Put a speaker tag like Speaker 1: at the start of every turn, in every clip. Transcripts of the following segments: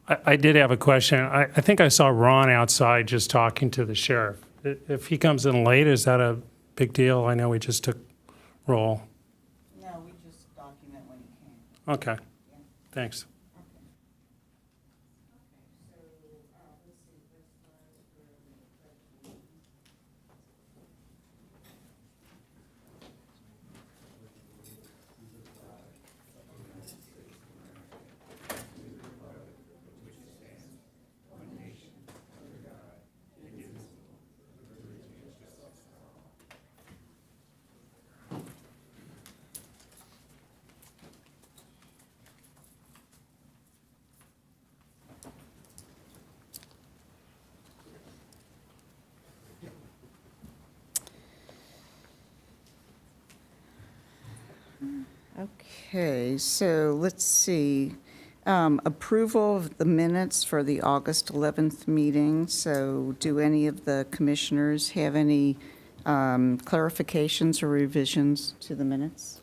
Speaker 1: I did have a question. I think I saw Ron outside just talking to the sheriff. If he comes in late, is that a big deal? I know we just took roll.
Speaker 2: No, we just document when he came.
Speaker 1: Okay, thanks.
Speaker 2: Okay, so let's see. Approval of the minutes for the August 11th meeting. So do any of the commissioners have any clarifications or revisions to the minutes?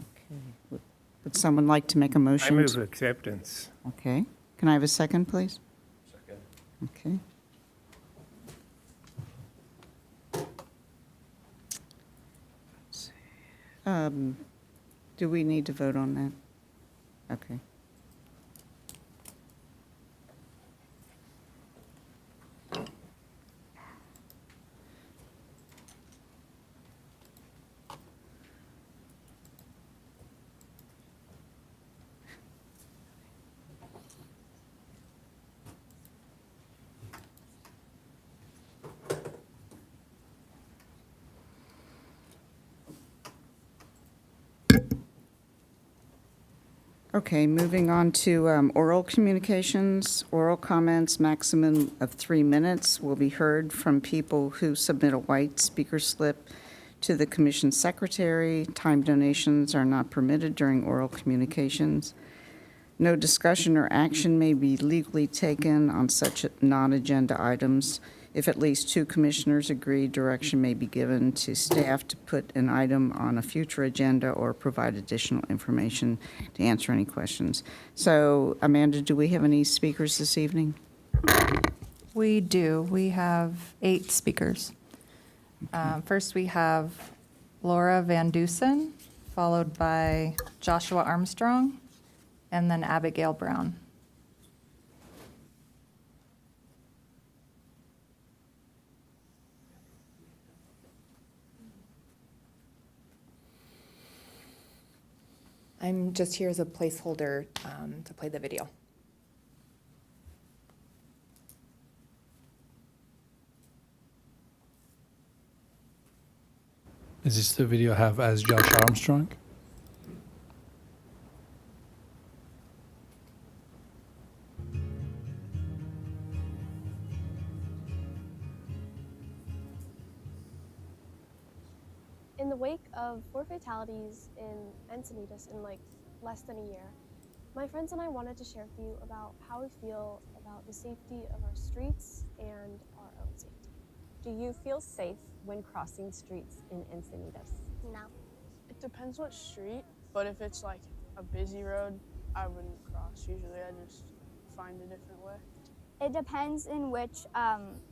Speaker 2: Okay. Would someone like to make a
Speaker 3: I
Speaker 2: motion?
Speaker 3: move acceptance.
Speaker 2: Okay. Can I have a second, please?
Speaker 3: Second.
Speaker 2: Okay. Do we need to vote on that? Okay. Okay, moving on to oral communications. Oral comments, maximum of 3 minutes, will be heard from people who submit a white speaker slip to the commission secretary. Time donations are not permitted during oral communications. No discussion or action may be legally taken on such non-agenda items. If at least 2 commissioners agree, direction may be given to staff to put an item on a future agenda or provide additional information to answer any questions. So, Amanda, do we have any speakers this evening?
Speaker 4: We do. We have 8 speakers. First, we have Laura Van Dusen, followed by Joshua Armstrong, and then Abigail Brown.
Speaker 5: I'm just here as a placeholder to play the video.
Speaker 6: Is this the video I have as Josh Armstrong?
Speaker 7: In the wake of 4 fatalities in Encinitas in like less than a year, my friends and I wanted to share with you about how we feel about the safety of our streets and our own safety.
Speaker 8: Do you feel safe when crossing streets in Encinitas?
Speaker 7: No.
Speaker 9: It depends what street, but if it's like a busy road, I wouldn't cross. Usually I just find a different way.
Speaker 10: It depends in which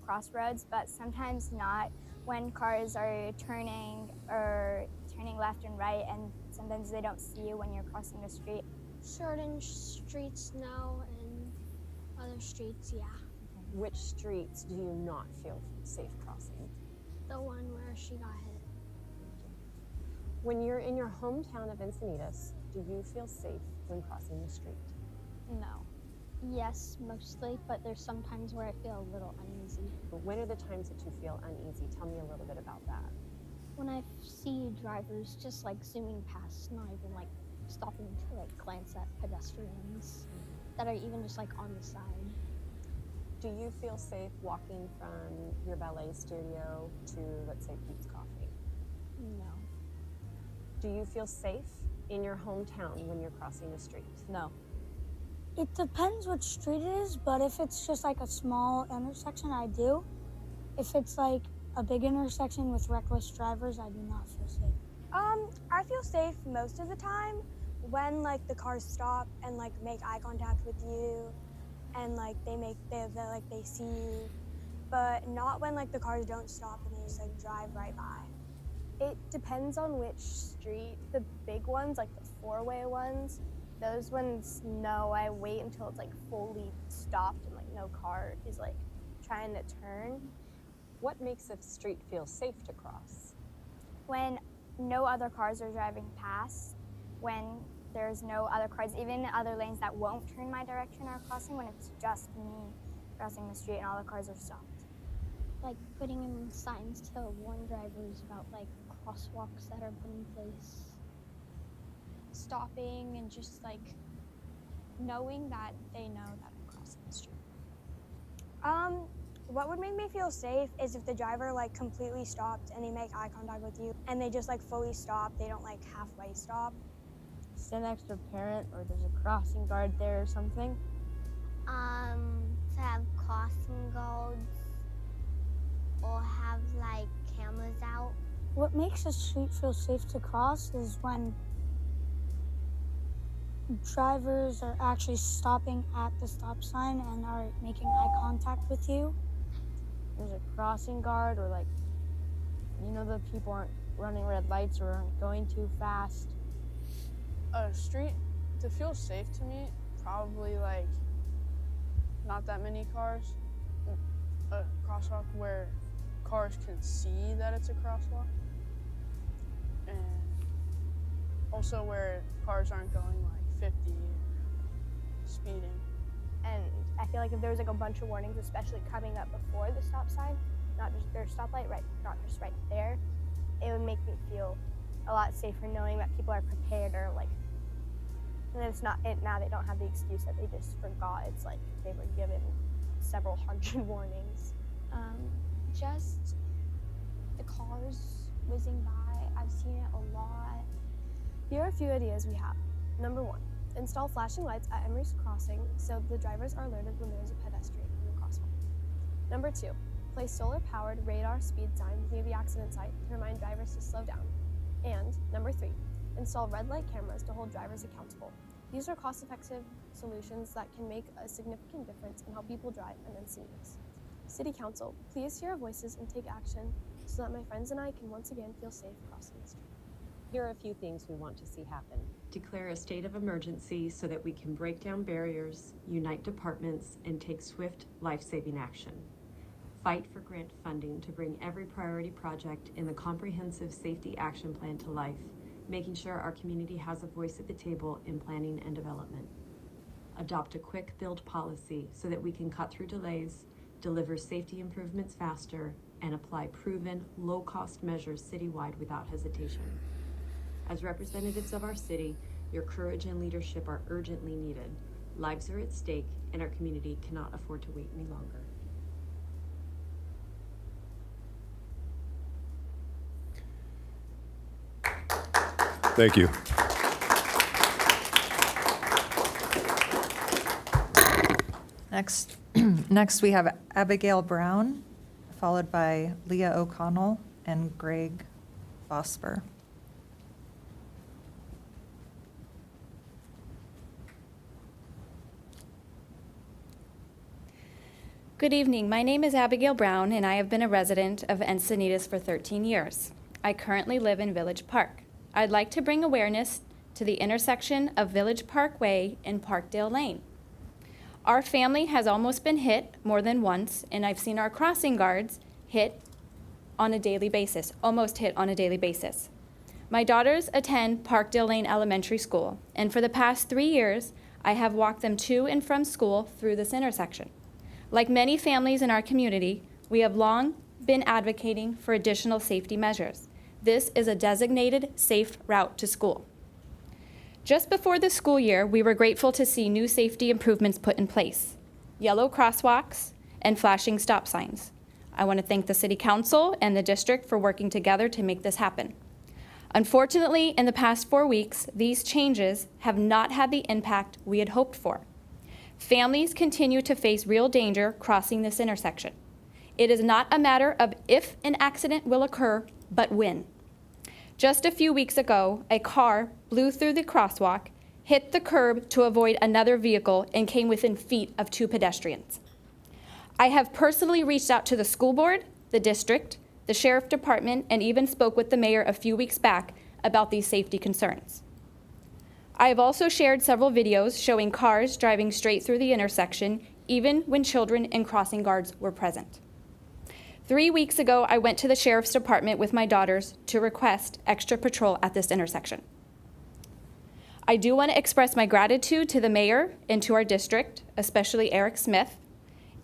Speaker 10: crossroads, but sometimes not when cars are turning left and right, and sometimes they don't see you when you're crossing the street.
Speaker 11: Certain streets, no, and other streets, yeah.
Speaker 8: Which streets do you not feel safe crossing?
Speaker 11: The one where she got hit.
Speaker 8: When you're in your hometown of Encinitas, do you feel safe when crossing the street?
Speaker 11: No. Yes, mostly, but there's some times where I feel a little uneasy.
Speaker 8: But when are the times that you feel uneasy? Tell me a little bit about that.
Speaker 11: When I see drivers just like zooming past, not even like stopping to like glance at pedestrians that are even just like on the side.
Speaker 8: Do you feel safe walking from your ballet studio to, let's say, Pete's Coffee?
Speaker 11: No.
Speaker 8: Do you feel safe in your hometown when you're crossing a street?
Speaker 10: No.
Speaker 11: It depends what street it is, but if it's just like a small intersection, I do. If it's like a big intersection with reckless drivers, I do not feel safe.
Speaker 7: I feel safe most of the time when like the cars stop and like make eye contact with you, and like they see you, but not when like the cars don't stop and they just like drive right by. It depends on which street. The big ones, like the four-way ones, those ones, no, I wait until it's like fully stopped and like no car is like trying to turn.
Speaker 8: What makes a street feel safe to cross?
Speaker 10: When no other cars are driving past, when there's no other cars, even other lanes that won't turn my direction are crossing, when it's just me crossing the street and all the cars are stopped.
Speaker 11: Like putting in signs to warn drivers about like crosswalks that are put in place. Stopping and just like knowing that they know that I'm crossing the street.
Speaker 7: What would make me feel safe is if the driver like completely stopped and they make eye contact with you and they just like fully stop, they don't like halfway stop.
Speaker 3: Stand next to a parent or there's a crossing guard there or something.
Speaker 10: To have crossing guards or have like cameras out.
Speaker 11: What makes a street feel safe to cross is when drivers are actually stopping at the stop sign and are making eye contact with you.
Speaker 3: There's a crossing guard or like, you know, the people aren't running red lights or aren't going too fast.
Speaker 9: A street to feel safe to me, probably like not that many cars. A crosswalk where cars can see that it's a crosswalk. And also where cars aren't going like 50 or speeding.
Speaker 7: And I feel like if there was like a bunch of warnings, especially coming up before the stop sign, not just their stoplight, right, not just right there, it would make me feel a lot safer knowing that people are prepared or like, and it's not, now they don't have the excuse that they just forgot. It's like they were given several hundred warnings.
Speaker 11: Just the cars whizzing by. I've seen it a lot.
Speaker 7: Here are a few ideas we have. Number 1, install flashing lights at Emery's Crossing so the drivers are alerted when there is a pedestrian in the crosswalk. Number 2, place solar-powered radar speed signs near the accident site to remind drivers to slow down. And number 3, install red light cameras to hold drivers accountable. These are cost-effective solutions that can make a significant difference in how people drive in Encinitas. City Council, please hear our voices and take action so that my friends and I can once again feel safe crossing the street.
Speaker 8: Here are a few things we want to see happen.
Speaker 12: Declare a state of emergency so that we can break down barriers, unite departments, and take swift, life-saving action. Fight for grant funding to bring every priority project in the comprehensive safety action plan to life, making sure our community has a voice at the table in planning and development. Adopt a quick build policy so that we can cut through delays, deliver safety improvements faster, and apply proven, low-cost measures citywide without hesitation. As representatives of our city, your courage and leadership are urgently needed. Lives are at stake, and our community cannot afford to wait any longer.
Speaker 13: Thank you.
Speaker 4: Next we have Abigail Brown, followed by Leah O'Connell and Greg Vosper.
Speaker 14: Good evening. My name is Abigail Brown, and I have been a resident of Encinitas for 13 years. I currently live in Village Park. I'd like to bring awareness to the intersection of Village Parkway and Parkdale Lane. Our family has almost been hit more than once, and I've seen our crossing guards hit on a daily basis, almost hit on a daily basis. My daughters attend Parkdale Lane Elementary School, and for the past 3 years, I have walked them to and from school through this intersection. Like many families in our community, we have long been advocating for additional safety measures. This is a designated safe route to school. Just before the school year, we were grateful to see new safety improvements put in place: yellow crosswalks and flashing stop signs. I want to thank the City Council and the district for working together to make this happen. Unfortunately, in the past 4 weeks, these changes have not had the impact we had hoped for. Families continue to face real danger crossing this intersection. It is not a matter of if an accident will occur, but when. Just a few weeks ago, a car blew through the crosswalk, hit the curb to avoid another vehicle, and came within feet of 2 pedestrians. I have personally reached out to the school board, the district, the sheriff department, and even spoke with the mayor a few weeks back about these safety concerns. I have also shared several videos showing cars driving straight through the intersection, even when children and crossing guards were present. 3 weeks ago, I went to the sheriff's department with my daughters to request extra patrol at this intersection. I do want to express my gratitude to the mayor and to our district, especially Eric Smith,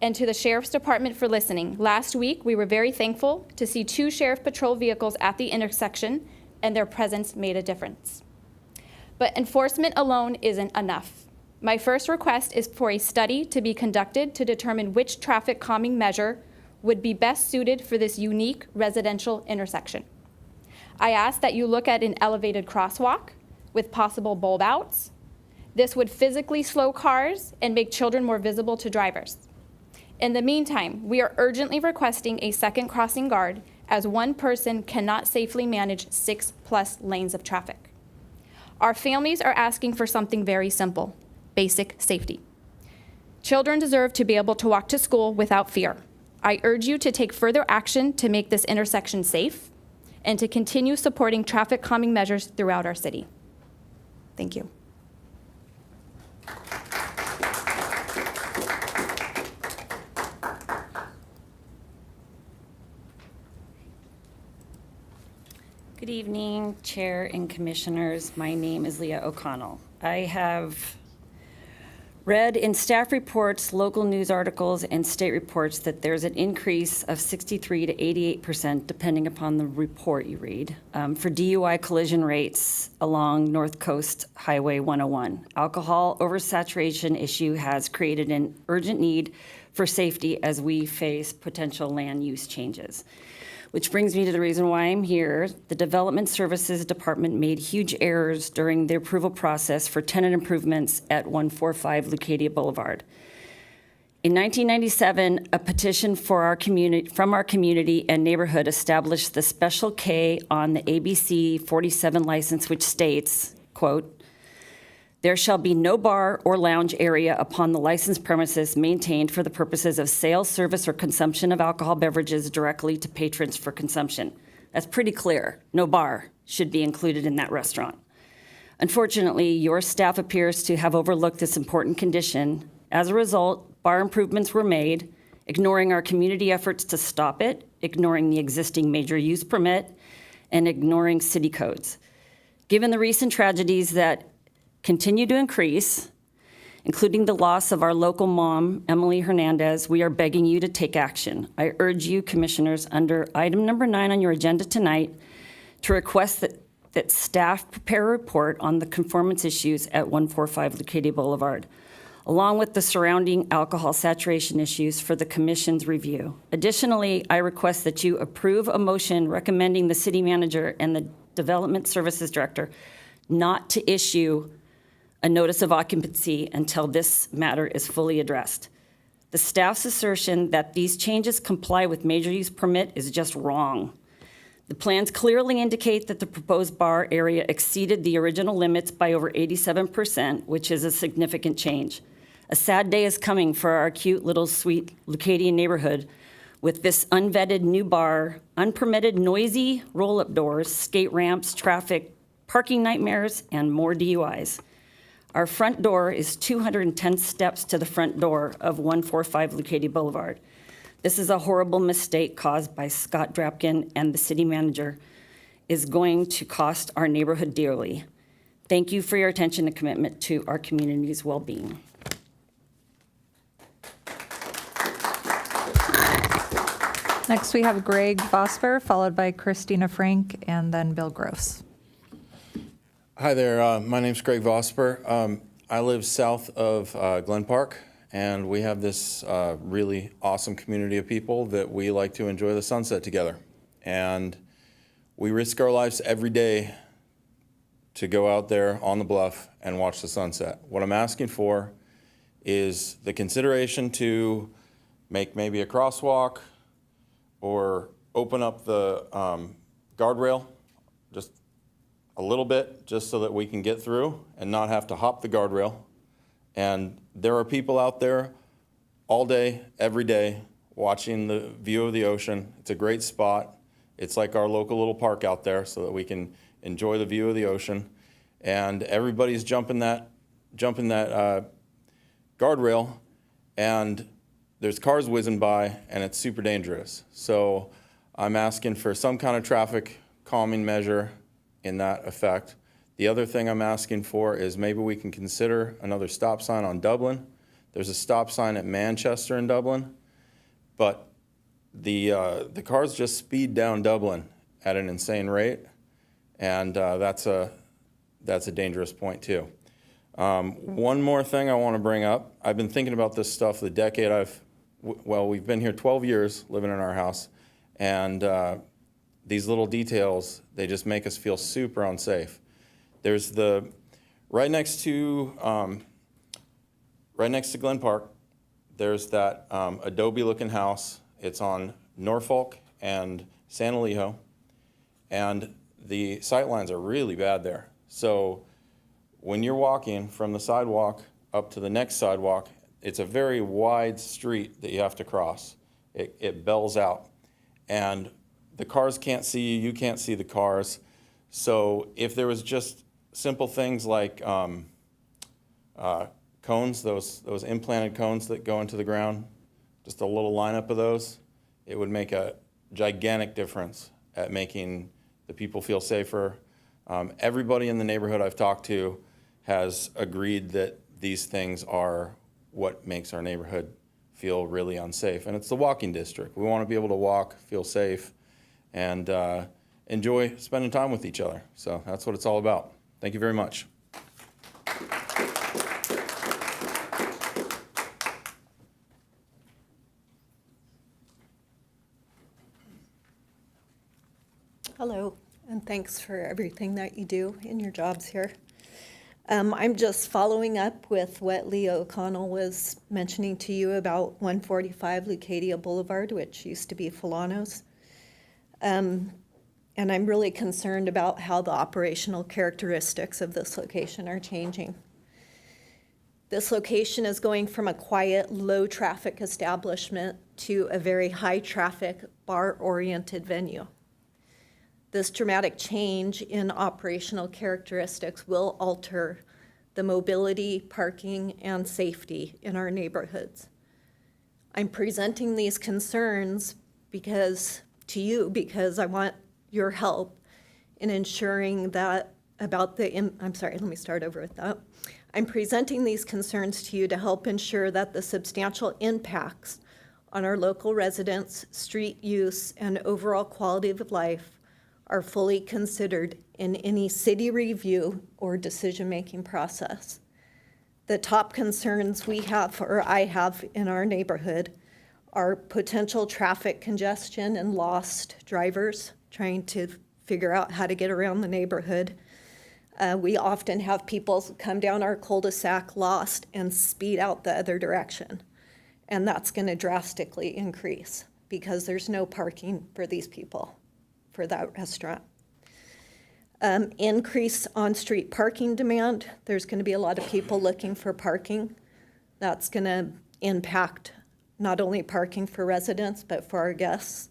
Speaker 14: and to the sheriff's department for listening. Last week, we were very thankful to see 2 sheriff patrol vehicles at the intersection, and their presence made a difference. But enforcement alone isn't enough. My first request is for a study to be conducted to determine which traffic calming measure would be best suited for this unique residential intersection. I ask that you look at an elevated crosswalk with possible bulb outs. This would physically slow cars and make children more visible to drivers. In the meantime, we are urgently requesting a second crossing guard, as one person cannot safely manage 6+ lanes of traffic. Our families are asking for something very simple: basic safety. Children deserve to be able to walk to school without fear. I urge you to take further action to make this intersection safe and to continue supporting traffic calming measures throughout our city. Thank you.
Speaker 15: Good evening, Chair and Commissioners. My name is Leah O'Connell. I have read in staff reports, local news articles, and state reports that there's an increase of 63 to 88%, depending upon the report you read, for DUI collision rates along North Coast Highway 101. Alcohol oversaturation issue has created an urgent need for safety as we face potential land use changes. Which brings me to the reason why I'm here. The Development Services Department made huge errors during the approval process for tenant improvements at 145 Leucadia Boulevard. In 1997, a petition for our community, from our community and neighborhood established the Special K on the ABC 47 license, which states, quote, "There shall be no bar or lounge area upon the licensed premises maintained for the purposes of sale, service, or consumption of alcohol beverages directly to patrons for consumption." That's pretty clear. No bar should be included in that restaurant. Unfortunately, your staff appears to have overlooked this important condition. As a result, bar improvements were made, ignoring our community efforts to stop it, ignoring the existing major use permit, and ignoring city codes. Given the recent tragedies that continue to increase, including the loss of our local mom, Emily Hernandez, we are begging you to take action. I urge you, Commissioners, under item number 9 on your agenda tonight, to request that staff prepare a report on the conformance issues at 145 Leucadia Boulevard, along with the surrounding alcohol saturation issues for the Commission's review. Additionally, I request that you approve a motion recommending the City Manager and the Development Services Director not to issue a notice of occupancy until this matter is fully addressed. The staff's assertion that these changes comply with major use permit is just wrong. The plans clearly indicate that the proposed bar area exceeded the original limits by over 87%, which is a significant change. A sad day is coming for our cute little sweet Leucadia neighborhood with this unvetted new bar, unpermitted noisy roll-up doors, skate ramps, traffic, parking nightmares, and more DUIs. Our front door is 210 steps to the front door of 145 Leucadia Boulevard. This is a horrible mistake caused by Scott Drapkin and the City Manager, is going to cost our neighborhood dearly. Thank you for your attention and commitment to our community's well-being.
Speaker 4: Next, we have Greg Vosper, followed by Christina Frank, and then Bill Gross.
Speaker 16: Hi there, my name's Greg Vosper. I live south of Glen Park, and we have this really awesome community of people that we like to enjoy the sunset together. And we risk our lives every day to go out there on the bluff and watch the sunset. What I'm asking for is the consideration to make maybe a crosswalk or open up the guardrail just a little bit just so that we can get through and not have to hop the guardrail. And there are people out there all day, every day, watching the view of the ocean. It's a great spot. It's like our local little park out there so that we can enjoy the view of the ocean. And everybody's jumping that guardrail, and there's cars whizzing by, and it's super dangerous. So I'm asking for some kind of traffic calming measure in that effect. The other thing I'm asking for is maybe we can consider another stop sign on Dublin. There's a stop sign at Manchester in Dublin, but the cars just speed down Dublin at an insane rate, and that's a dangerous point too. One more thing I want to bring up. I've been thinking about this stuff the decade we've been here 12 years living in our house, and these little details, they just make us feel super unsafe. There's right next to Glen Park, there's that adobe-looking house. It's on Norfolk and San Elijo, and the sight lines are really bad there. So when you're walking from the sidewalk up to the next sidewalk, it's a very wide street that you have to cross. It bells out, and the cars can't see you, you can't see the cars. So if there was just simple things like cones, those implanted cones that go into the ground, just a little lineup of those, it would make a gigantic difference at making the people feel safer. Everybody in the neighborhood I've talked to has agreed that these things are what makes our neighborhood feel really unsafe. And it's the walking district. We want to be able to walk, feel safe, and enjoy spending time with each other. So that's what it's all about. Thank you very much.
Speaker 17: Hello, and thanks for everything that you do in your jobs here. I'm just following up with what Leah O'Connell was mentioning to you about 145 Leucadia Boulevard, which used to be Fulano's. And I'm really concerned about how the operational characteristics of this location are changing. This location is going from a quiet, low-traffic establishment to a very high-traffic, bar-oriented venue. This dramatic change in operational characteristics will alter the mobility, parking, and safety in our neighborhoods. I'm presenting these concerns because I want your help in ensuring that I'm presenting these concerns to you to help ensure that the substantial impacts on our local residents, street use, and overall quality of life are fully considered in any city review or decision-making process. The top concerns I have in our neighborhood are potential traffic congestion and lost drivers trying to figure out how to get around the neighborhood. We often have people come down our cul-de-sac lost and speed out the other direction. And that's going to drastically increase because there's no parking for these people for that restaurant. Increase on-street parking demand. There's going to be a lot of people looking for parking. That's going to impact not only parking for residents, but for our guests.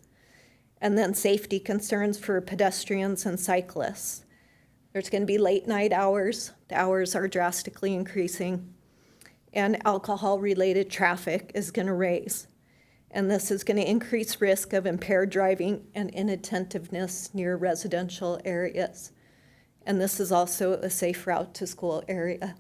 Speaker 17: And then safety concerns for pedestrians and cyclists. There's going to be late night hours. The hours are drastically increasing. And alcohol-related traffic is going to raise. And this is going to increase risk of impaired driving and inattentiveness near residential areas. And this is also a safe route to school area.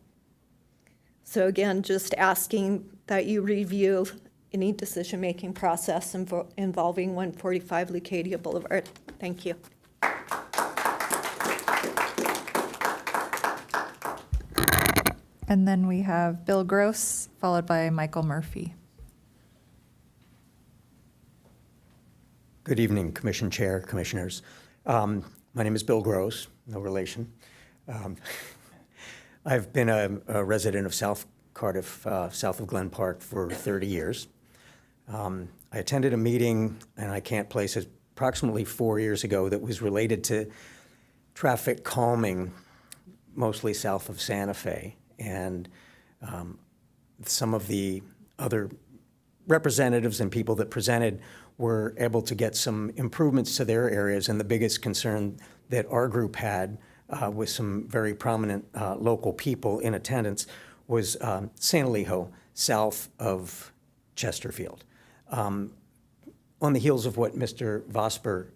Speaker 17: So again, just asking that you review any decision-making process involving 145 Leucadia Boulevard. Thank you.
Speaker 4: And then we have Bill Gross, followed by Michael Murphy.
Speaker 18: Good evening, Commission Chair, Commissioners. My name is Bill Gross, no relation. I've been a resident of South Cardiff, south of Glen Park, for 30 years. I attended a meeting, and I can't place it, approximately 4 years ago that was related to traffic calming, mostly south of Santa Fe. And some of the other representatives and people that presented were able to get some improvements to their areas. And the biggest concern that our group had with some very prominent local people in attendance was San Elijo, south of Chesterfield. On the heels of what Mr. Vosper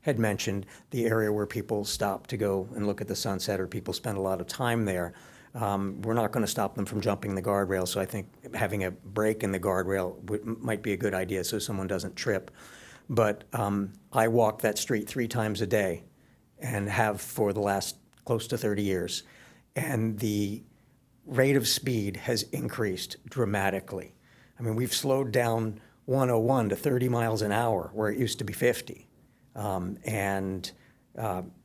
Speaker 18: had mentioned, the area where people stop to go and look at the sunset, or people spend a lot of time there, we're not going to stop them from jumping the guardrail, so I think having a break in the guardrail might be a good idea so someone doesn't trip. But I walk that street 3 times a day and have for the last close to 30 years. And the rate of speed has increased dramatically. I mean, we've slowed down 101 to 30 miles an hour where it used to be 50.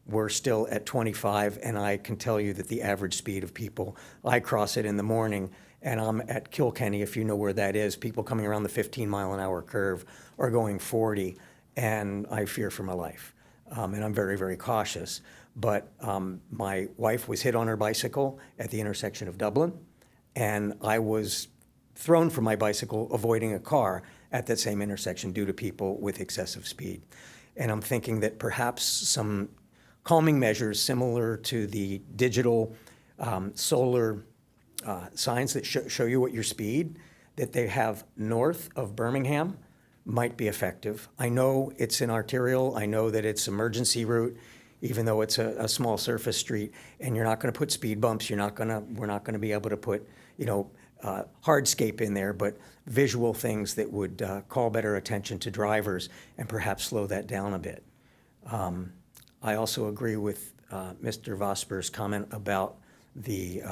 Speaker 18: We're still at 25, and I can tell you that the average speed of people, I cross it in the morning, and I'm at Kilkenny, if you know where that is. People coming around the 15-mile-an-hour curve are going 40, and I fear for my life. And I'm very, very cautious. But my wife was hit on her bicycle at the intersection of Dublin, and I was thrown from my bicycle avoiding a car at that same intersection due to people with excessive speed. And I'm thinking that perhaps some calming measures similar to the digital solar signs that show you what your speed that they have north of Birmingham might be effective. I know it's an arterial. I know that it's emergency route, even though it's a small surface street, and you're not going to put speed bumps. We're not going to be able to put, hardscape in there, but visual things that would call better attention to drivers and perhaps slow that down a bit. I also agree with Mr. Vosper's comment about the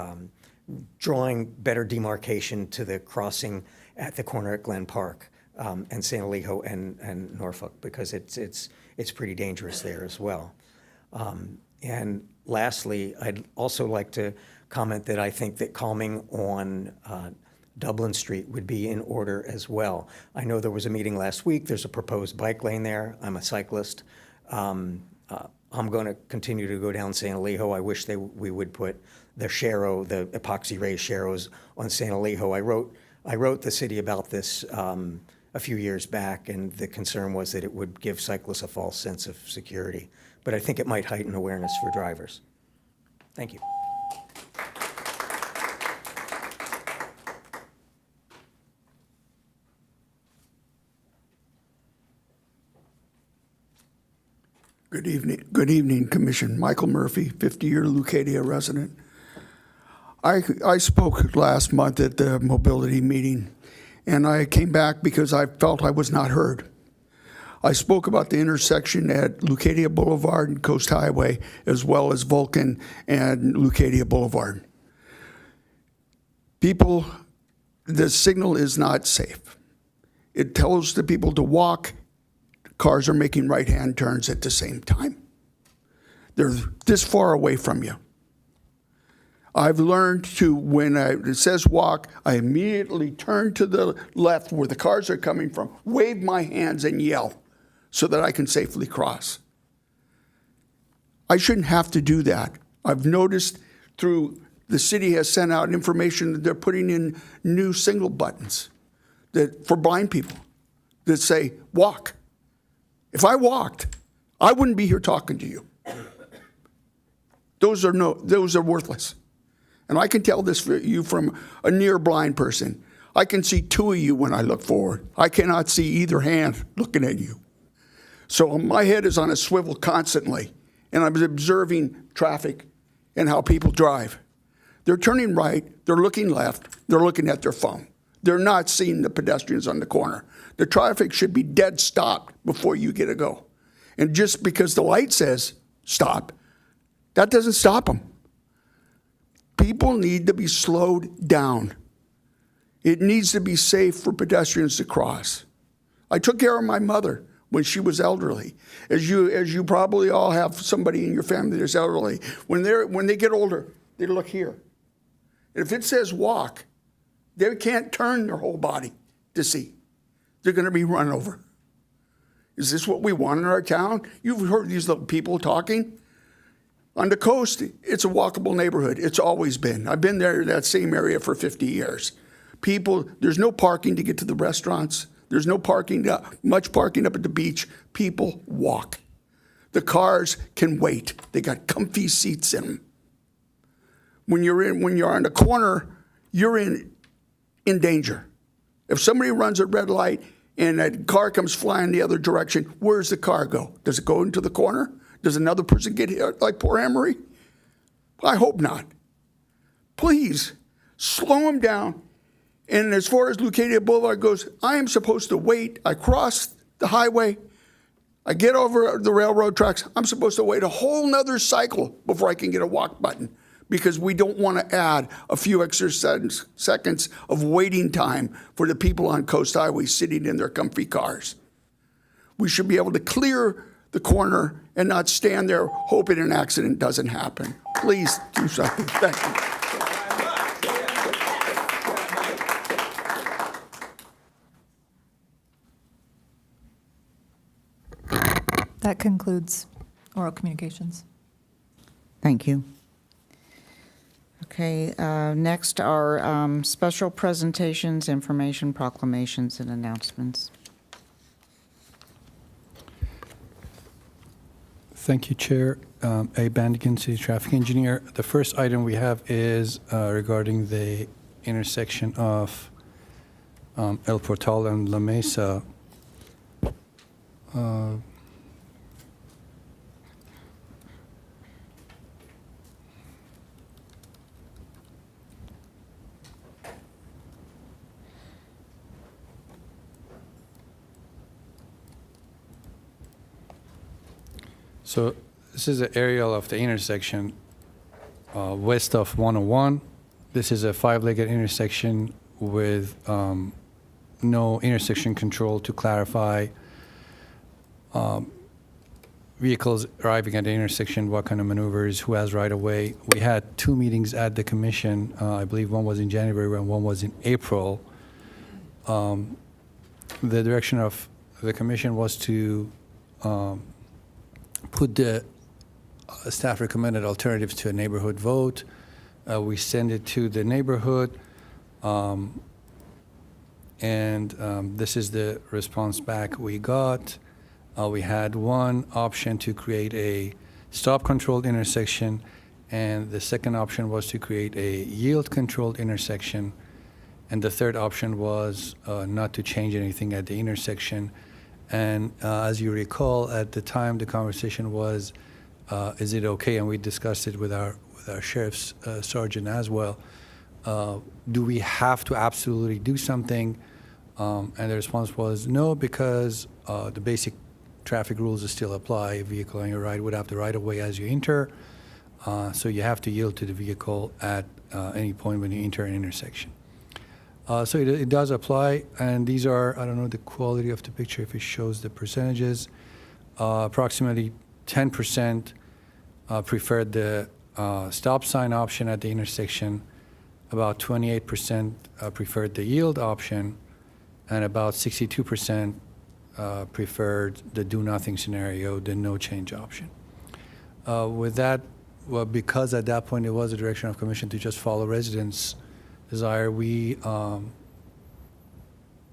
Speaker 18: drawing better demarcation to the crossing at the corner at Glen Park and San Elijo and Norfolk, because it's pretty dangerous there as well. And lastly, I'd also like to comment that I think that calming on Dublin Street would be in order as well. I know there was a meeting last week. There's a proposed bike lane there. I'm a cyclist. I'm going to continue to go down San Elijo. I wish we would put the Sharrow, the epoxy raised Sharrows on San Elijo. I wrote the city about this a few years back, and the concern was that it would give cyclists a false sense of security. But I think it might heighten awareness for drivers. Thank you.
Speaker 19: Good evening, Commission. Michael Murphy, 50-year Leucadia resident. I spoke last month at the mobility meeting, and I came back because I felt I was not heard. I spoke about the intersection at Leucadia Boulevard and Coast Highway, as well as Vulcan and Leucadia Boulevard. People, the signal is not safe. It tells the people to walk. Cars are making right-hand turns at the same time. They're this far away from you. I've learned to, when it says walk, I immediately turn to the left where the cars are coming from, wave my hands and yell so that I can safely cross. I shouldn't have to do that. I've noticed the city has sent out information that they're putting in new signal buttons for blind people that say, walk. If I walked, I wouldn't be here talking to you. Those are worthless. And I can tell this for you from a near blind person. I can see 2 of you when I look forward. I cannot see either hand looking at you. So my head is on a swivel constantly, and I'm observing traffic and how people drive. They're turning right, they're looking left, they're looking at their phone. They're not seeing the pedestrians on the corner. The traffic should be dead stopped before you get a go. And just because the light says stop, that doesn't stop them. People need to be slowed down. It needs to be safe for pedestrians to cross. I took care of my mother when she was elderly. As you probably all have somebody in your family that's elderly. When they get older, they look here. And if it says walk, they can't turn their whole body to see. They're going to be run over. Is this what we want in our town? You've heard these little people talking. On the coast, it's a walkable neighborhood. It's always been. I've been there, that same area, for 50 years. People, there's no parking to get to the restaurants. There's no parking, much parking up at the beach. People walk. The cars can wait. They got comfy seats in them. When you're on the corner, you're in danger. If somebody runs a red light and a car comes flying the other direction, where does the car go? Does it go into the corner? Does another person get hit like poor Emery? I hope not. Please, slow them down. And as far as Leucadia Boulevard goes, I am supposed to wait. I cross the highway. I get over the railroad tracks. I'm supposed to wait a whole nother cycle before I can get a walk button, because we don't want to add a few extra seconds of waiting time for the people on Coast Highway sitting in their comfy cars. We should be able to clear the corner and not stand there hoping an accident doesn't happen. Please do something. Thank you.
Speaker 4: That concludes oral communications.
Speaker 2: Thank you. Okay, next are special presentations, information, proclamations, and announcements.
Speaker 6: Thank you, Chair. A. Bandigan, City Traffic Engineer. The first item we have is regarding the intersection of El Portal and La Mesa. So this is the aerial of the intersection west of 101. This is a five-legged intersection with no intersection control to clarify vehicles arriving at the intersection, what kind of maneuvers, who has right of way. We had two meetings at the commission. I believe one was in January and one was in April. The direction of the commission was to put the staff recommended alternatives to a neighborhood vote. We send it to the neighborhood, and this is the response back we got. We had one option to create a stop-controlled intersection, and the second option was to create a yield-controlled intersection, and the third option was not to change anything at the intersection. And as you recall, at the time, the conversation was, is it okay? And we discussed it with our sheriff's sergeant as well. Do we have to absolutely do something? And the response was no, because the basic traffic rules still apply. A vehicle on your right would have the right of way as you enter. So you have to yield to the vehicle at any point when you enter an intersection. So it does apply, and these are, I don't know the quality of the picture, if it shows the percentages. Approximately 10% preferred the stop sign option at the intersection, about 28% preferred the yield option, and about 62% preferred the do-nothing scenario, the no change option. With that, well, because at that point it was a direction of commission to just follow residents' desire, we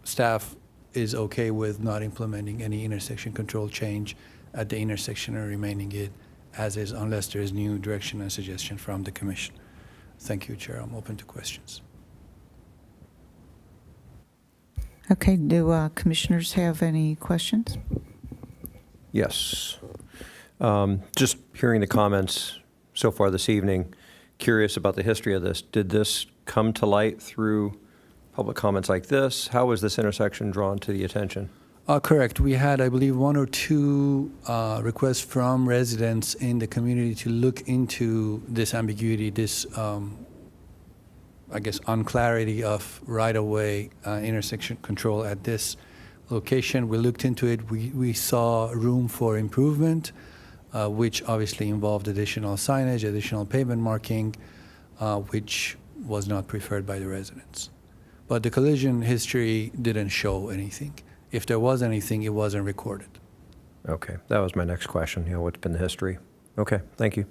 Speaker 6: staff is okay with not implementing any intersection control change at the intersection and remaining it as is unless there is new direction and suggestion from the commission. Thank you, Chair. I'm open to questions.
Speaker 2: Okay, do commissioners have any questions?
Speaker 20: Yes. Just hearing the comments so far this evening, curious about the history of this. Did this come to light through public comments like this? How was this intersection drawn to the attention?
Speaker 6: Correct. We had, I believe, one or two requests from residents in the community to look into this ambiguity, this, I guess, unclarity of right-of-way intersection control at this location. We looked into it. We saw room for improvement, which obviously involved additional signage, additional pavement marking, which was not preferred by the residents. But the collision history didn't show anything. If there was anything, it wasn't recorded.
Speaker 20: Okay, that was my next question. What's been the history? Okay, thank you.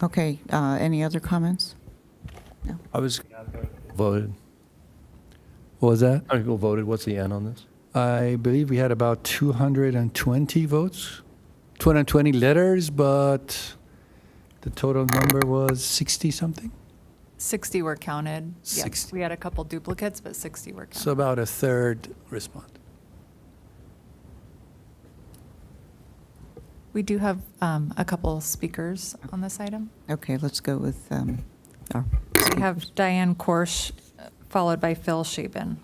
Speaker 2: Okay, any other comments?
Speaker 6: I was voted. What was that?
Speaker 13: How many people voted? What's the N on this?
Speaker 6: I believe we had about 220 votes, 220 letters, but the total number was 60 something.
Speaker 4: 60 were counted. Yes,
Speaker 6: 60.
Speaker 4: we had a couple duplicates, but 60 were counted.
Speaker 6: So about a third respond.
Speaker 4: We do have a couple speakers on this item.
Speaker 2: Okay, let's go with our
Speaker 4: We have Diane Korsch, followed by Phil Shaben.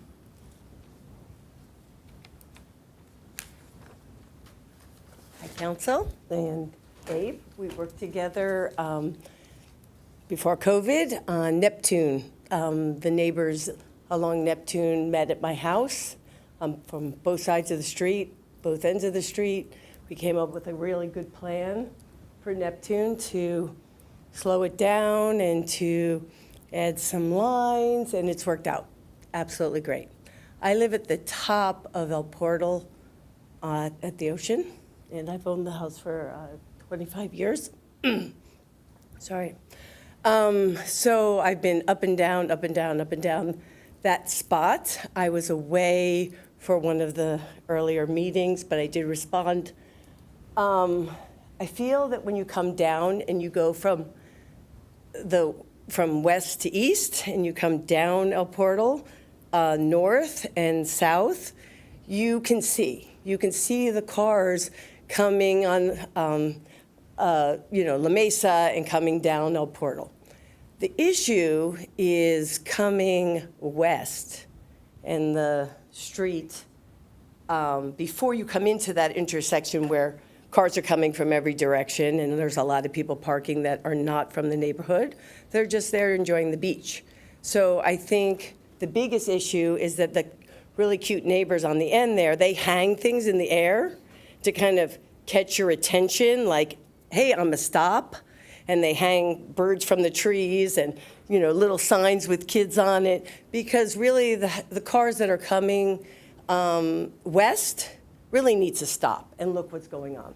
Speaker 21: Hi, Council and Abe. We worked together before COVID on Neptune. The neighbors along Neptune met at my house from both sides of the street, both ends of the street. We came up with a really good plan for Neptune to slow it down and to add some lines, and it's worked out absolutely great. I live at the top of El Portal at the ocean, and I've owned the house for 25 years. Sorry. So I've been up and down, up and down, up and down that spot. I was away for one of the earlier meetings, but I did respond. I feel that when you come down and you go from west to east and you come down El Portal, north and south, you can see the cars coming on, La Mesa and coming down El Portal. The issue is coming west and the street before you come into that intersection where cars are coming from every direction, and there's a lot of people parking that are not from the neighborhood. They're just there enjoying the beach. So I think the biggest issue is that the really cute neighbors on the end there, they hang things in the air to kind of catch your attention, like, hey, I'm a stop. And they hang birds from the trees and, little signs with kids on it, because really the cars that are coming west really need to stop and look what's going on.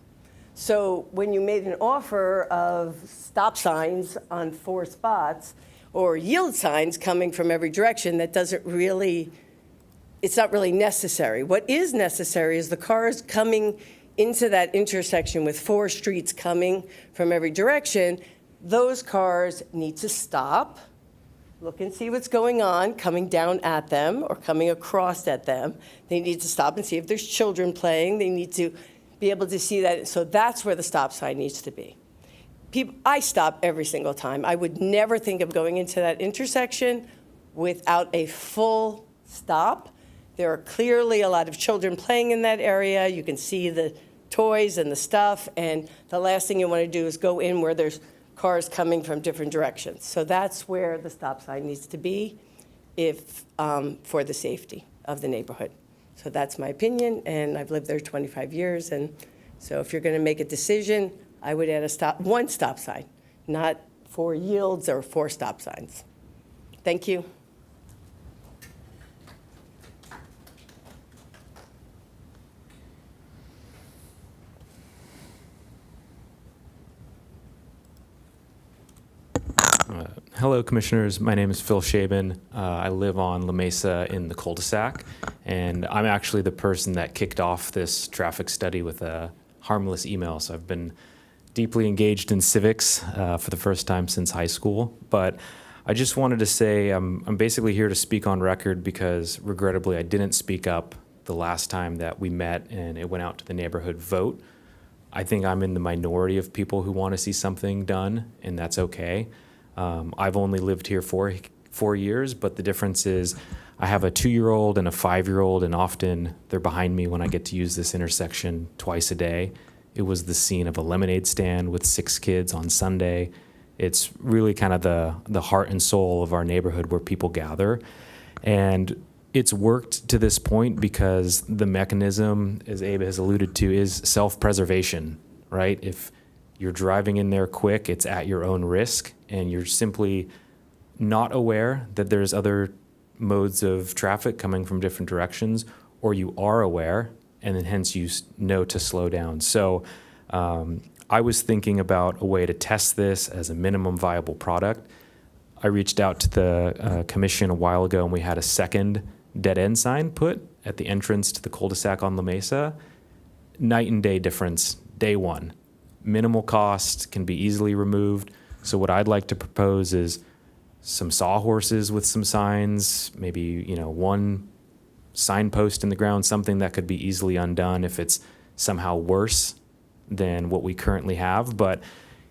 Speaker 21: So when you made an offer of stop signs on 4 spots or yield signs coming from every direction, that doesn't really, it's not really necessary. What is necessary is the cars coming into that intersection with 4 streets coming from every direction. Those cars need to stop, look and see what's going on, coming down at them or coming across at them. They need to stop and see if there's children playing. They need to be able to see that. So that's where the stop sign needs to be. I stop every single time. I would never think of going into that intersection without a full stop. There are clearly a lot of children playing in that area. You can see the toys and the stuff, and the last thing you want to do is go in where there's cars coming from different directions. So that's where the stop sign needs to be for the safety of the neighborhood. So that's my opinion, and I've lived there 25 years, and so if you're going to make a decision, I would add one stop sign, not 4 yields or 4 stop signs. Thank you.
Speaker 22: Hello, Commissioners. My name is Phil Shaben. I live on La Mesa in the cul-de-sac, and I'm actually the person that kicked off this traffic study with a harmless email. So I've been deeply engaged in civics for the first time since high school. But I just wanted to say I'm basically here to speak on record because, regrettably, I didn't speak up the last time that we met and it went out to the neighborhood vote. I think I'm in the minority of people who want to see something done, and that's okay. I've only lived here for 4 years, but the difference is I have a 2-year-old and a 5-year-old, and often they're behind me when I get to use this intersection twice a day. It was the scene of a lemonade stand with 6 kids on Sunday. It's really kind of the heart and soul of our neighborhood where people gather. And it's worked to this point because the mechanism, as Abe has alluded to, is self-preservation, right? If you're driving in there quick, it's at your own risk, and you're simply not aware that there's other modes of traffic coming from different directions, or you are aware, and then hence you know to slow down. So I was thinking about a way to test this as a minimum viable product. I reached out to the commission a while ago, and we had a second dead end sign put at the entrance to the cul-de-sac on La Mesa. Night and day difference, day one. Minimal cost, can be easily removed. So what I'd like to propose is some sawhorses with some signs, maybe, one signpost in the ground, something that could be easily undone if it's somehow worse than what we currently have. But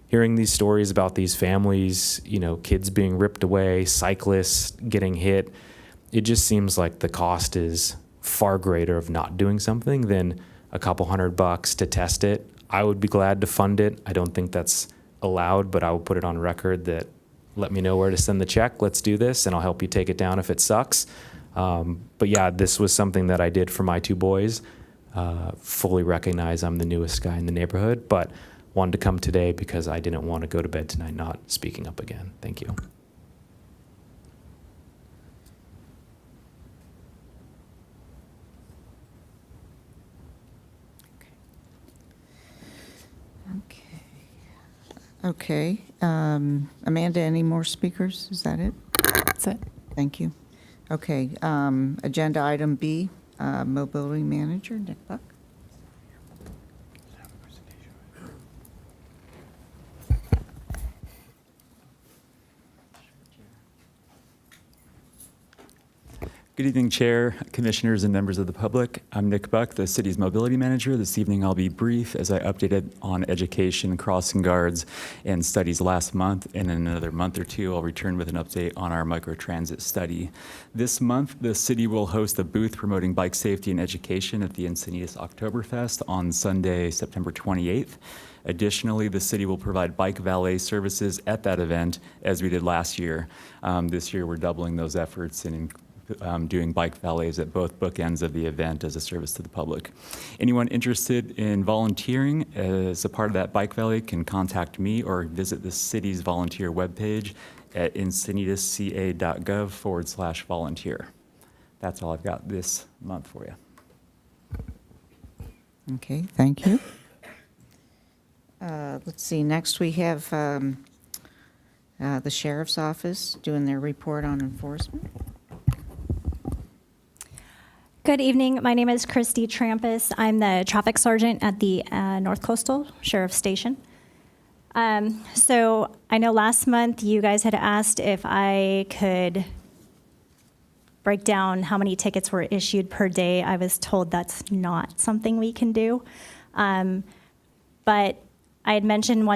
Speaker 22: hearing these stories about these families, kids being ripped away, cyclists getting hit, it just seems like the cost is far greater of not doing something than a couple $100 to test it. I would be glad to fund it. I don't think that's allowed, but I will put it on record that let me know where to send the check. Let's do this, and I'll help you take it down if it sucks. But yeah, this was something that I did for my two boys. Fully recognize I'm the newest guy in the neighborhood, but wanted to come today because I didn't want to go to bed tonight not speaking up again. Thank you.
Speaker 2: Okay. Amanda, any more speakers? Is that it?
Speaker 4: That's it.
Speaker 2: Thank you. Okay. Agenda item B, mobility manager, Nick Buck.
Speaker 1: Good evening, Chair, Commissioners, and members of the public. I'm Nick Buck, the city's mobility manager. This evening I'll be brief as I updated on education, crossing guards, and studies last month. And in another month or two, I'll return with an update on our microtransit study. This month, the city will host a booth promoting bike safety and education at the Encinitas Oktoberfest on Sunday, September 28th. Additionally, the city will provide bike valet services at that event as we did last year. This year, we're doubling those efforts and doing bike valets at both bookends of the event as a service to the public. Anyone interested in volunteering as a part of that bike valet can contact me or visit the city's volunteer webpage at encinitasca.gov/volunteer. That's all I've got this month for you.
Speaker 2: Okay, thank you. Let's see, next we have the Sheriff's Office doing their report on enforcement.
Speaker 5: Good evening. My name is Christy Trampus. I'm the traffic sergeant at the North Coastal Sheriff's Station. So I know last month you guys had asked if I could break down how many tickets were issued per day. I was told that's not something we can do. But I had mentioned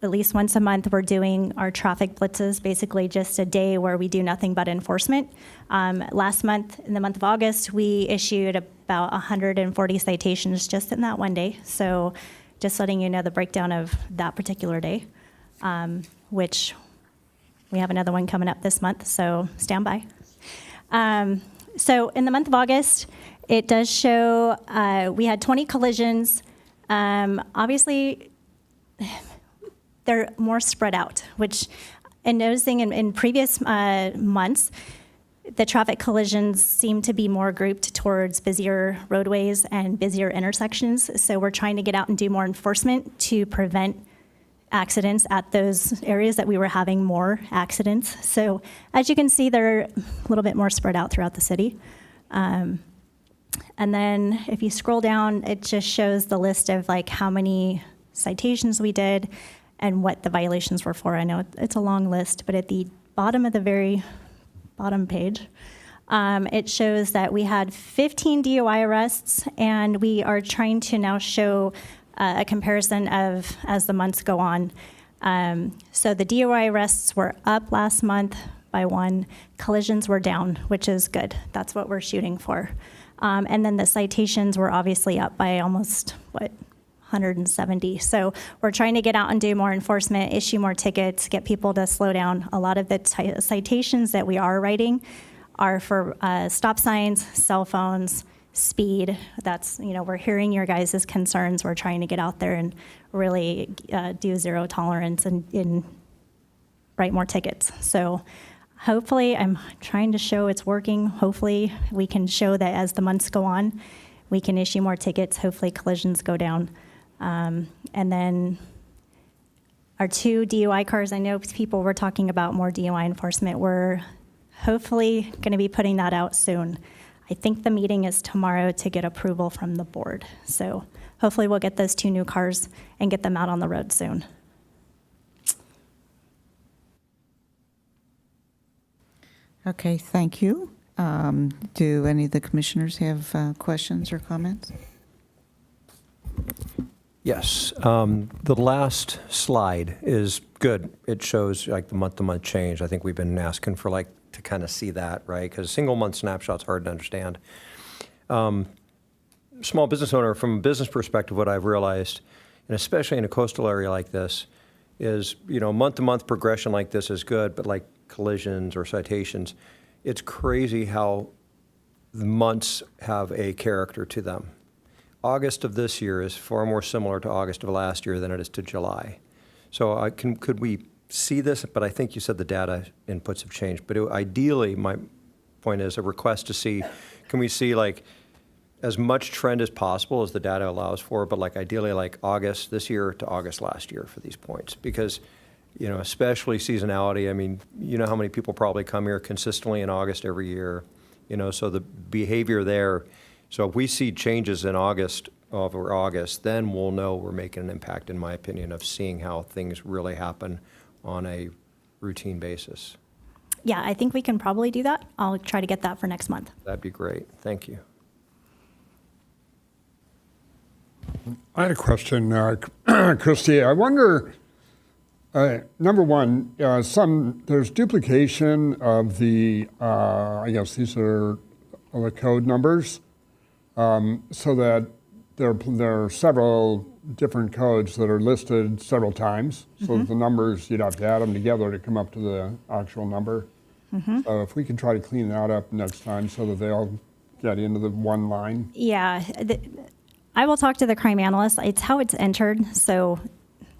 Speaker 5: at least once a month, we're doing our traffic blitzes, basically just a day where we do nothing but enforcement. Last month, in the month of August, we issued about 140 citations just in that one day. So just letting you know the breakdown of that particular day, which we have another one coming up this month, so stand by. So in the month of August, it does show we had 20 collisions. Obviously, they're more spread out, which, and noticing in previous months, the traffic collisions seem to be more grouped towards busier roadways and busier intersections. So we're trying to get out and do more enforcement to prevent accidents at those areas that we were having more accidents. So as you can see, they're a little bit more spread out throughout the city. And then if you scroll down, it just shows the list of how many citations we did and what the violations were for. I know it's a long list, but at the bottom of the very bottom page, it shows that we had 15 DUI arrests, and we are trying to now show a comparison of as the months go on. So the DUI arrests were up last month by 1. Collisions were down, which is good. That's what we're shooting for. And then the citations were obviously up by almost, 170. So we're trying to get out and do more enforcement, issue more tickets, get people to slow down. A lot of the citations that we are writing are for stop signs, cell phones, speed. That's, we're hearing your guys' concerns. We're trying to get out there and really do zero tolerance and write more tickets. So hopefully, I'm trying to show it's working. Hopefully, we can show that as the months go on, we can issue more tickets. Hopefully, collisions go down. And then our 2 DUI cars, I know people were talking about more DUI enforcement. We're hopefully going to be putting that out soon. I think the meeting is tomorrow to get approval from the board. So hopefully we'll get those 2 new cars and get them out on the road soon.
Speaker 2: Okay, thank you. Do any of the commissioners have questions or comments?
Speaker 20: Yes. The last slide is good. It shows like the month-to-month change. I think we've been asking for like to kind of see that, right? Because a single month snapshot's hard to understand. Small business owner, from a business perspective, what I've realized, and especially in a coastal area like this, is, you know, month-to-month progression like this is good, but like collisions or citations, it's crazy how the months have a character to them. August of this year is far more similar to August of last year than it is to July. So could we see this? But I think you said the data inputs have changed. But ideally, my point is a request to see, can we see like as much trend as possible as the data allows for, but like ideally like August this year to August last year for these points? Because, you know, especially seasonality, I mean, you know how many people probably come here consistently in August every year, you know, so the behavior there. So if we see changes in August over August, then we'll know we're making an impact, in my opinion, of seeing how things really happen on a routine basis.
Speaker 5: Yeah, I think we can probably do that. I'll try to get that for next month.
Speaker 20: That'd be great. Thank you.
Speaker 3: I had a question, Christy. I wonder, number one, there's duplication of the, I guess these are the code numbers, so that there are several different codes that are listed several times. So the numbers, you'd have to add them together to come up to the actual number. So if we could try to clean that up next time so that they all get into the one line.
Speaker 5: Yeah, I will talk to the crime analyst. It's how it's entered. So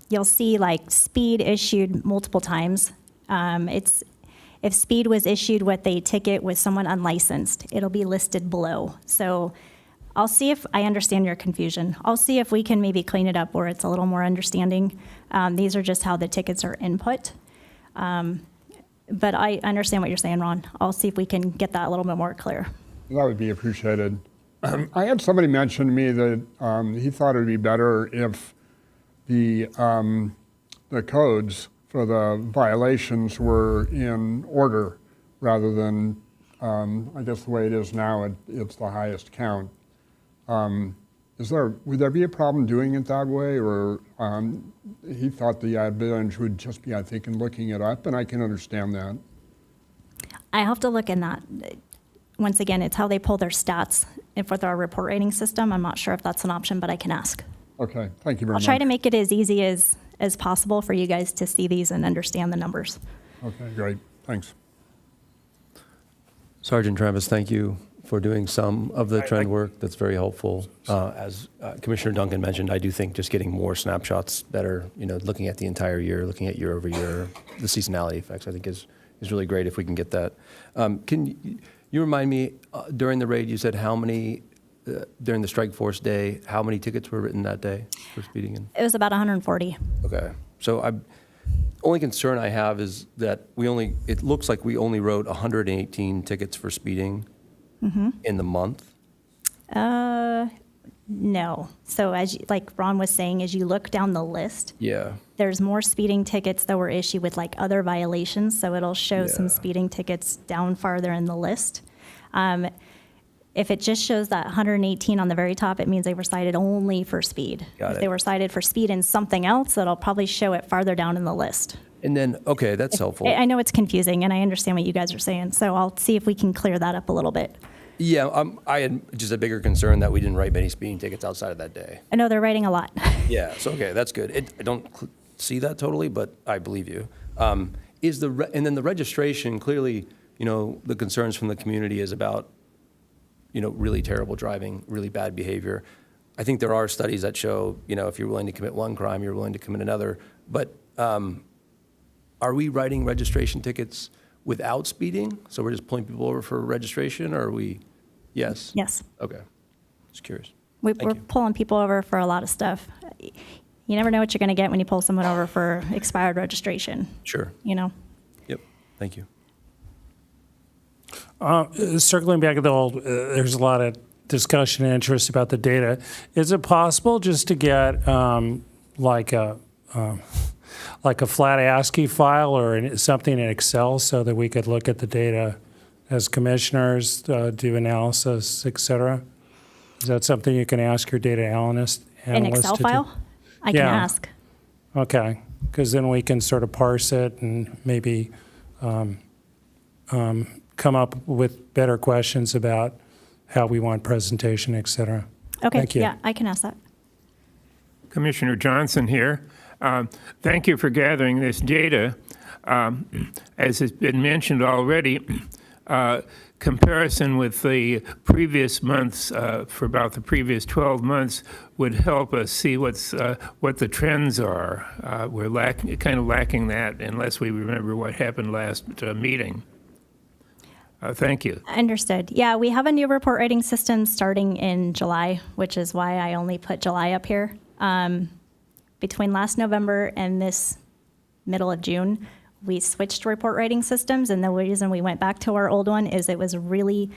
Speaker 5: you'll see like speed issued multiple times. If speed was issued with a ticket with someone unlicensed, it'll be listed below. So I'll see if I understand your confusion. I'll see if we can maybe clean it up where it's a little more understanding. These are just how the tickets are input. But I understand what you're saying, Ron. I'll see if we can get that a little bit more clear.
Speaker 3: That would be appreciated. I had somebody mention to me that he thought it would be better if the codes for the violations were in order rather than, I guess the way it is now, it's the highest count. Would there be a problem doing it that way, or he thought the advantage would just be, I think, in looking it up, and I can understand that.
Speaker 5: I have to look in that. Once again, it's how they pull their stats with our report rating system. I'm not sure if that's an option, but I can ask.
Speaker 3: Okay, thank you very much.
Speaker 5: I'll try to make it as easy as possible for you guys to see these and understand the numbers.
Speaker 3: Okay, great, thanks.
Speaker 13: Sergeant Travis, thank you for doing some of the trend work. That's very helpful. As Commissioner Duncan mentioned, I do think just getting more snapshots better, you know, looking at the entire year, looking at year over year, the seasonality effects, I think is really great if we can get that. Can you remind me, during the raid, you said how many, during the strike force day, how many tickets were written that day for speeding?
Speaker 5: It was about 140.
Speaker 13: Okay. So only concern I have is that it looks like we only wrote 118 tickets for speeding in the month.
Speaker 5: No. So like Ron was saying, as you look down the list, there's more speeding tickets that were issued with like other violations. So it'll show some speeding tickets down farther in the list. If it just shows that 118 on the very top, it means they were cited only for speed. If they were cited for speed and something else, it'll probably show it farther down in the list.
Speaker 13: And then, okay, that's helpful.
Speaker 5: I know it's confusing, and I understand what you guys are saying. So I'll see if we can clear that up a little bit.
Speaker 13: Yeah, I had just a bigger concern that we didn't write many speeding tickets outside of that day.
Speaker 5: I know they're writing a lot.
Speaker 13: Yeah, so okay, that's good. I don't see that totally, but I believe you. And then the registration, clearly, you know, the concerns from the community is about, you know, really terrible driving, really bad behavior. I think there are studies that show, you know, if you're willing to commit one crime, you're willing to commit another. But are we writing registration tickets without speeding? So we're just pulling people over for registration, or are we? Yes?
Speaker 5: Yes.
Speaker 13: Okay. Just curious.
Speaker 5: We're pulling people over for a lot of stuff. you never know what you're going to get when you pull someone over for expired registration.
Speaker 13: Sure.
Speaker 5: You know?
Speaker 13: Yep. Thank you.
Speaker 9: Circling back to the old, there's a lot of discussion and interest about the data. Is it possible just to get like a flat ASCII file or something in Excel so that we could look at the data as commissioners, do analysis, et cetera? Is that something you can ask your data analyst
Speaker 5: An Excel
Speaker 9: to do?
Speaker 5: file? I can ask.
Speaker 9: Okay, because then we can sort of parse it and maybe come up with better questions about how we want presentation, et cetera.
Speaker 5: Okay,
Speaker 9: Thank you.
Speaker 5: yeah, I can ask that.
Speaker 10: Commissioner Johnson here. Thank you for gathering this data. As has been mentioned already, comparison with the previous months, for about the previous 12 months, would help us see what the trends are. We're kind of lacking that unless we remember what happened last meeting. Thank you.
Speaker 5: Understood. Yeah, we have a new report writing system starting in July, which is why I only put July up here. Between last November and this middle of June, we switched report writing systems, and the reason we went back to our old one is it was really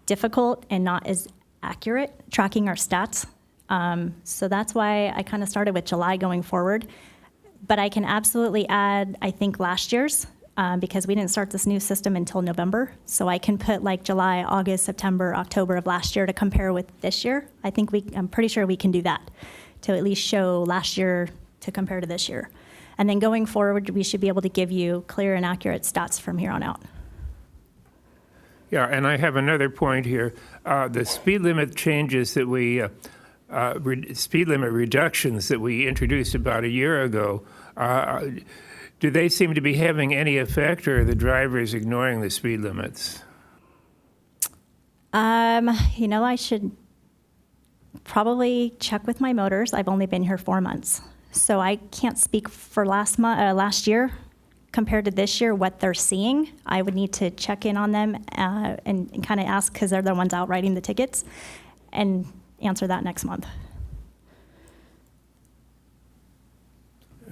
Speaker 5: difficult and not as accurate tracking our stats. So that's why I kind of started with July going forward. But I can absolutely add, I think, last year's, because we didn't start this new system until November. So I can put like July, August, September, October of last year to compare with this year. I'm pretty sure we can do that to at least show last year to compare to this year. And then going forward, we should be able to give you clear and accurate stats from here on out.
Speaker 10: Yeah, and I have another point here. The speed limit changes that speed limit reductions that we introduced about a year ago, do they seem to be having any effect, or are the drivers ignoring the speed limits?
Speaker 5: I should probably check with my motors. I've only been here 4 months, so I can't speak for last year compared to this year what they're seeing. I would need to check in on them and kind of ask, because they're the ones out writing the tickets, and answer that next month.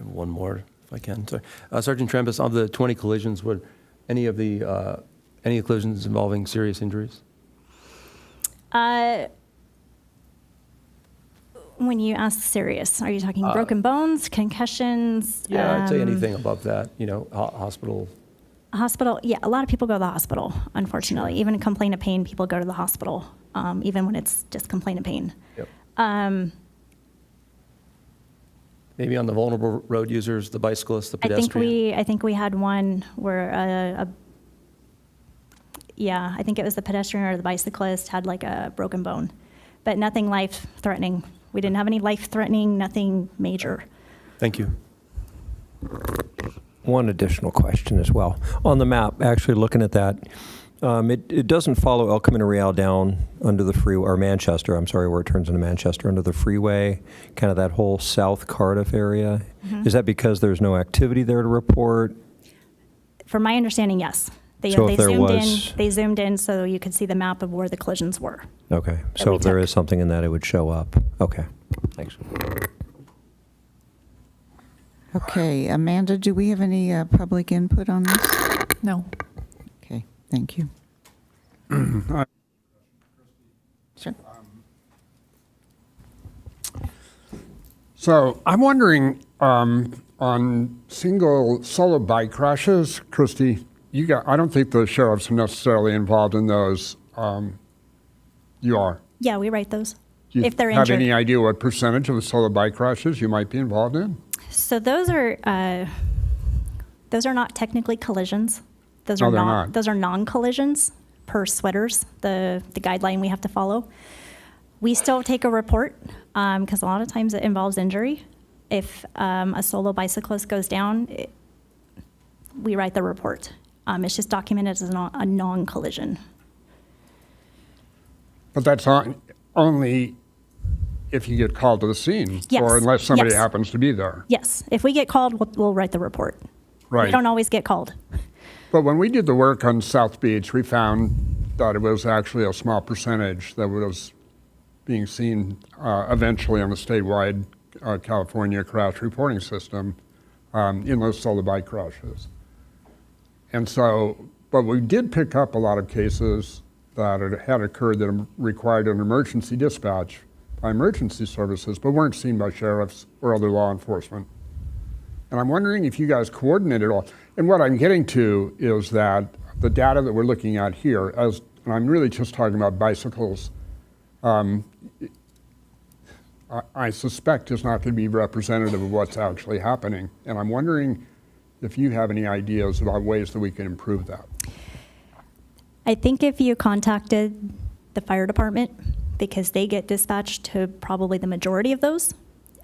Speaker 13: One more, if I can. Sorry. Sergeant Trampus, of the 20 collisions, were any of the any collisions involving serious injuries?
Speaker 5: When you ask serious, are you talking broken bones, concussions?
Speaker 13: Yeah, I'd say anything above that, hospital.
Speaker 5: Hospital, yeah, a lot of people go to the hospital, unfortunately. Even complaint of pain, people go to the hospital, even when it's just complaint of pain.
Speaker 13: Yep. Maybe on the vulnerable road users, the bicyclists, the pedestrians?
Speaker 5: I think we had one where I think it was the pedestrian or the bicyclist had like a broken bone, but nothing life-threatening. We didn't have any life-threatening, nothing major.
Speaker 13: Thank you.
Speaker 20: One additional question as well. On the map, actually looking at that, it doesn't follow El Camino Real down under the freeway, or Manchester, I'm sorry, where it turns into Manchester, under the freeway, kind of that whole South Cardiff area. Mm-hmm. Is that because there's no activity there to report?
Speaker 5: From my understanding, yes. They zoomed in so you could see the map of where the collisions were.
Speaker 20: Okay, so if there is something in that, it would show up. Okay, thanks.
Speaker 2: Okay, Amanda, do we have any public input on this?
Speaker 4: No.
Speaker 2: Okay, thank you. Sure.
Speaker 3: So I'm wondering on single solo bike crashes, Christy, I don't think the sheriff's necessarily involved in those. You are?
Speaker 5: Yeah, we write those.
Speaker 3: Do
Speaker 5: if they're
Speaker 3: you have
Speaker 5: injured.
Speaker 3: any idea what percentage of the solo bike crashes you might be involved in?
Speaker 5: So those are not technically collisions. They're not. Those are non-collisions per sweaters, the guideline we have to follow. We still take a report because a lot of times it involves injury. If a solo bicyclist goes down, we write the report. It's just documented as a non-collision.
Speaker 3: But that's only if you get called to the scene,
Speaker 5: yes.
Speaker 3: or unless somebody
Speaker 5: yes.
Speaker 3: happens to be there.
Speaker 5: Yes, if we get called, we'll write the report.
Speaker 3: Right.
Speaker 5: We don't always get called.
Speaker 3: But when we did the work on South Beach, we found that it was actually a small percentage that was being seen eventually on a statewide California crash reporting system enlists all the bike crashes. And so, but we did pick up a lot of cases that had occurred that required an emergency dispatch by emergency services, but weren't seen by sheriffs or other law enforcement. And I'm wondering if you guys coordinate it all. And what I'm getting to is that the data that we're looking at here, and I'm really just talking about bicycles, I suspect is not going to be representative of what's actually happening. And I'm wondering if you have any ideas about ways that we can improve that.
Speaker 5: I think if you contacted the fire department, because they get dispatched to probably the majority of those,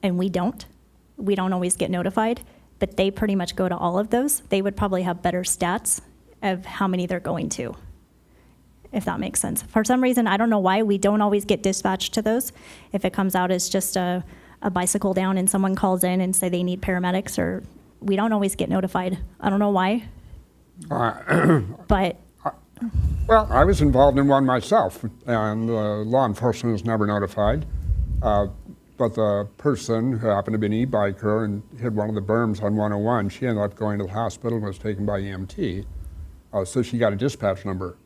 Speaker 5: and we don't always get notified, but they pretty much go to all of those, they would probably have better stats of how many they're going to, if that makes sense. For some reason, I don't know why, we don't always get dispatched to those. If it comes out as just a bicycle down and someone calls in and say they need paramedics, or we don't always get notified. I don't know why. But
Speaker 3: well, I was involved in one myself, and law enforcement was never notified. But the person who happened to be an e-biker and hit one of the berms on 101, she ended up going to the hospital and was taken by EMT. So she got a dispatch number.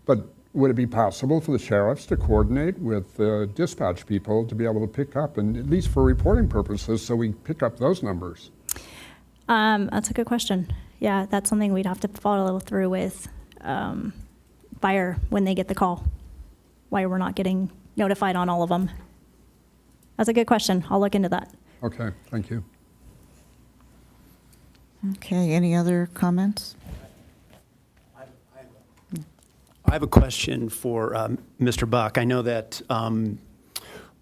Speaker 3: But would it be possible for the sheriffs to coordinate with the dispatch people to be able to pick up, and at least for reporting purposes, so we pick up those numbers?
Speaker 5: That's a good question. Yeah, that's something we'd have to follow through with fire when they get the call, why we're not getting notified on all of them. That's a good question. I'll look into that.
Speaker 3: Okay, thank you.
Speaker 2: Okay, any other comments?
Speaker 7: I have a question for Mr. Buck. I know that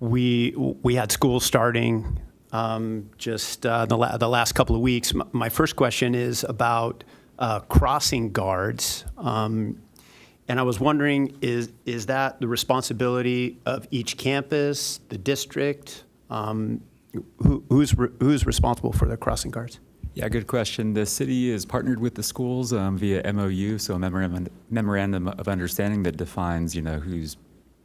Speaker 7: we had school starting just the last couple of weeks. My first question is about crossing guards. And I was wondering, is that the responsibility of each campus, the district? Who's responsible for the crossing guards?
Speaker 1: Yeah, good question. The city is partnered with the schools via MOU, so a memorandum of understanding that defines, who's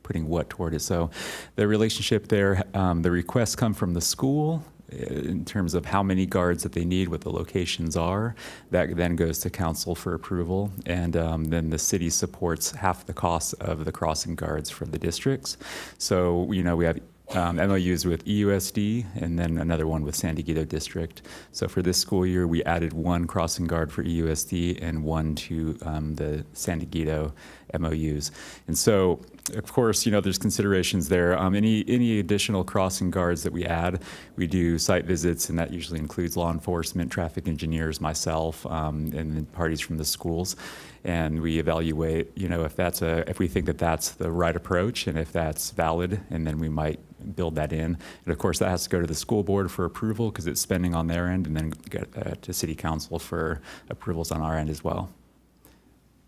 Speaker 1: putting what toward it. So the relationship there, the requests come from the school in terms of how many guards that they need, what the locations are. That then goes to council for approval, and then the city supports half the cost of the crossing guards for the districts. So, we have MOUs with EUSD and then another one with San Diego District. So for this school year, we added one crossing guard for EUSD and one to the San Diego MOUs. And so, of course, there's considerations there. Any additional crossing guards that we add, we do site visits, and that usually includes law enforcement, traffic engineers, myself, and then parties from the schools. And we evaluate, if we think that that's the right approach and if that's valid, and then we might build that in. And of course, that has to go to the school board for approval because it's spending on their end, and then get to city council for approvals on our end as well.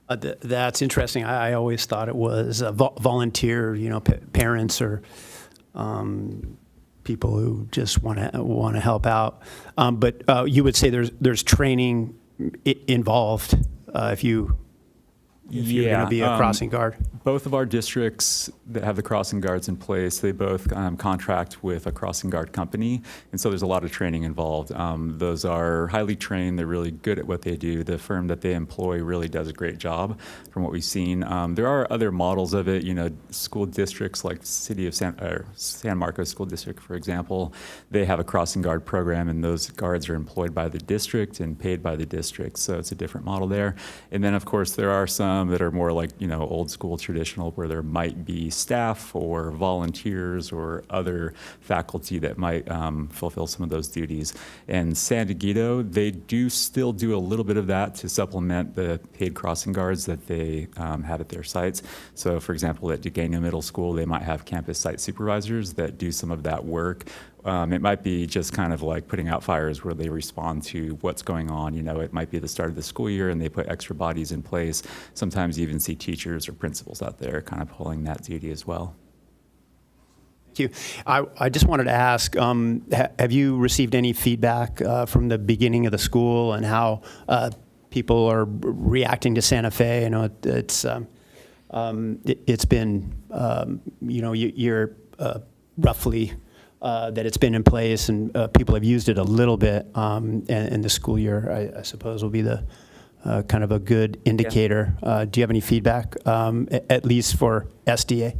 Speaker 7: That's interesting. I always thought it was volunteer, parents or people who just want to help out. But you would say there's training involved if you're going to be a crossing guard.
Speaker 1: Both of our districts that have the crossing guards in place, they both contract with a crossing guard company, and so there's a lot of training involved. Those are highly trained. They're really good at what they do. The firm that they employ really does a great job from what we've seen. There are other models of it. School districts like the city of San Marcos School District, for example, they have a crossing guard program, and those guards are employed by the district and paid by the district, so it's a different model there. And then, of course, there are some that are more like, old school traditional, where there might be staff or volunteers or other faculty that might fulfill some of those duties. And San Diego, they do still do a little bit of that to supplement the paid crossing guards that they have at their sites. So for example, at Degano Middle School, they might have campus site supervisors that do some of that work. It might be just kind of like putting out fires where they respond to what's going on. It might be the start of the school year and they put extra bodies in place. Sometimes you even see teachers or principals out there kind of pulling that duty as well.
Speaker 7: Thank you. I just wanted to ask, have you received any feedback from the beginning of the school and how people are reacting to Santa Fe? I know it's been, you're roughly that it's been in place and people have used it a little bit, and the school year, I suppose, will be the kind of a good indicator. Do you have any feedback, at least for SDA?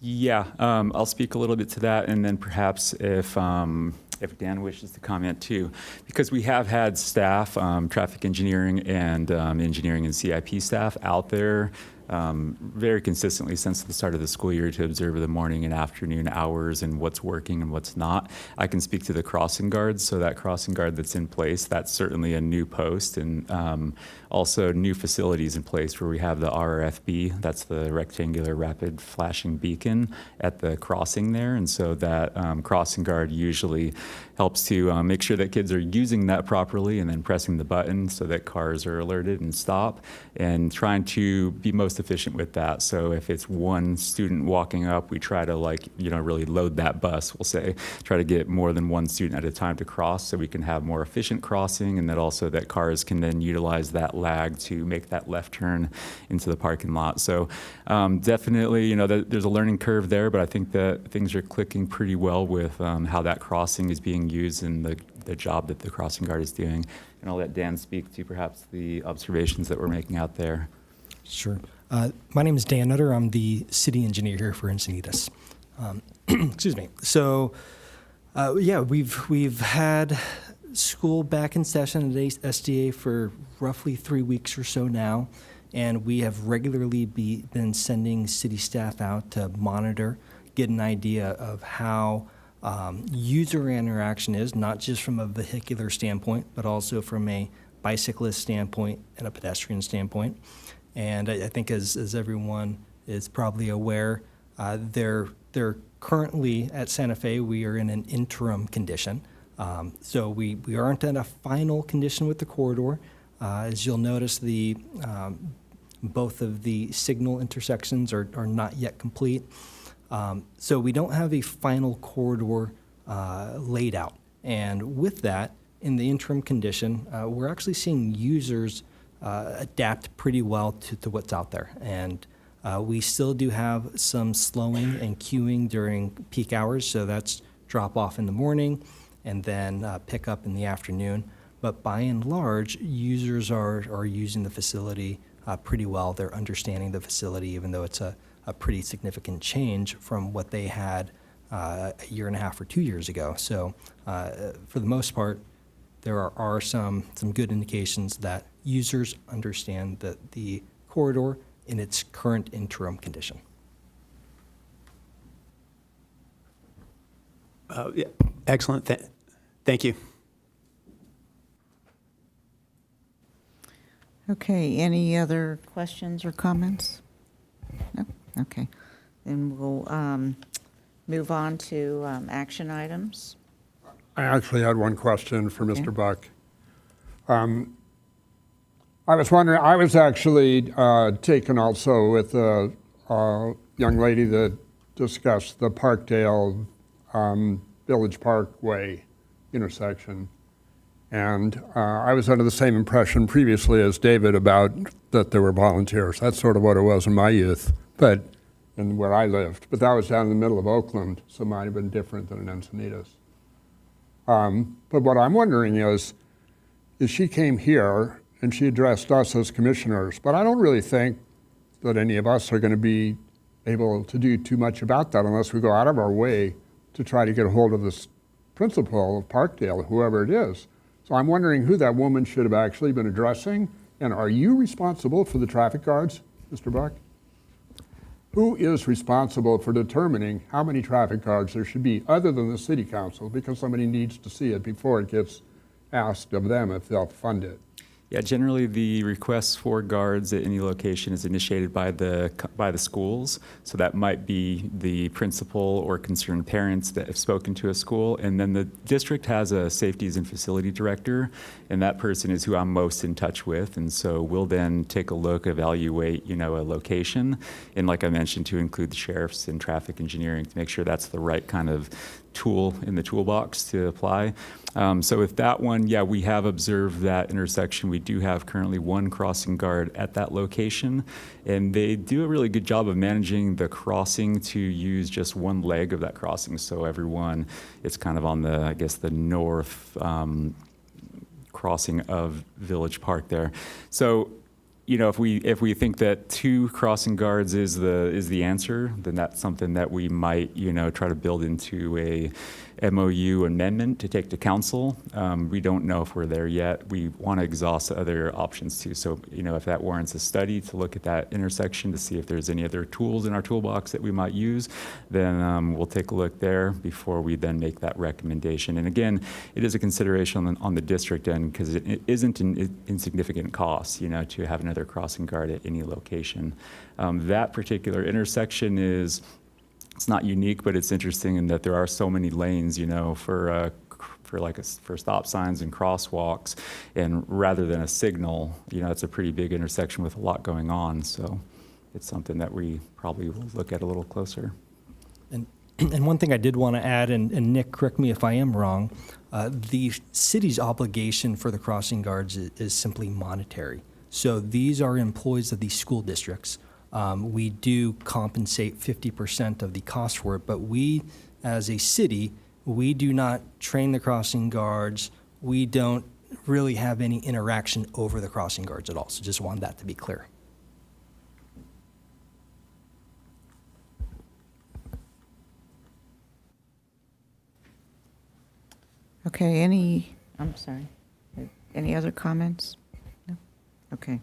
Speaker 1: Yeah, I'll speak a little bit to that, and then perhaps if Dan wishes to comment too, because we have had staff, traffic engineering and engineering and CIP staff out there very consistently since the start of the school year to observe the morning and afternoon hours and what's working and what's not. I can speak to the crossing guards. So that crossing guard that's in place, that's certainly a new post, and also new facilities in place where we have the RRFB, that's the rectangular rapid flashing beacon at the crossing there. And so that crossing guard usually helps to make sure that kids are using that properly and then pressing the button so that cars are alerted and stop, and trying to be most efficient with that. So if it's one student walking up, we try to really load that bus, we'll say, try to get more than one student at a time to cross so we can have more efficient crossing, and that also that cars can then utilize that lag to make that left turn into the parking lot. So definitely, there's a learning curve there, but I think that things are clicking pretty well with how that crossing is being used and the job that the crossing guard is doing. And I'll let Dan speak to perhaps the observations that we're making out there.
Speaker 8: Sure. My name is Dan Nutter. I'm the city engineer here for Encinitas. Excuse me. So, we've had school back in session at SDA for roughly 3 weeks or so now, and we have regularly been sending city staff out to monitor, get an idea of how user interaction is, not just from a vehicular standpoint, but also from a bicyclist standpoint and a pedestrian standpoint. And I think as everyone is probably aware, they're currently at Santa Fe, we are in an interim condition. So we aren't in a final condition with the corridor. As you'll notice, both of the signal intersections are not yet complete. So we don't have a final corridor laid out. And with that, in the interim condition, we're actually seeing users adapt pretty well to what's out there. And we still do have some slowing and queuing during peak hours, so that's drop off in the morning and then pick up in the afternoon. But by and large, users are using the facility pretty well. They're understanding the facility, even though it's a pretty significant change from what they had a year and a half or 2 years ago. So for the most part, there are some good indications that users understand the corridor in its current interim condition.
Speaker 7: Yeah, excellent. Thank you.
Speaker 2: Okay, any other questions or comments? No? Okay. Then we'll move on to action items.
Speaker 3: I actually had one question for Mr. Buck. I was wondering, I was actually taken also with a young lady that discussed the Parkdale Village Parkway intersection. And I was under the same impression previously as David about that there were volunteers. That's sort of what it was in my youth, and where I lived. But that was down in the middle of Oakland, so it might have been different than in Encinitas. But what I'm wondering is she came here and she addressed us as commissioners, but I don't really think that any of us are going to be able to do too much about that unless we go out of our way to try to get a hold of this principal of Parkdale, whoever it is. So I'm wondering who that woman should have actually been addressing, and are you responsible for the traffic guards, Mr. Buck? Who is responsible for determining how many traffic guards there should be other than the city council, because somebody needs to see it before it gets asked of them if they'll fund it?
Speaker 1: Yeah, generally the request for guards at any location is initiated by the schools. So that might be the principal or concerned parents that have spoken to a school. And then the district has a safeties and facility director, and that person is who I'm most in touch with. And so we'll then take a look, evaluate, a location. And like I mentioned, to include the sheriffs and traffic engineering to make sure that's the right kind of tool in the toolbox to apply. So with that one, yeah, we have observed that intersection. We do have currently one crossing guard at that location, and they do a really good job of managing the crossing to use just one leg of that crossing. So everyone, it's kind of on the, I guess, the north crossing of Village Park there. So, you know, if we think that two crossing guards is the answer, then that's something that we might, you know, try to build into a MOU amendment to take to council. We don't know if we're there yet. We want to exhaust other options too. So, you know, if that warrants a study to look at that intersection to see if there's any other tools in our toolbox that we might use, then we'll take a look there before we then make that recommendation. And again, it is a consideration on the district end because it isn't an insignificant cost, you know, to have another crossing guard at any location. That particular intersection it's not unique, but it's interesting in that there are so many lanes, you know, for stop signs and crosswalks, and rather than a signal, you know, it's a pretty big intersection with a lot going on. So it's something that we probably will look at a little closer.
Speaker 8: And one thing I did want to add, and Nick, correct me if I am wrong, the city's obligation for the crossing guards is simply monetary. So these are employees of these school districts. We do compensate 50% of the cost for it, but we, as a city, we do not train the crossing guards. We don't really have any interaction over the crossing guards at all. So just wanted that to be clear.
Speaker 2: Okay, I'm sorry, any other comments? No? Okay.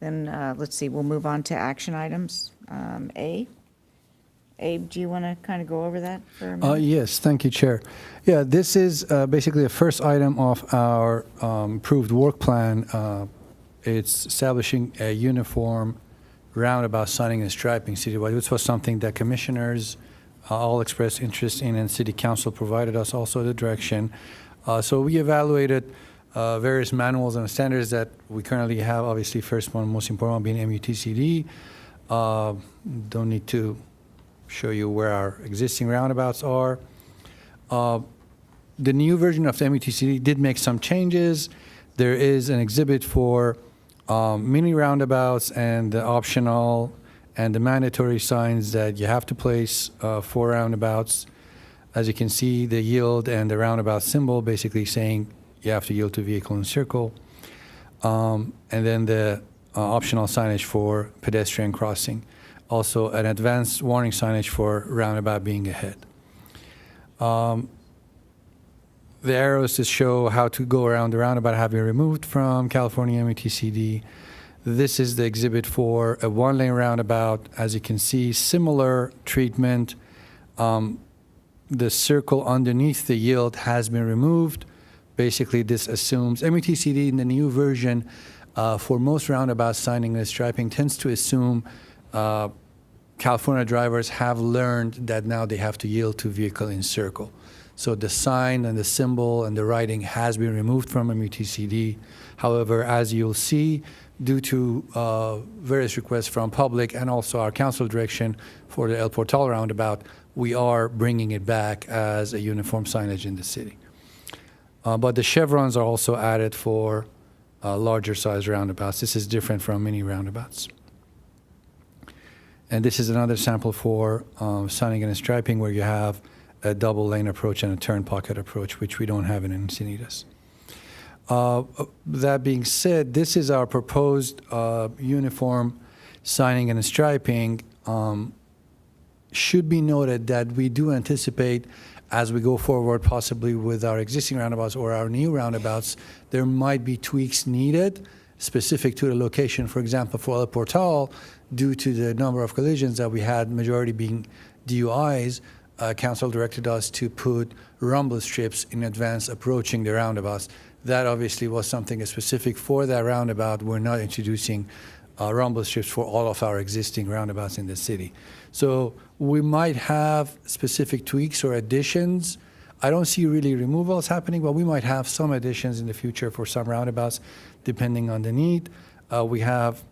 Speaker 2: Then, let's see, we'll move on to action items. Abe, do you want to kind of go over that for a minute?
Speaker 6: Yes, thank you, Chair. Yeah, this is basically the first item of our approved work plan. It's establishing a uniform roundabout signing and striping citywide. This was something that commissioners all expressed interest in, and City Council provided us also the direction. So we evaluated various manuals and standards that we currently have. Obviously, first one, most important one being MUTCD. Don't need to show you where our existing roundabouts are. The new version of the MUTCD did make some changes. There is an exhibit for mini roundabouts and the optional and the mandatory signs that you have to place for roundabouts. As you can see, the yield and the roundabout symbol basically saying you have to yield to vehicle and circle. And then the optional signage for pedestrian crossing. Also an advanced warning signage for roundabout being ahead. The arrows to show how to go around the roundabout have been removed from California MUTCD. This is the exhibit for a one-lane roundabout. As you can see, similar treatment. The circle underneath the yield has been removed. Basically, this assumes MUTCD in the new version for most roundabout signing and striping tends to assume California drivers have learned that now they have to yield to vehicle in circle. So the sign and the symbol and the writing has been removed from MUTCD. However, as you'll see, due to various requests from public and also our council direction for the El Portal roundabout, we are bringing it back as a uniform signage in the city. But the chevrons are also added for larger size roundabouts. This is different from mini roundabouts. And this is another sample for signing and striping where you have a double lane approach and a turn pocket approach, which we don't have in Encinitas. That being said, this is our proposed uniform signing and striping. Should be noted that we do anticipate as we go forward, possibly with our existing roundabouts or our new roundabouts, there might be tweaks needed specific to the location. For example, for El Portal, due to the number of collisions that we had, majority being DUIs, council directed us to put rumble strips in advance approaching the roundabouts. That obviously was something specific for that roundabout. We're not introducing rumble strips for all of our existing roundabouts in the city. So we might have specific tweaks or additions. I don't see really removals happening, but we might have some additions in the future for some roundabouts, depending on the need. We have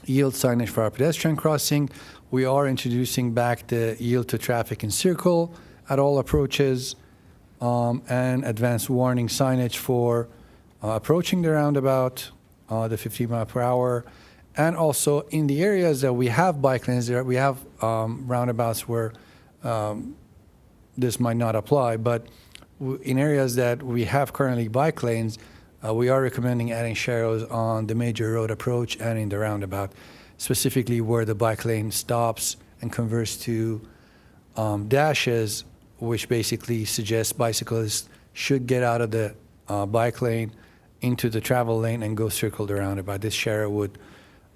Speaker 6: yield signage for our pedestrian crossing. We are introducing back the yield to traffic in circle at all approaches, and advanced warning signage for approaching the roundabout, the 50 mile per hour, and also in the areas that we have bike lanes, we have roundabouts where this might not apply, but in areas that we have currently bike lanes, we are recommending adding sharrows on the major road approach and in the roundabout, specifically where the bike lane stops and converts to dashes, which basically suggests bicyclists should get out of the bike lane into the travel lane and go circle the roundabout. This sharrow would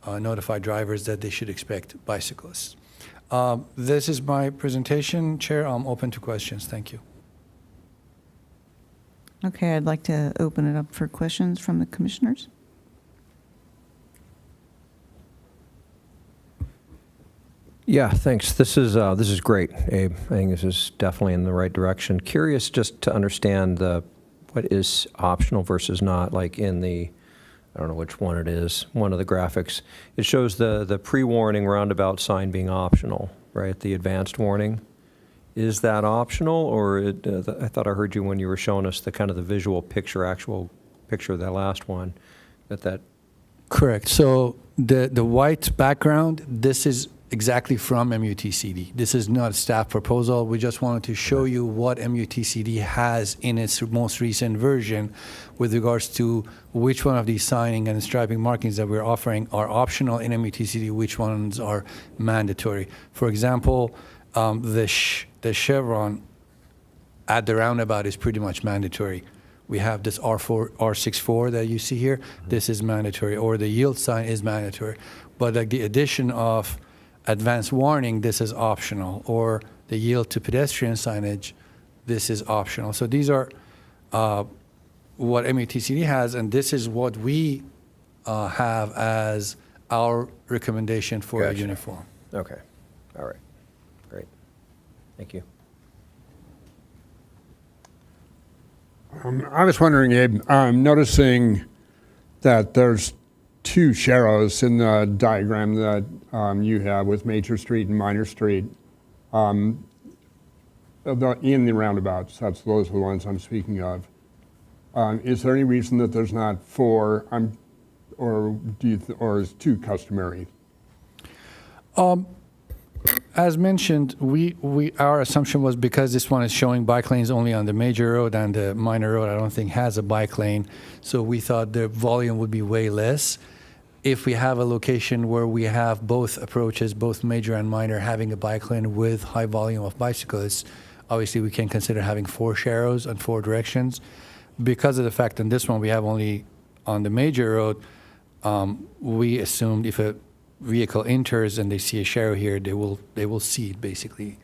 Speaker 6: notify drivers that they should expect bicyclists. This is my presentation, Chair. I'm open to questions. Thank you.
Speaker 2: Okay, I'd like to open it up for questions from the commissioners.
Speaker 20: Yeah, thanks. This is great, Abe. I think this is definitely in the right direction. Curious just to understand what is optional versus not, like in the, I don't know which one it is, one of the graphics. It shows the pre-warning roundabout sign being optional, right? The advanced warning. Is that optional, or I thought I heard you when you were showing us the kind of the visual picture, actual picture of that last one, that.
Speaker 6: Correct. So the white background, this is exactly from MUTCD. This is not a staff proposal. We just wanted to show you what MUTCD has in its most recent version with regards to which one of these signing and striping markings that we're offering are optional in MUTCD, which ones are mandatory. For example, the chevron at the roundabout is pretty much mandatory. We have this R64 that you see here. This is mandatory, or the yield sign is mandatory. But like the addition of advanced warning, this is optional, or the yield to pedestrian signage, this is optional. So these are what MUTCD has, and this is what we have as our recommendation for a uniform.
Speaker 20: Okay. All right. Great. Thank you.
Speaker 3: I was wondering, Abe, I'm noticing that there's two sharrows in the diagram that you have with Major Street and Minor Street in the roundabouts. Those are the ones I'm speaking of. Is there any reason that there's not four, or is two customary?
Speaker 6: As mentioned, our assumption was because this one is showing bike lanes only on the major road, and the minor road I don't think has a bike lane, so we thought the volume would be way less. If we have a location where we have both approaches, both major and minor, having a bike lane with high volume of bicyclists, obviously we can consider having four sharrows on four directions. Because of the fact in this one we have only on the major road, we assumed if a vehicle enters and they see a sharrow here, they will see it, basically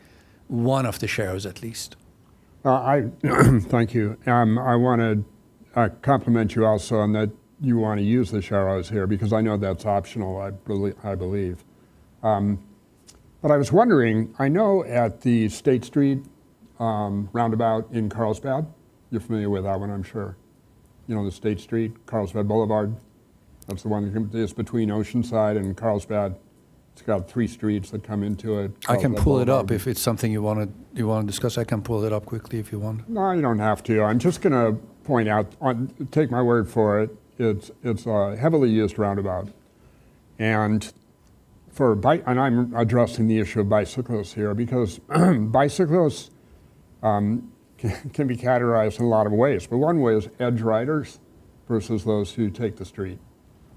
Speaker 6: one of the sharrows at least.
Speaker 3: Thank you. I want to compliment you also on that you want to use the sharrows here, because I know that's optional, I believe. But I was wondering, I know at the State Street roundabout in Carlsbad, you're familiar with that one, I'm sure. You know, the State Street, Carlsbad Boulevard. That's the one that is between Oceanside and Carlsbad. It's got three streets that come into it.
Speaker 6: I can
Speaker 3: Carlsbad
Speaker 6: pull it
Speaker 3: Boulevard.
Speaker 6: up if it's something you want to discuss. I can pull it up quickly if you want.
Speaker 3: No, you don't have to. I'm just going to point out, take my word for it, it's a heavily used roundabout. And I'm addressing the issue of bicyclists here, because bicyclists can be categorized in a lot of ways. But one way is edge riders versus those who take the street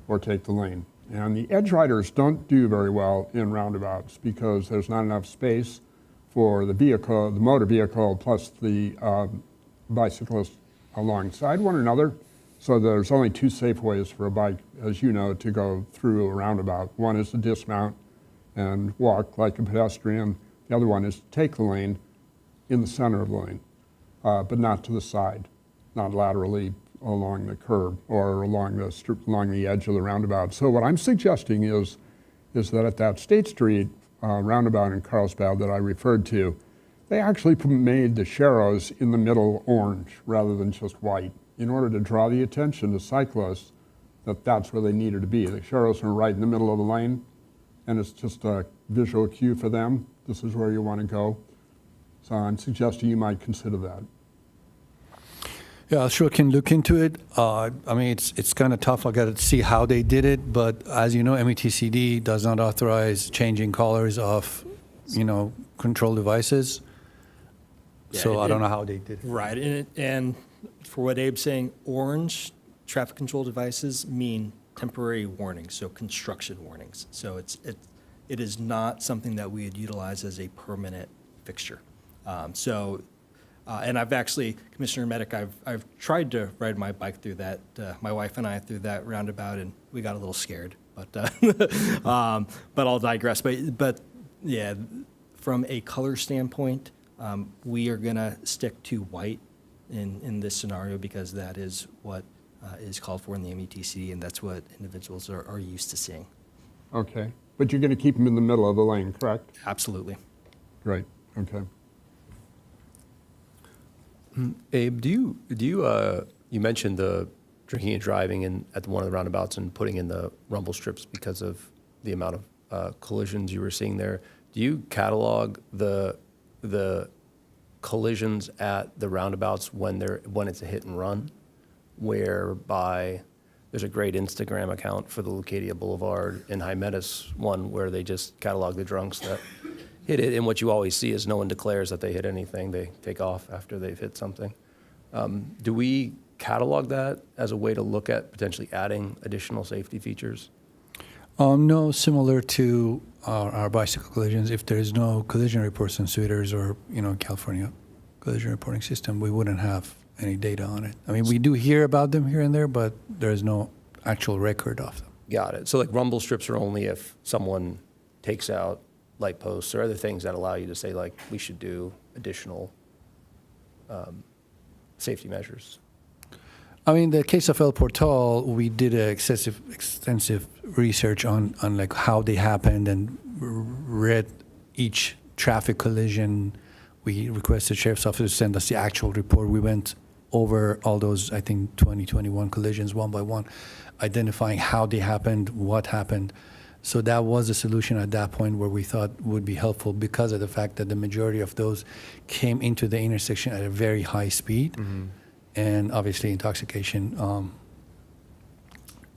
Speaker 3: or take the lane. And the edge riders don't do very well in roundabouts because there's not enough space for the vehicle, the motor vehicle, plus the bicyclist alongside one another. So there's only two safe ways for a bike, as you know, to go through a roundabout. One is to dismount and walk like a pedestrian. The other one is to take the lane in the center of the lane, but not to the side, not laterally along the curb or along the edge of the roundabout. So what I'm suggesting is that at that State Street roundabout in Carlsbad that I referred to, they actually made the sharrows in the middle orange rather than just white, in order to draw the attention to cyclists that that's where they needed to be. The sharrows are right in the middle of the lane, and it's just a visual cue for them. This is where you want to go. So I'm suggesting you might consider that.
Speaker 6: Yeah, sure can look into it. I mean, it's kind of tough. I got to see how they did it, but as you know, METCD does not authorize changing colors of, control devices. So I don't know how they did it.
Speaker 8: Right, and for what Abe's saying, orange traffic control devices mean temporary warnings, so construction warnings. So it is not something that we would utilize as a permanent fixture. And I've actually, Commissioner Medic, I've tried to ride my bike through that, my wife and I through that roundabout, and we got a little scared. But I'll digress. But yeah, from a color standpoint, we are going to stick to white in this scenario because that is what is called for in the METC, and that's what individuals are used to seeing.
Speaker 3: Okay. But you're going to keep them in the middle of the lane, correct?
Speaker 8: Absolutely.
Speaker 3: Great. Okay.
Speaker 13: Abe, do you you mentioned the drinking and driving at one of the roundabouts and putting in the rumble strips because of the amount of collisions you were seeing there. Do you catalog the collisions at the roundabouts when it's a hit and run, whereby there's a great Instagram account for the Lucadia Boulevard and High Metis one where they just catalog the drunks that hit it, and what you always see is no one declares that they hit anything. They take off after they've hit something. Do we catalog that as a way to look at potentially adding additional safety features?
Speaker 6: No, similar to our bicycle collisions. If there is no collision reports on Sweeters or California collision reporting system, we wouldn't have any data on it. I mean, we do hear about them here and there, but there is no actual record of them.
Speaker 13: Got it. So like rumble strips are only if someone takes out light posts or other things that allow you to say like we should do additional safety measures.
Speaker 6: I mean, the case of El Portal, we did extensive research on like how they happened and read each traffic collision. We requested Sheriff's Office to send us the actual report. We went over all those, I think, 21 collisions one by one, identifying how they happened, what happened. So that was a solution at that point where we thought would be helpful because of the fact that the majority of those came into the intersection at a very high speed. Mm-hmm. And obviously intoxication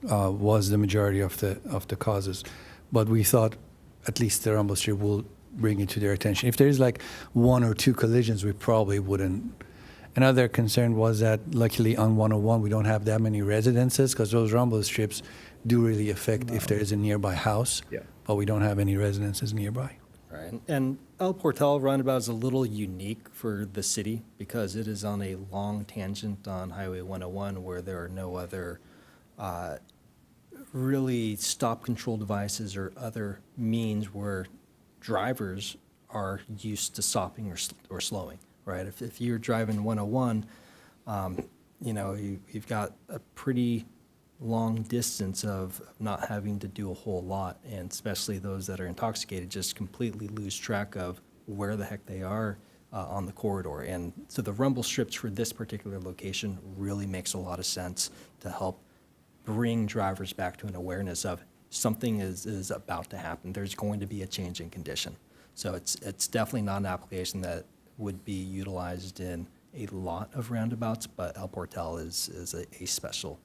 Speaker 6: was the majority of the causes. But we thought at least the rumble strip will bring it to their attention. If there's like one or two collisions, we probably wouldn't. Another concern was that luckily on 101, we don't have that many residences because those rumble strips do really affect if there is a nearby house, but we don't have any residences nearby.
Speaker 8: Right. And El Portal roundabout is a little unique for the city because it is on a long tangent on Highway 101 where there are no other really stop control devices or other means where drivers are used to stopping or slowing, right? If you're driving 101, you've got a pretty long distance of not having to do a whole lot, and especially those that are intoxicated just completely lose track of where the heck they are on the corridor. And so the rumble strips for this particular location really makes a lot of sense to help bring drivers back to an awareness of something is about to happen. There's going to be a change in condition. So it's definitely not an application that would be utilized in a lot of roundabouts, but El Portal is a special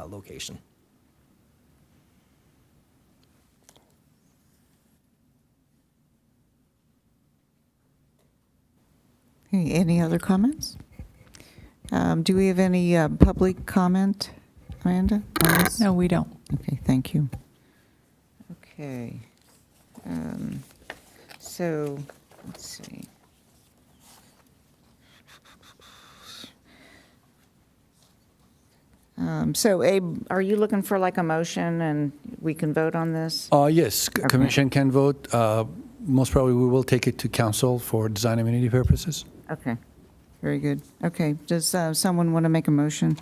Speaker 8: location.
Speaker 2: Okay, any other comments? Do we have any public comment, Amanda?
Speaker 4: No, we don't.
Speaker 2: Okay, thank you. Okay. So, let's see. So Abe, are you looking for like a motion and we can vote on this?
Speaker 6: Yes, Commission can vote. Most probably we will take it to council for design amenity purposes.
Speaker 2: Okay, very good. Okay, does someone want to make a motion?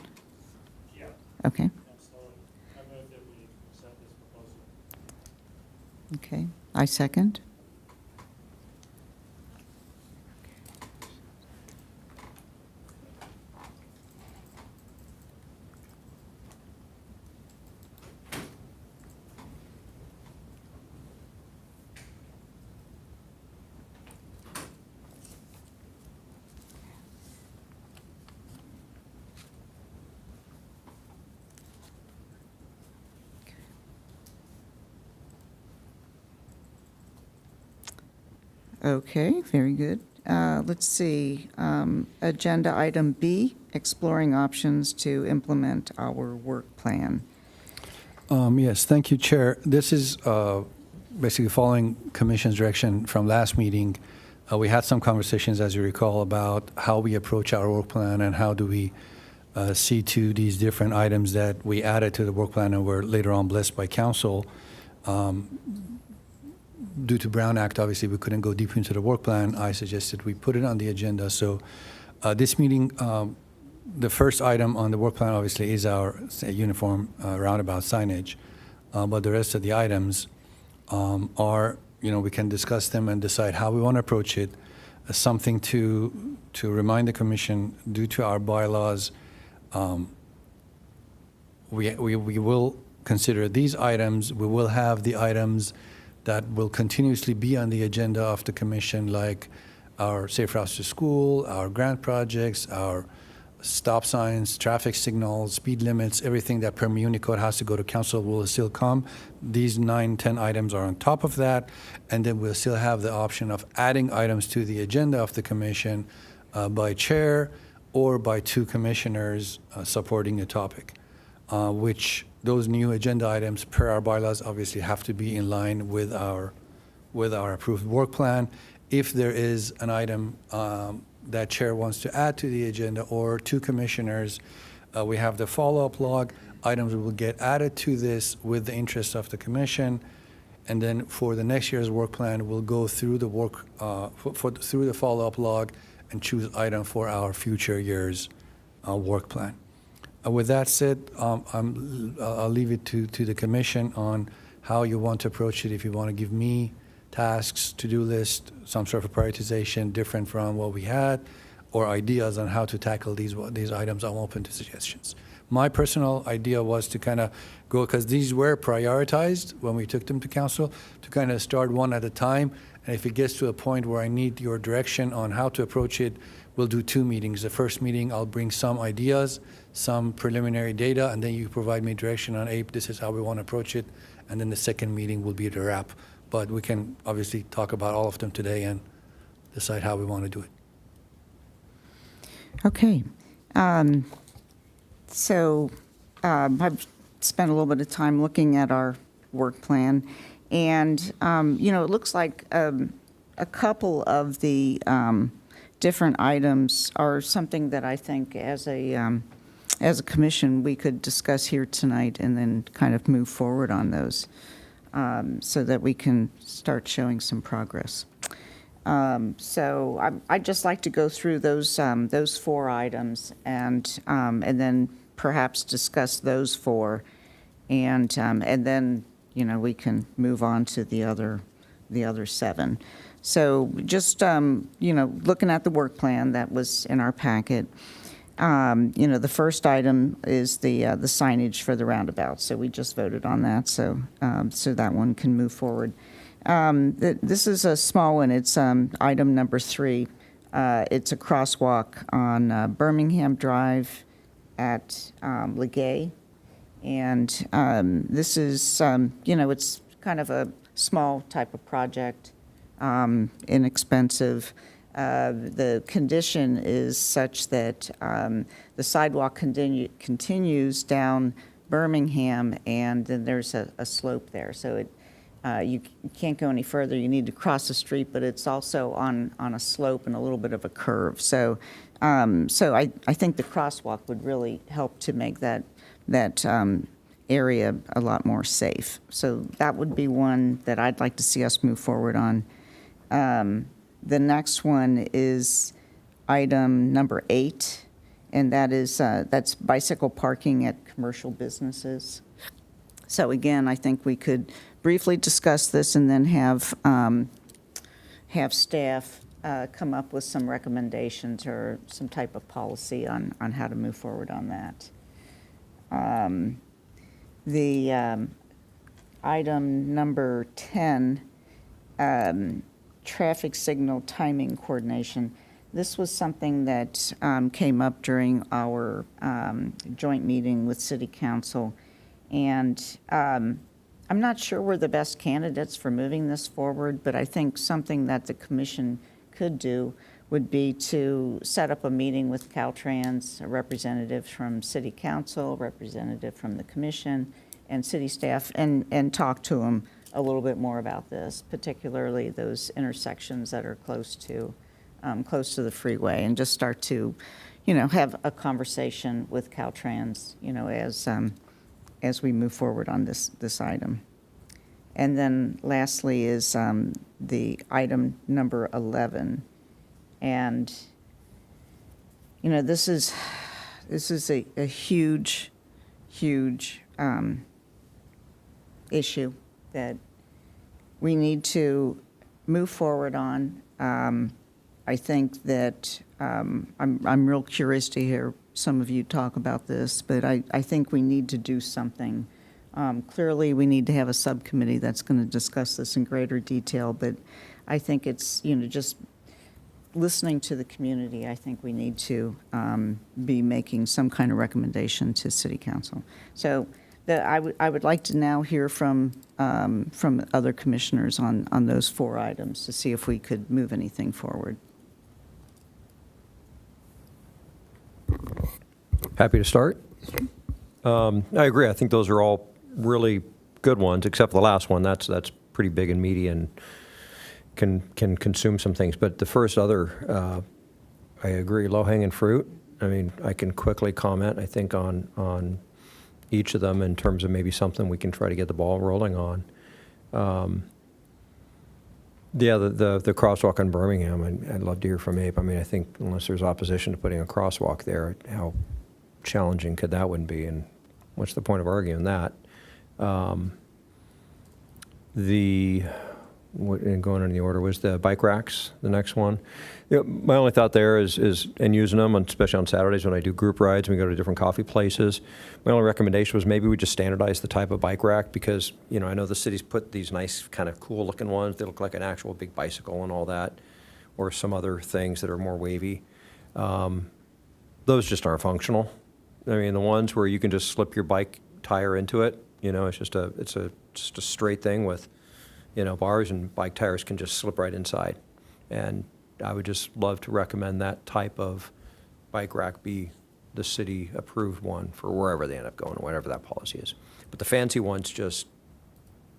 Speaker 9: Yeah.
Speaker 2: Okay,
Speaker 9: Absolutely. I move that we accept this proposal.
Speaker 2: okay. I second. Okay, very good. Let's see, agenda item B, exploring options to implement our work plan.
Speaker 6: Yes, thank you, Chair. This is basically following Commission's direction from last meeting. We had some conversations, as you recall, about how we approach our work plan and how do we see to these different items that we added to the work plan and were later on blessed by council. Due to Brown Act, obviously, we couldn't go deep into the work plan. I suggested we put it on the agenda. So this meeting, the first item on the work plan, obviously, is our uniform roundabout signage. But the rest of the items are, we can discuss them and decide how we want to approach it. Something to remind the commission, due to our bylaws, we will consider these items. We will have the items that will continuously be on the agenda of the commission, like our safe routes to school, our grant projects, our stop signs, traffic signals, speed limits, everything that per Muni Code has to go to council will still come. These 9, 10 items are on top of that, and then we'll still have the option of adding items to the agenda of the commission by chair or by 2 commissioners supporting a topic, which those new agenda items per our bylaws obviously have to be in line with our approved work plan. If there is an item that chair wants to add to the agenda or 2 commissioners, we have the follow-up log. Items will get added to this with the interest of the commission. And then for the next year's work plan, we'll go through the work, through the follow-up log and choose item for our future year's work plan. With that said, I'll leave it to the commission on how you want to approach it. If you want to give me tasks, to-do list, some sort of prioritization different from what we had, or ideas on how to tackle these items, I'm open to suggestions. My personal idea was to kind of go, because these were prioritized when we took them to council, to kind of start one at a time. And if it gets to a point where I need your direction on how to approach it, we'll do 2 meetings. The first meeting, I'll bring some ideas, some preliminary data, and then you provide me direction on, hey, this is how we want to approach it. And then the second meeting will be the wrap. But we can obviously talk about all of them today and decide how we want to do it.
Speaker 2: Okay. So I've spent a little bit of time looking at our work plan, and, it looks like a couple of the different items are something that I think as a commission we could discuss here tonight and then kind of move forward on those so that we can start showing some progress. So I'd just like to go through those 4 items and then perhaps discuss those 4, and then we can move on to the other 7. So just looking at the work plan that was in our packet. The first item is the signage for the roundabout. So we just voted on that. So that one can move forward. This is a small one. It's item number 3. It's a crosswalk on Birmingham Drive at Legay. And this is, it's kind of a small type of project, inexpensive. The condition is such that the sidewalk continues down Birmingham, and then there's a slope there. So you can't go any further. You need to cross the street, but it's also on a slope and a little bit of a curve. So I think the crosswalk would really help to make that area a lot more safe. So that would be one that I'd like to see us move forward on. The next one is item number 8, and that's bicycle parking at commercial businesses. So again, I think we could briefly discuss this and then have staff come up with some recommendations or some type of policy on how to move forward on that. The item number 10, traffic signal timing coordination. This was something that came up during our joint meeting with City Council. And I I'm not sure we're the best candidates for moving this forward, but I think something that the commission could do would be to set up a meeting with Caltrans, a representative from city council, representative from the commission, and city staff, and talk to them a little bit more about this, particularly those intersections that are close to the freeway, and just start to, have a conversation with Caltrans, as we move forward on this item. And then lastly is the item number 11. And, this is a huge issue that we need to move forward on. I think that I'm real curious to hear some of you talk about this, but I think we need to do something. Clearly, we need to have a subcommittee that's going to discuss this in greater detail, but I think it's, just listening to the community, I think we need to be making some kind of recommendation to City Council. So I would like to now hear from other commissioners on those 4 items to see if we could move anything forward.
Speaker 20: Happy to start. I agree. I think those are all really good ones, except for the last one. That's pretty big and meaty and can consume some things. But the first other, I agree, low-hanging fruit. I mean, I can quickly comment, I think, on each of them in terms of maybe something we can try to get the ball rolling on. The crosswalk in Birmingham, I'd love to hear from Abe. I mean, I think unless there's opposition to putting a crosswalk there, how challenging could that one be, and what's the point of arguing that? And going in the order was the bike racks, the next one. My only thought there is and using them, especially on Saturdays when I do group rides and we go to different coffee places, my only recommendation was maybe we just standardize the type of bike rack because, I know the city's put these nice kind of cool looking ones. They look like an actual big bicycle and all that, or some other things that are more wavy. Those just aren't functional. I mean, the ones where you can just slip your bike tire into it, it's just a straight thing with, bars, and bike tires can just slip right inside. And I would just love to recommend that type of bike rack be the city approved one for wherever they end up going, whatever that policy is. But the fancy ones just,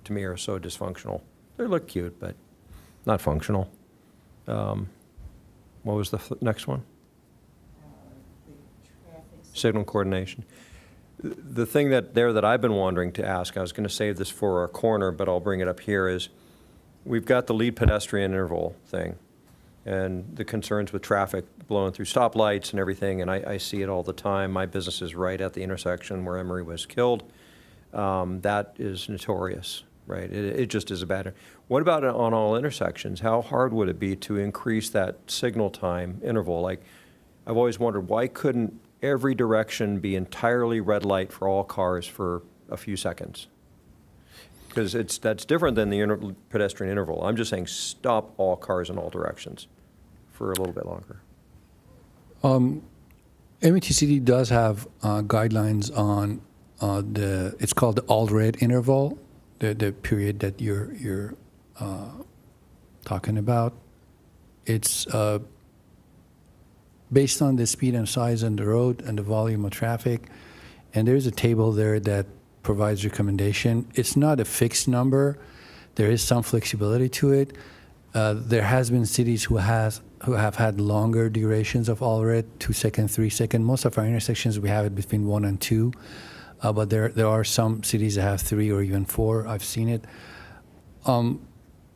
Speaker 20: to me, are so dysfunctional. They look cute, but not functional. What was the next one? Signal coordination. The thing that I've been wanting to ask, I was going to save this for our corner, but I'll bring it up here, is we've got the lead pedestrian interval thing and the concerns with traffic blowing through stoplights and everything, and I see it all the time. My business is right at the intersection where Emery was killed. That is notorious, right? It just is a bad. What about on all intersections? How hard would it be to increase that signal time interval? Like, I've always wondered, why couldn't every direction be entirely red light for all cars for a few seconds? Because that's different than the pedestrian interval. I'm just saying stop all cars in all directions for a little bit longer.
Speaker 6: MTCD does have guidelines on it's called the all red interval, the period that you're talking about. It's based on the speed and size on the road and the volume of traffic. And there's a table there that provides recommendation. It's not a fixed number. There is some flexibility to it. There has been cities who have had longer durations of all red, 2 second, 3 second. Most of our intersections, we have it between 1 and 2. But there are some cities that have 3 or even 4. I've seen it.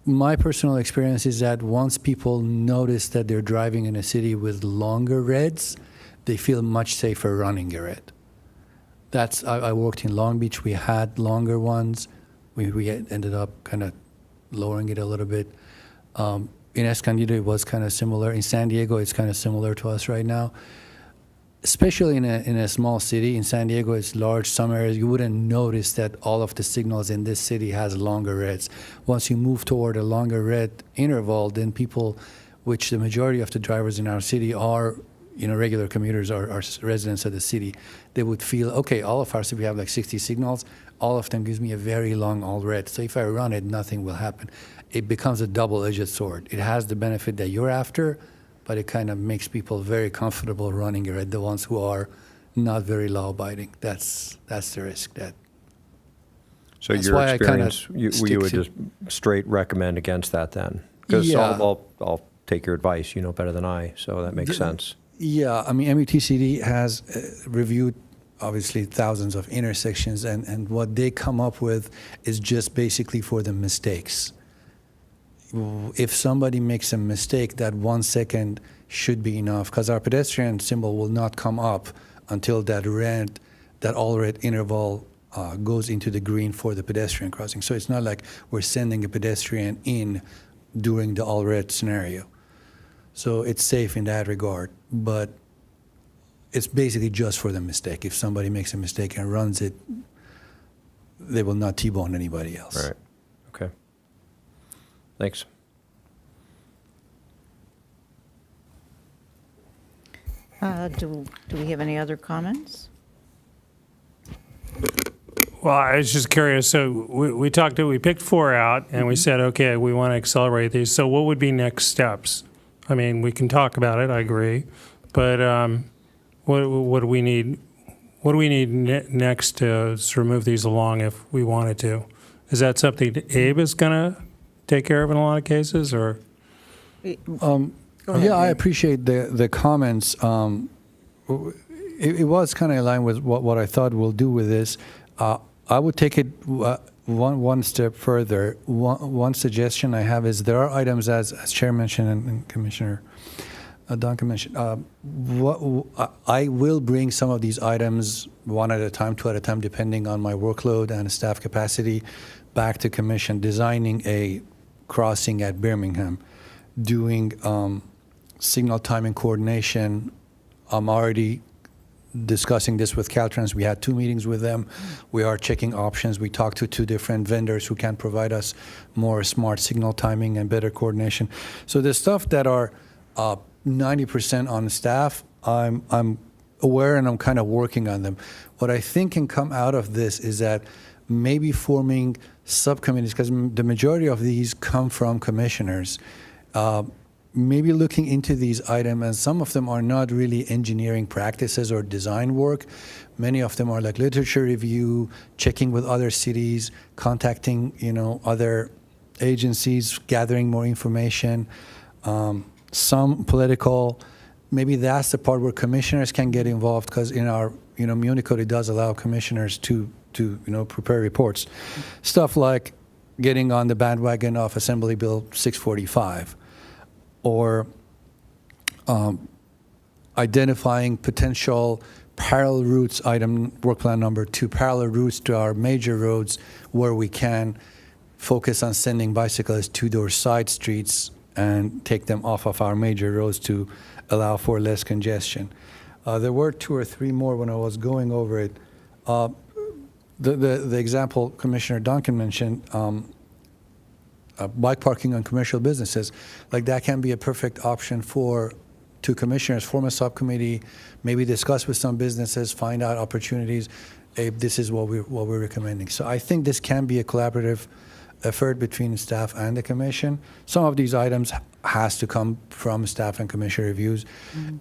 Speaker 6: My personal experience is that once people notice that they're driving in a city with longer reds, they feel much safer running a red. I worked in Long Beach. We had longer ones. We ended up kind of lowering it a little bit. In Escondido, it was kind of similar. In San Diego, it's kind of similar to us right now. Especially in a small city. In San Diego, it's large. Some areas you wouldn't notice that all of the signals in this city has longer reds. Once you move toward a longer red interval, then people, which the majority of the drivers in our city are regular commuters or residents of the city, they would feel, okay, all of ours, if we have like 60 signals, all of them gives me a very long all red. So if I run it, nothing will happen. It becomes a double-edged sword. It has the benefit that you're after, but it kind of makes people very comfortable running it, right? The ones who are not very law-abiding. That's the risk.
Speaker 20: So
Speaker 6: That's
Speaker 20: your
Speaker 6: why I kinda
Speaker 20: experience, you
Speaker 6: stick
Speaker 20: would
Speaker 6: to-
Speaker 20: just straight recommend against that then? Because
Speaker 6: Yeah.
Speaker 20: I'll take your advice, you know better than I, so that makes sense.
Speaker 6: Yeah, I mean, MUTCD has reviewed obviously thousands of intersections, and what they come up with is just basically for the mistakes. If somebody makes a mistake, that 1 second should be enough, because our pedestrian symbol will not come up until that all red interval goes into the green for the pedestrian crossing. So it's not like we're sending a pedestrian in during the all red scenario. So it's safe in that regard, but it's basically just for the mistake. If somebody makes a mistake and runs it, they will not T-bone anybody else.
Speaker 20: Right. Okay. Thanks.
Speaker 2: Do we have any other comments?
Speaker 9: Well, I was just curious. So we picked 4 out, and we said, okay, we want to accelerate these. So what would be next steps? I mean, we can talk about it. I agree, but what do we need? What do we need next to sort of move these along if we wanted to? Is that something that Abe is going to take care of in a lot of cases, or?
Speaker 2: Go ahead,
Speaker 6: Yeah, I
Speaker 2: Dave.
Speaker 6: appreciate the comments. It was kind of in line with what I thought we'll do with this. I would take it one step further. One suggestion I have is there are items, as Chair mentioned and Commissioner Duncan mentioned. I will bring some of these items one at a time, 2 at a time, depending on my workload and staff capacity, back to Commission, designing a crossing at Birmingham, doing signal timing coordination. I'm already discussing this with Caltrans. We had 2 meetings with them. We are checking options. We talked to 2 different vendors who can provide us more smart signal timing and better coordination. So the stuff that are 90% on staff, I'm aware and I'm kind of working on them. What I think can come out of this is that maybe forming subcommittees, because the majority of these come from commissioners, maybe looking into these items, and some of them are not really engineering practices or design work. Many of them are like literature review, checking with other cities, contacting other agencies, gathering more information. Some political. Maybe that's the part where commissioners can get involved, because in our Muni Code it does allow commissioners to prepare reports. Stuff like getting on the bandwagon of Assembly Bill 645. Or identifying potential parallel routes, item work plan number 2, parallel routes to our major roads where we can focus on sending bicyclists to those side streets and take them off of our major roads to allow for less congestion. There were 2 or 3 more when I was going over it. The example Commissioner Duncan mentioned, bike parking on commercial businesses, like that can be a perfect option for 2 commissioners, form a subcommittee, maybe discuss with some businesses, find out opportunities. This is what we're recommending. So I think this can be a collaborative effort between staff and the commission. Some of these items has to come from staff and commission reviews.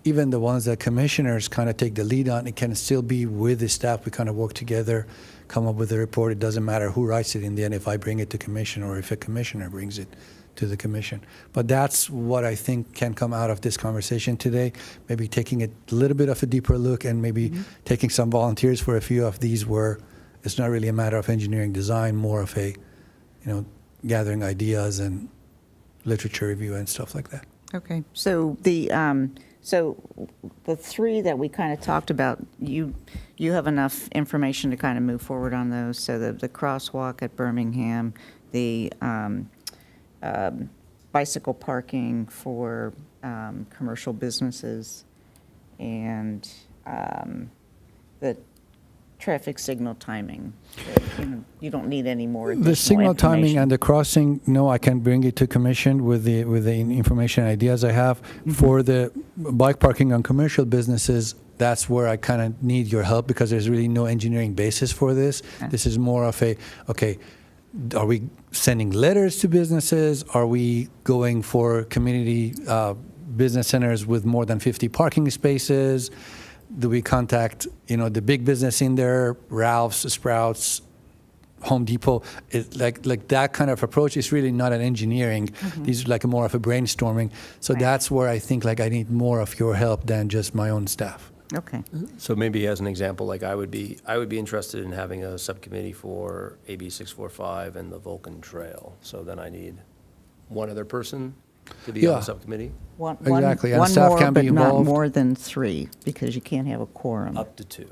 Speaker 6: Even the ones that commissioners kind of take the lead on, it can still be with the staff. We kind of work together, come up with a report. It doesn't matter who writes it in the end, if I bring it to commission or if a commissioner brings it to the commission. But that's what I think can come out of this conversation today, maybe taking a little bit of a deeper look and maybe taking some volunteers for a few of these where it's not really a matter of engineering design, more of a, gathering ideas and literature review and stuff like that.
Speaker 2: Okay, so the 3 that we kind of talked about, you have enough information to kind of move forward on those. So the crosswalk at Birmingham, the bicycle parking for commercial businesses, and the traffic signal timing. You don't need any more additional
Speaker 6: The signal timing
Speaker 2: information.
Speaker 6: and the crossing, no, I can bring it to commission with the information and ideas I have. For the bike parking on commercial businesses, that's where I kind of need your help because there's really no engineering basis for this. This is more of a, okay, are we sending letters to businesses? Are we going for community business centers with more than 50 parking spaces? Do we contact, the big business in there, Ralph's, Sprouts, Home Depot? Like that kind of approach is really not an engineering. These are like more of a brainstorming. So that's where I think like I need more of your help than just my own staff.
Speaker 2: Okay.
Speaker 13: So maybe as an example, like I would be interested in having a subcommittee for AB 645 and the Vulcan Trail. So then I need one other person to be on
Speaker 6: Yeah.
Speaker 13: the subcommittee?
Speaker 6: Exactly, and
Speaker 2: One
Speaker 6: staff
Speaker 2: more,
Speaker 6: can be
Speaker 2: but not
Speaker 6: involved.
Speaker 2: more than 3, because you can't have a quorum.
Speaker 13: Up to 2.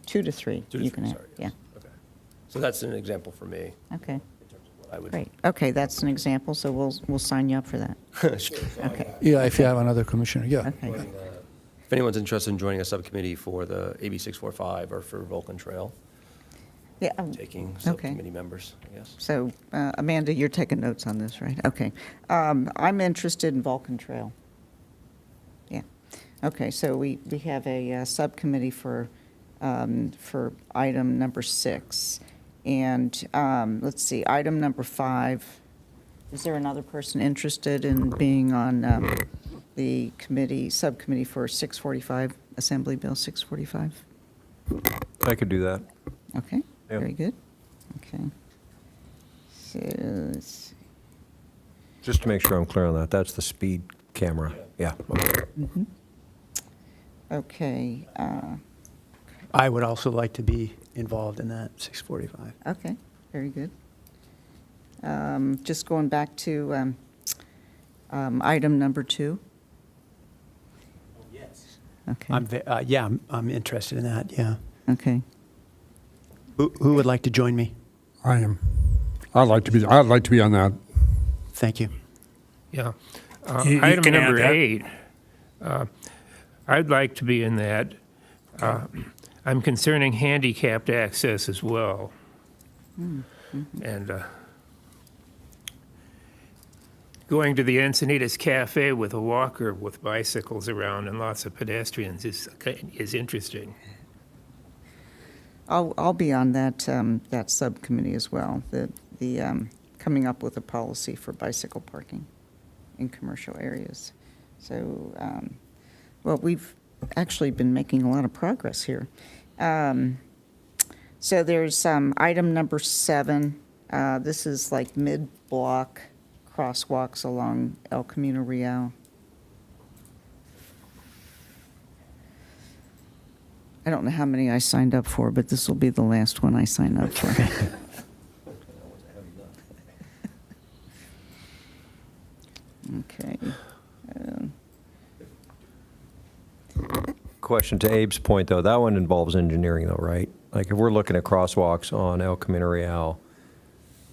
Speaker 2: 2 to 3.
Speaker 13: 2 to
Speaker 2: you
Speaker 13: 3,
Speaker 2: can have,
Speaker 13: sorry.
Speaker 2: yeah.
Speaker 13: Yes. Okay. So that's an example for me.
Speaker 2: Okay.
Speaker 13: What I would
Speaker 2: Great. Okay, that's an example, so we'll sign you up for that.
Speaker 13: Sure.
Speaker 2: Okay.
Speaker 6: Yeah, if you have another commissioner, yeah.
Speaker 2: Okay.
Speaker 13: If anyone's interested in joining a subcommittee for the AB 645 or for Vulcan Trail,
Speaker 2: Yeah.
Speaker 13: taking
Speaker 2: Okay.
Speaker 13: subcommittee members, I guess.
Speaker 2: So, Amanda, you're taking notes on this, right? Okay. I'm interested in Vulcan Trail. Yeah. Okay, so we have a subcommittee for item number 6. And let's see, item number 5, is there another person interested in being on the subcommittee for 645, Assembly Bill 645?
Speaker 20: I could do that.
Speaker 2: Okay,
Speaker 20: Yep.
Speaker 2: very good. Okay. So, let's see.
Speaker 20: Just to make sure I'm clear on that, that's the speed camera. Yeah.
Speaker 2: Okay,
Speaker 7: I would also like to be involved in that 645.
Speaker 2: okay, very good. Just going back to item number 2.
Speaker 7: Yes.
Speaker 2: Okay,
Speaker 7: Yeah, I'm interested in that, yeah.
Speaker 2: okay.
Speaker 7: Who would like to join me?
Speaker 3: I am. I'd like to be on that.
Speaker 7: Thank you.
Speaker 10: Yeah.
Speaker 9: You
Speaker 10: Item
Speaker 9: can add
Speaker 10: number
Speaker 9: that.
Speaker 10: 8, I'd like to be in that. I'm concerning handicapped access as well. And going to the Encinitas Cafe with a walker with bicycles around and lots of pedestrians is interesting.
Speaker 2: I'll be on that subcommittee as well, the coming up with a policy for bicycle parking in commercial areas. So, well, we've actually been making a lot of progress here. So there's item number 7. This is like mid-block crosswalks along El Camino Real. I don't know how many I signed up for, but this will be the last one I sign up for. Okay.
Speaker 20: Question to Abe's point, though, that one involves engineering, though, right? Like, if we're looking at crosswalks on El Camino Real,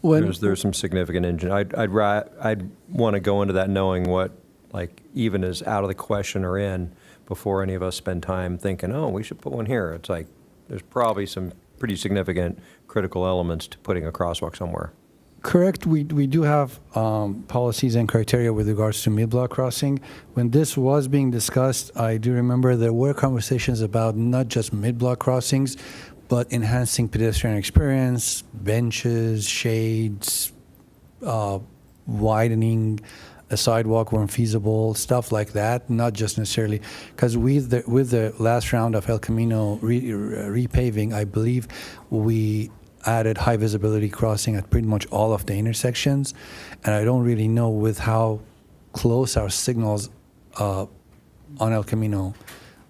Speaker 20: there's some significant engine. I'd want to go into that knowing what, like, even is out of the question or in before any of us spend time thinking, oh, we should put one here. It's like, there's probably some pretty significant critical elements to putting a crosswalk somewhere.
Speaker 6: Correct. We do have policies and criteria with regards to mid-block crossing. When this was being discussed, I do remember there were conversations about not just mid-block crossings, but enhancing pedestrian experience, benches, shades, widening a sidewalk when feasible, stuff like that. Not just necessarily because with the last round of El Camino repaving, I believe we added high visibility crossing at pretty much all of the intersections, and I don't really know with how close our signals on El Camino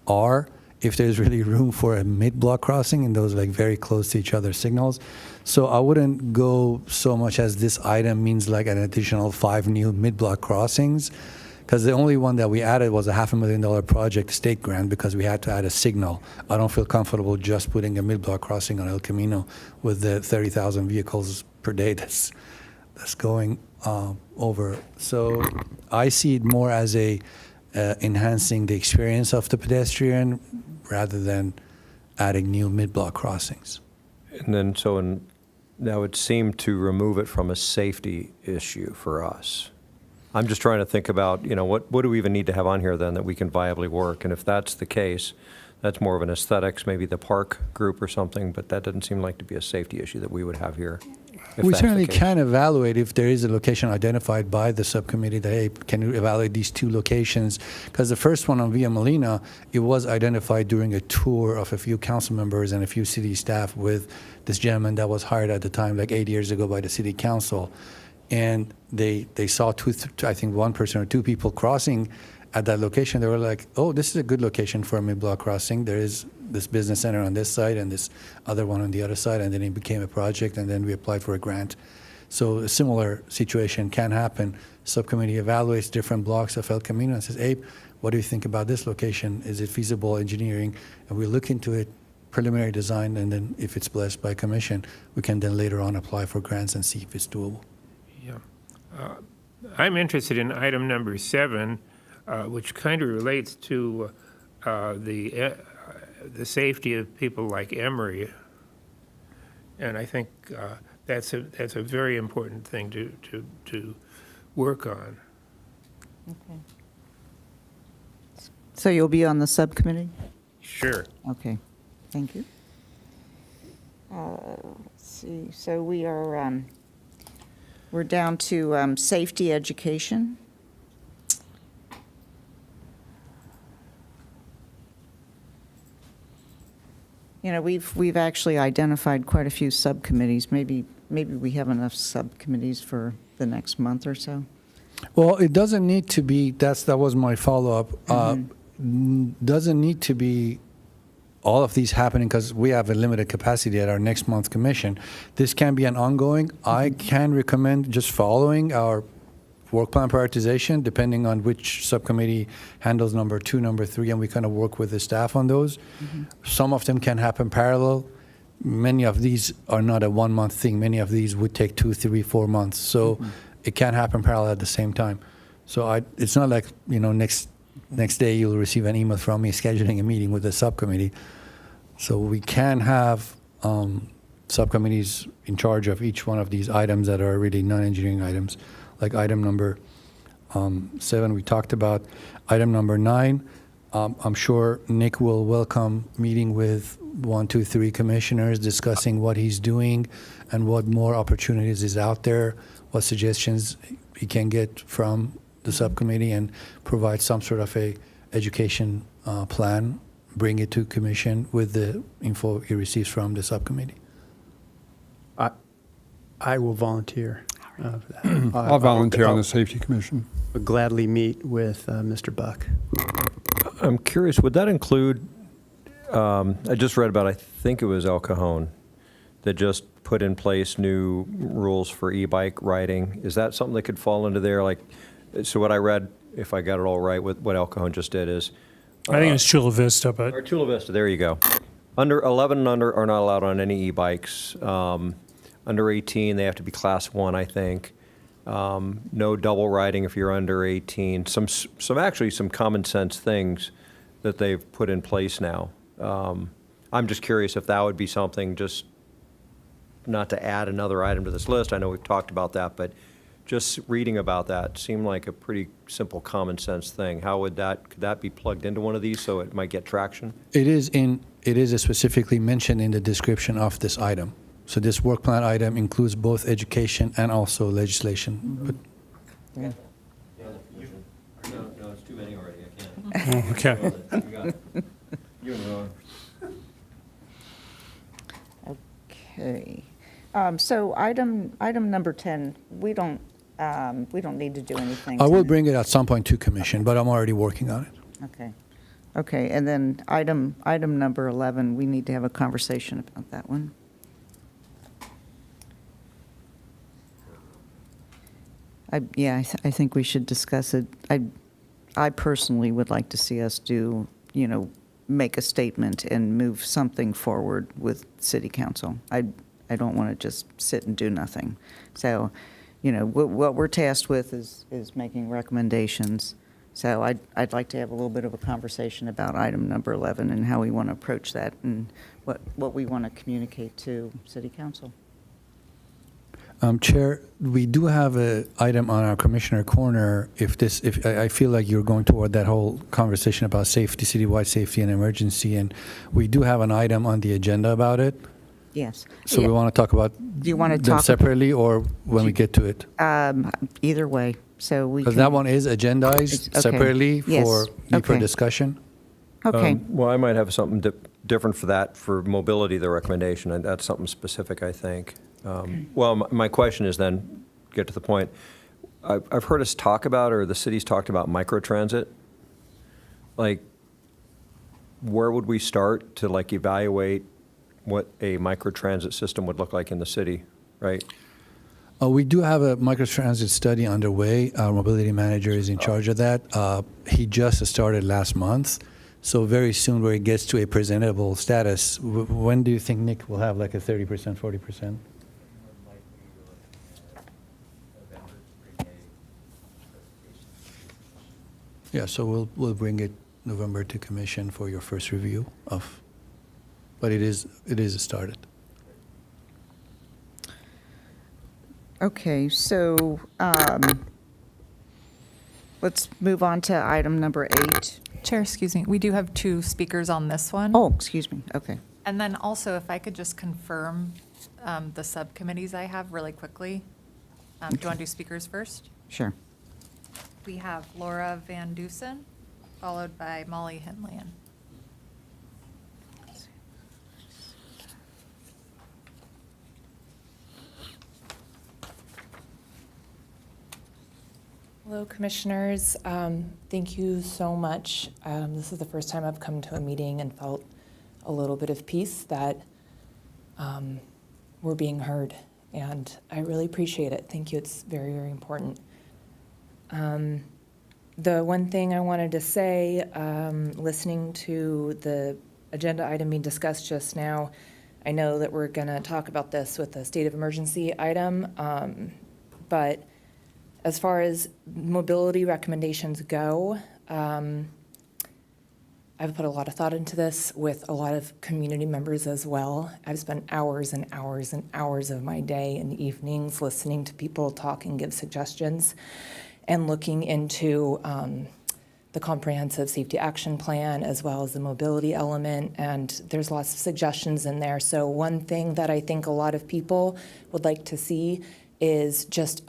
Speaker 6: are, if there's really room for a mid-block crossing in those like very close to each other signals. So I wouldn't go so much as this item means like an additional 5 new mid-block crossings, because the only one that we added was a $500,000 project state grant because we had to add a signal. I don't feel comfortable just putting a mid-block crossing on El Camino with the 30,000 vehicles per day that's going over. So I see it more as a enhancing the experience of the pedestrian rather than adding new mid-block crossings.
Speaker 20: And then, that would seem to remove it from a safety issue for us. I'm just trying to think about, what do we even need to have on here then that we can viably work? And if that's the case, that's more of an aesthetics, maybe the park group or something, but that doesn't seem like to be a safety issue that we would have here. if
Speaker 6: We
Speaker 20: that's the
Speaker 6: certainly
Speaker 20: case.
Speaker 6: can evaluate if there is a location identified by the subcommittee that, hey, can you evaluate these two locations? Because the first one on Via Molina, it was identified during a tour of a few council members and a few city staff with this gentleman that was hired at the time, like 8 years ago by the city council. And they saw I think one person or two people crossing at that location. They were like, oh, this is a good location for a mid-block crossing. There is this business center on this side and this other one on the other side, and then it became a project, and then we applied for a grant. So a similar situation can happen. Subcommittee evaluates different blocks of El Camino and says, hey, what do you think about this location? Is it feasible engineering? And we look into it, preliminary design, and then if it's blessed by commission, we can then later on apply for grants and see if it's doable.
Speaker 10: Yeah. I'm interested in item number 7, which kind of relates to the safety of people like Emory, and I think that's a very important thing to work on.
Speaker 2: Okay. So you'll be on the subcommittee?
Speaker 10: Sure.
Speaker 2: Okay, thank you. Let's see, so we're down to safety education. You know, we've actually identified quite a few subcommittees. Maybe we have enough subcommittees for the next month or so.
Speaker 6: Well, it doesn't need to be, that was my follow-up. Doesn't need to be all of these happening because we have a limited capacity at our next month commission. This can be an ongoing. I can recommend just following our work plan prioritization, depending on which subcommittee handles number 2, number 3, and we kind of work with the staff on those. Some of them can happen parallel. Many of these are not a 1-month thing. Many of these would take 2, 3, 4 months. So it can happen parallel at the same time. So it's not like, next day you'll receive an email from me scheduling a meeting with the subcommittee. So we can have subcommittees in charge of each one of these items that are really non-engineering items. Like item number 7 we talked about. Item number 9, I'm sure Nick will welcome meeting with 1, 2, 3 commissioners, discussing what he's doing and what more opportunities is out there, what suggestions he can get from the subcommittee, and provide some sort of a education plan, bring it to commission with the info he receives from the subcommittee.
Speaker 11: I will volunteer.
Speaker 3: I'll volunteer on the Safety Commission.
Speaker 11: I'll gladly meet with Mr. Buck.
Speaker 20: I'm curious, would that include, I just read about, I think it was El Cajon, that just put in place new rules for e-bike riding. Is that something that could fall into there? So what I read, if I got it all right, with what El Cajon just did is...
Speaker 9: I think it's Chula Vista, but...
Speaker 20: Or Chula Vista, there you go. Under 11 and under are not allowed on any e-bikes. Under 18, they have to be class 1, I think. No double riding if you're under 18. Some common sense things that they've put in place now. I'm just curious if that would be something, just not to add another item to this list. I know we've talked about that, but just reading about that seemed like a pretty simple common sense thing. Could that be plugged into one of these so it might get traction?
Speaker 6: It is specifically mentioned in the description of this item. So this work plan item includes both education and also legislation. But
Speaker 2: Yeah.
Speaker 20: No, it's too many already. I can't.
Speaker 9: Okay.
Speaker 20: You got it. You and Ron.
Speaker 2: Okay. So item number 10, we don't need to do anything.
Speaker 6: I will
Speaker 2: tonight.
Speaker 6: bring it at some point to commission, but I'm already working on it.
Speaker 2: Okay. Okay, and then item number 11, we need to have a conversation about that one. I think we should discuss it. I personally would like to see us do, make a statement and move something forward with city council. I don't want to just sit and do nothing. So, what we're tasked with is making recommendations, So I'd like to have a little bit of a conversation about item number 11 and how we want to approach that and what we want to communicate to City Council.
Speaker 6: Chair, we do have an item on our Commissioner Corner. If I feel like you're going toward that whole conversation about safety, citywide safety and emergency, and we do have an item on the agenda about it.
Speaker 2: Yes.
Speaker 6: So we want to talk about
Speaker 2: Do you want to
Speaker 6: them
Speaker 2: talk
Speaker 6: separately or when we get to it?
Speaker 2: Either way, so we
Speaker 6: Because
Speaker 2: can.
Speaker 6: that one is agendized
Speaker 2: Okay.
Speaker 6: separately
Speaker 2: Yes.
Speaker 6: for deeper
Speaker 2: Okay.
Speaker 6: discussion.
Speaker 2: Okay.
Speaker 20: Well, I might have something different for that, for mobility, the recommendation, and that's something specific, I think. Well, my question is then, get to the point, I've heard us talk about, or the city's talked about microtransit. Like, where would we start to like evaluate what a microtransit system would look like in the city, right?
Speaker 6: We do have a microtransit study underway. Our mobility manager is in charge of that. He just started last month. So very soon where it gets to a presentable status, when do you think, Nick, will have like a 30%, 40%? Yeah, so we'll bring it November to commission for your first review of, but it is started.
Speaker 2: Okay, so let's move on to item number 8.
Speaker 4: Chair, excuse me, we do have 2 speakers on this one.
Speaker 2: Oh, excuse me, okay.
Speaker 4: And then also, if I could just confirm the subcommittees I have really quickly. Do you want to do speakers first?
Speaker 2: Sure.
Speaker 4: We have Laura Van Dusen, followed by Molly Henlian.
Speaker 12: Hello, Commissioners. Thank you so much. This is the first time I've come to a meeting and felt a little bit of peace that we're being heard, and I really appreciate it. Thank you. It's very, very important. The one thing I wanted to say, listening to the agenda item being discussed just now, I know that we're going to talk about this with the state of emergency item, but as far as mobility recommendations go, I've put a lot of thought into this with a lot of community members as well. I've spent hours and hours and hours of my day and evenings listening to people talk and give suggestions and looking into the comprehensive safety action plan as well as the mobility element, and there's lots of suggestions in there. So one thing that I think a lot of people would like to see is just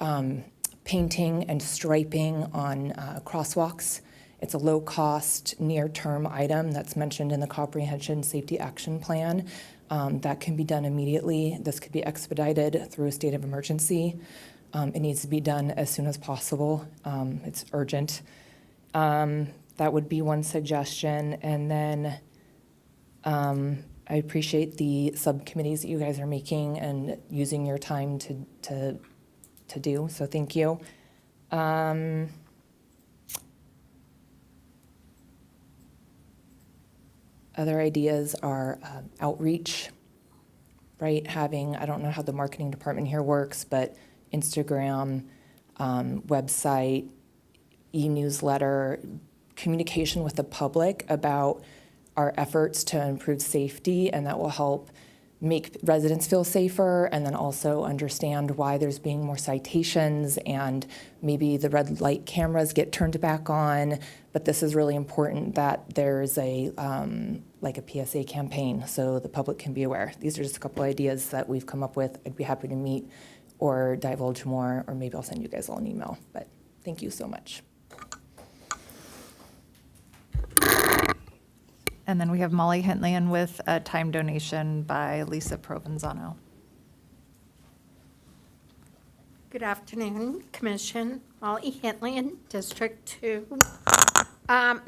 Speaker 12: painting and striping on crosswalks. It's a low-cost, near-term item that's mentioned in the Comprehensive Safety Action Plan. That can be done immediately. This could be expedited through a state of emergency. It needs to be done as soon as possible. It's urgent. That would be one suggestion. And then I appreciate the subcommittees that you guys are making and using your time to do, so thank you. Other ideas are outreach, right? Having, I don't know how the marketing department here works, but Instagram, website, e-newsletter, communication with the public about our efforts to improve safety, and that will help make residents feel safer, and then also understand why there's being more citations, and maybe the red light cameras get turned back on. But this is really important that there's a like a PSA campaign so the public can be aware. These are just a couple ideas that we've come up with. I'd be happy to meet or divulge more, or maybe I'll send you guys all an email. But thank you so much.
Speaker 4: And then we have Molly Henlian with a time donation by Lisa Provenzano.
Speaker 14: Good afternoon, Commission. Molly Henlian, District 2. I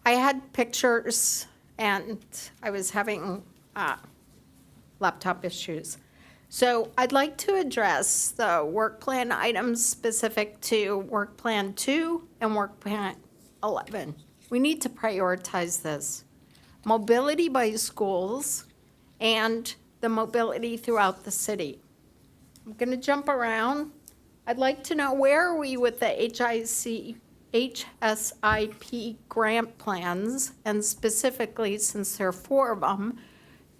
Speaker 14: had pictures and I was having laptop issues. So I'd like to address the work plan items specific to Work Plan 2 and Work Plan 11. We need to prioritize this. Mobility by schools and the mobility throughout the city. I'm going to jump around I'd like to know, where are we with the HSIP grant plans? And specifically, since there are 4 of them,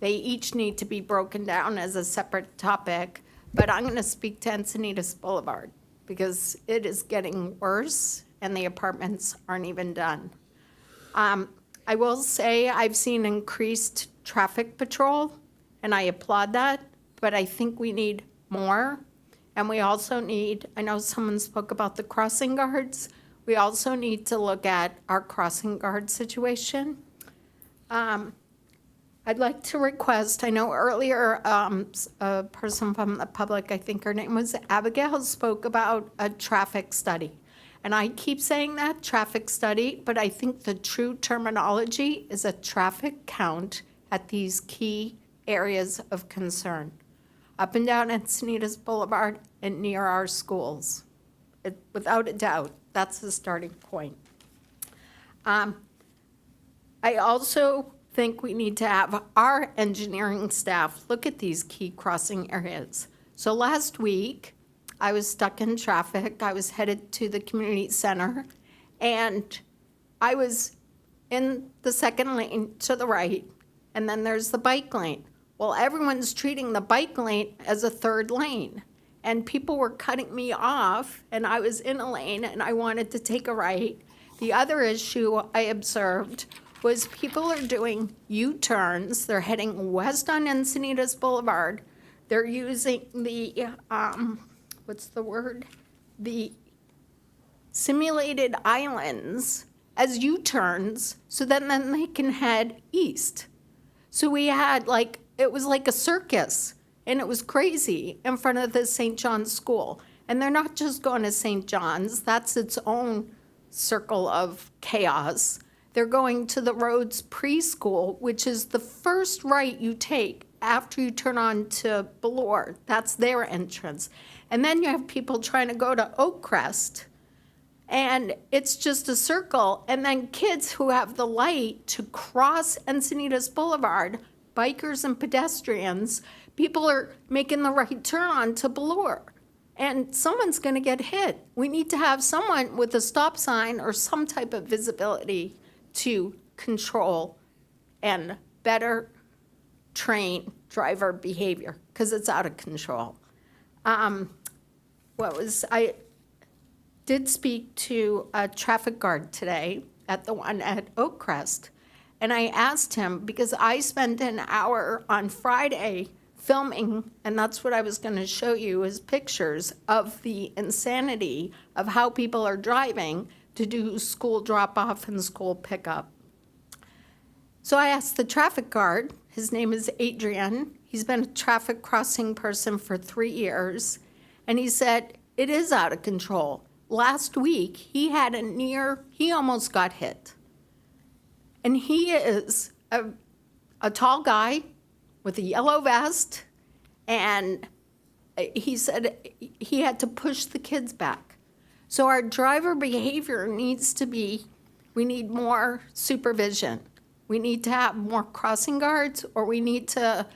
Speaker 14: they each need to be broken down as a separate topic. But I'm going to speak to Encinitas Boulevard because it is getting worse and the apartments aren't even done. I will say I've seen increased traffic patrol, and I applaud that, but I think we need more. And we also need, I know someone spoke about the crossing guards, we also need to look at our crossing guard situation. I'd like to request, I know earlier a person from the public, I think her name was Abigail, spoke about a traffic study. And I keep saying that, traffic study, but I think the true terminology is a traffic count at these key areas of concern, up and down Encinitas Boulevard and near our schools. Without a doubt, that's the starting point. I also think we need to have our engineering staff look at these key crossing areas. So last week, I was stuck in traffic. I was headed to the community center, and I was in the second lane to the right, and then there's the bike lane. Well, everyone's treating the bike lane as a third lane, and people were cutting me off, and I was in a lane, and I wanted to take a right. The other issue I observed was people are doing U-turns. They're heading west on Encinitas Boulevard. They're using the, what's the word? The simulated islands as U-turns, so then they can head east. So we had it was like a circus, and it was crazy in front of the St. John's School. And they're not just going to St. John's, that's its own circle of chaos. They're going to the Rhodes Preschool, which is the first right you take after you turn on to Ballore. That's their entrance. And then you have people trying to go to Oakcrest, and it's just a circle. And then kids who have the light to cross Encinitas Boulevard, bikers and pedestrians, people are making the right turn on to Ballore. And someone's going to get hit. We need to have someone with a stop sign or some type of visibility to control and better train driver behavior, because it's out of control. I did speak to a traffic guard today at the one at Oakcrest, and I asked him, because I spent an hour on Friday filming, and that's what I was going to show you, is pictures of the insanity of how people are driving to do school drop-off and school pickup. So I asked the traffic guard, his name is Adrian, he's been a traffic crossing person for 3 years, and he said, it is out of control. Last week, he almost got hit. And he is a tall guy with a yellow vest, and he said he had to push the kids back. So our driver behavior needs to be, we need more supervision. We need to have more crossing guards, or we need to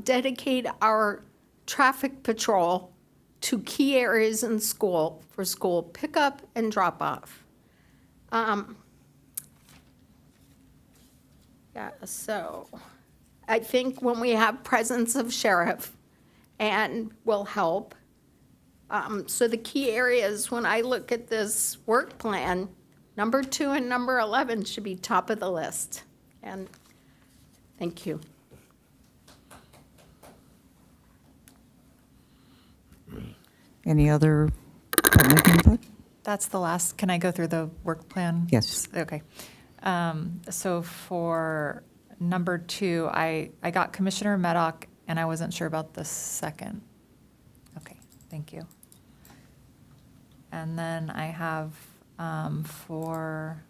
Speaker 14: dedicate our traffic patrol to key areas in school for school pickup and drop off. So I think when we have presence of sheriff and will help. So the key areas, when I look at this work plan, number 2 and number 11 should be top of the list. And thank you.
Speaker 2: Any other public input?
Speaker 4: That's the last. Can I go through the work plan?
Speaker 2: Yes.
Speaker 4: Okay. So for number 2, I got Commissioner Maddock, and I wasn't sure about the second. Okay, thank you. And then I have for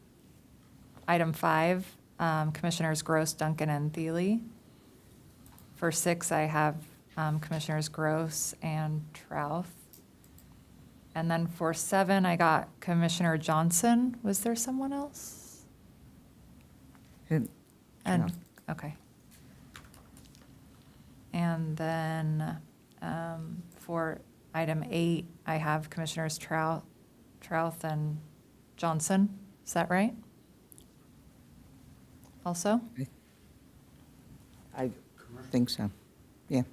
Speaker 4: item 5, Commissioners Gross, Duncan, and Thiele. For 6, I have Commissioners Gross and Trouth. And then for 7, I got Commissioner Johnson. Was there someone else? Okay. And then for item 8, I have Commissioners Trouth and Johnson. Is that right? Also?
Speaker 2: I think so. Yeah.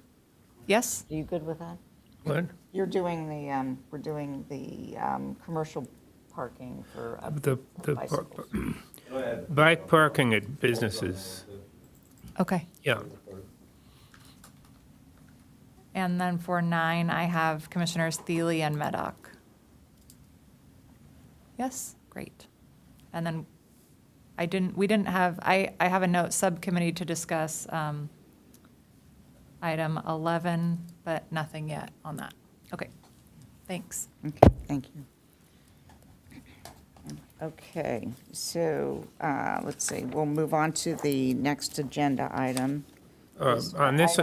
Speaker 4: Yes?
Speaker 2: Are you good with that?
Speaker 10: What?
Speaker 2: You're doing the, we're doing the commercial parking for
Speaker 10: The
Speaker 2: bicycles.
Speaker 10: bike parking at businesses,
Speaker 4: Okay.
Speaker 10: yeah.
Speaker 4: And then for 9, I have Commissioners Thiele and Meddock. Yes? Great. And then we didn't have, I have a note, subcommittee to discuss item 11, but nothing yet on that. Okay, thanks.
Speaker 2: Okay, thank you. Okay, so let's see, we'll move on to the next agenda item.
Speaker 10: On this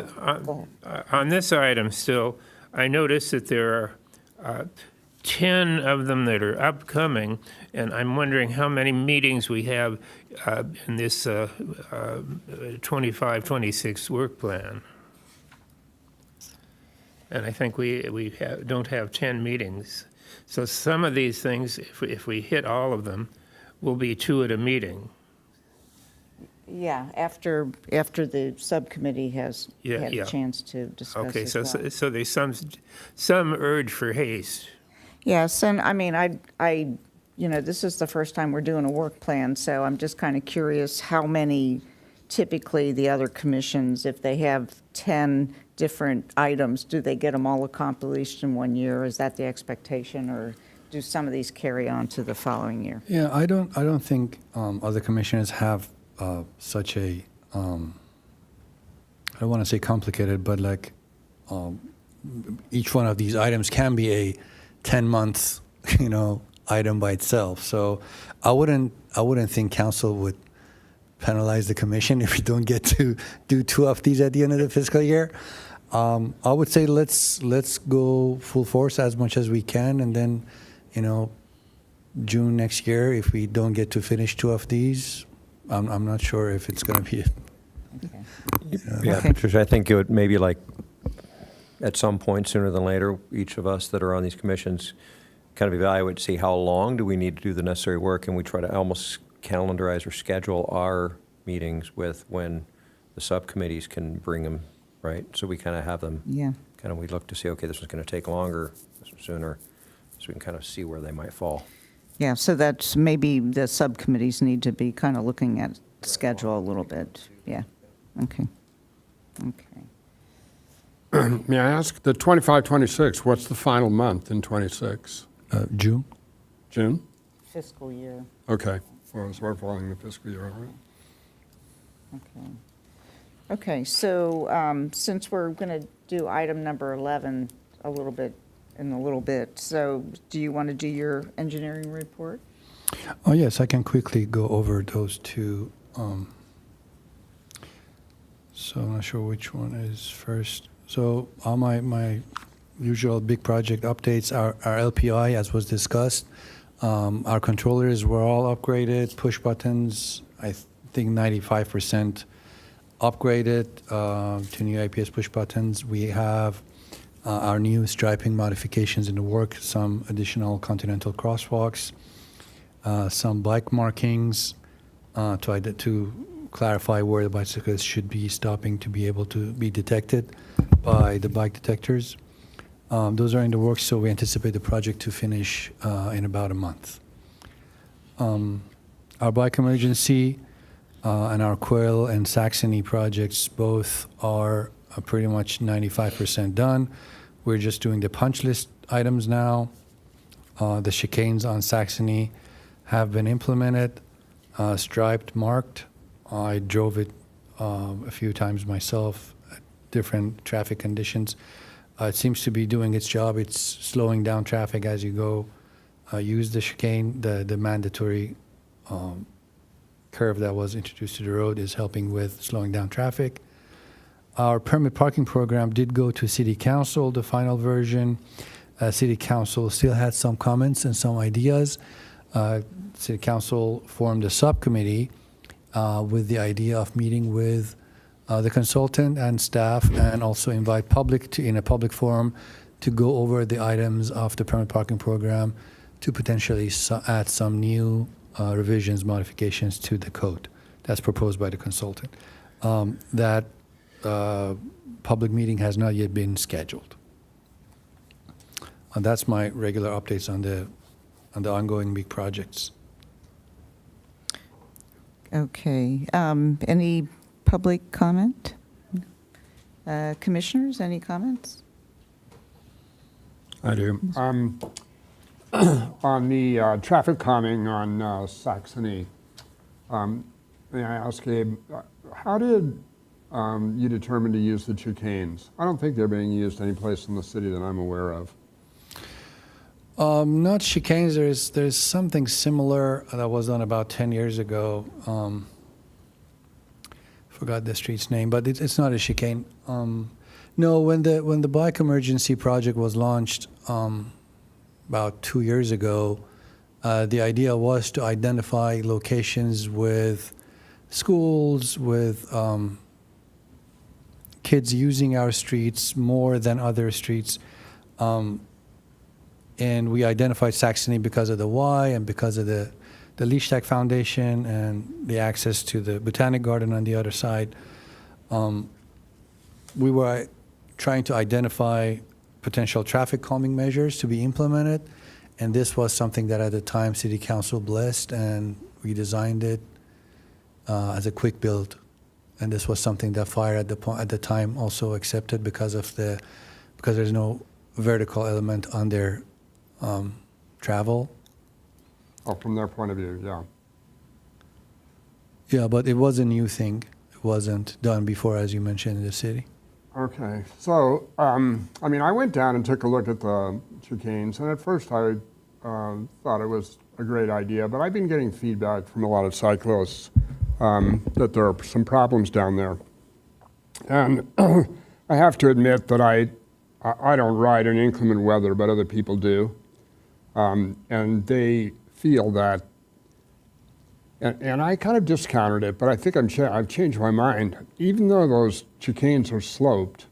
Speaker 10: item still, I noticed that there are 10 of them that are upcoming, and I'm wondering how many meetings we have in this 25-26 work plan. And I think we don't have 10 meetings. So some of these things, if we hit all of them, will be 2 at a meeting.
Speaker 2: Yeah, after the subcommittee has had
Speaker 10: Yeah.
Speaker 2: a chance to discuss
Speaker 10: Okay,
Speaker 2: as
Speaker 10: so
Speaker 2: well.
Speaker 10: so there's some urge for haste.
Speaker 2: Yes, and I mean, this is the first time we're doing a work plan, so I'm just kind of curious how many typically the other commissions, if they have 10 different items, do they get them all accomplished in 1 year? Is that the expectation, or do some of these carry on to the following year?
Speaker 6: Yeah, I don't think other commissioners have such a, I don't want to say complicated, but like each one of these items can be a 10-month, item by itself. So I wouldn't think council would penalize the commission if we don't get to do 2 of these at the end of the fiscal year. I would say let's go full force as much as we can, and then, June next year, if we don't get to finish 2 of these, I'm not sure if it's going to be.
Speaker 20: Yeah, Patricia, I think it would maybe like at some point sooner than later, each of us that are on these commissions kind of evaluate, see how long do we need to do the necessary work, and we try to almost calendarize or schedule our meetings with when the subcommittees can bring them, right? So we kind of have them,
Speaker 2: Yeah.
Speaker 20: we look to see, okay, this is going to take longer, this is sooner, so we can kind of see where they might fall.
Speaker 2: Yeah, so that's maybe the subcommittees need to be kind of looking at schedule a little bit. Yeah, okay. Okay.
Speaker 3: May I ask, the 25-26, what's the final month in 26?
Speaker 6: June.
Speaker 3: June?
Speaker 2: Fiscal year.
Speaker 3: Okay. Well, we're following the fiscal year, all right?
Speaker 2: Okay. Okay, so since we're going to do item number 11 a little bit, so do you want to do your engineering report?
Speaker 6: Oh, yes, I can quickly go over those 2. So I'm not sure which one is first. So all my usual big project updates are LPI, as was discussed. Our controllers were all upgraded, push buttons, I think 95% upgraded to new IPS push buttons. We have our new striping modifications in the work, some additional continental crosswalks, some bike markings to clarify where the bicyclists should be stopping to be able to be detected by the bike detectors. Those are in the works, so we anticipate the project to finish in about a month. Our bike emergency and our Quail and Saxony projects both are pretty much 95% done. We're just doing the punch list items now. The chicanes on Saxony have been implemented, striped, marked. I drove it a few times myself at different traffic conditions. It seems to be doing its job. It's slowing down traffic as you go. Use the chicane, the mandatory curve that was introduced to the road is helping with slowing down traffic. Our permit parking program did go to City Council, the final version. City Council still had some comments and some ideas. City Council formed a subcommittee with the idea of meeting with the consultant and staff, and also invite public in a public forum to go over the items of the permit parking program to potentially add some new revisions, modifications to the code. That's proposed by the consultant. That public meeting has not yet been scheduled. And that's my regular updates on the ongoing big projects.
Speaker 2: Okay. Any public comment? Commissioners, any comments?
Speaker 3: I do. On the traffic calming on Saxony, may I ask, Abe, how did you determine to use the chicanes? I don't think they're being used any place in the city that I'm aware of.
Speaker 6: Not chicanes. There's something similar that was done about 10 years ago. Forgot the street's name, but it's not a chicane. No, when the bike emergency project was launched about 2 years ago, the idea was to identify locations with schools, with kids using our streets more than other streets. And we identified Saxony because of the Y and because of the Lichtach Foundation and the access to the Botanic Garden on the other side. We were trying to identify potential traffic calming measures to be implemented, and this was something that at the time City Council blessed, and we designed it as a quick build. And this was something that fire at the time also accepted because there's no vertical element on their travel.
Speaker 3: Oh, from their point of view, yeah.
Speaker 6: Yeah, but it was a new thing. It wasn't done before, as you mentioned, in the city.
Speaker 3: Okay, so, I mean, I went down and took a look at the chicanes, and at first I thought it was a great idea, but I've been getting feedback from a lot of cyclists that there are some problems down there. And I have to admit that I don't ride in inclement weather, but other people do. And they feel that, and I kind of discounted it, but I think I've changed my mind. Even though those chicanes are sloped,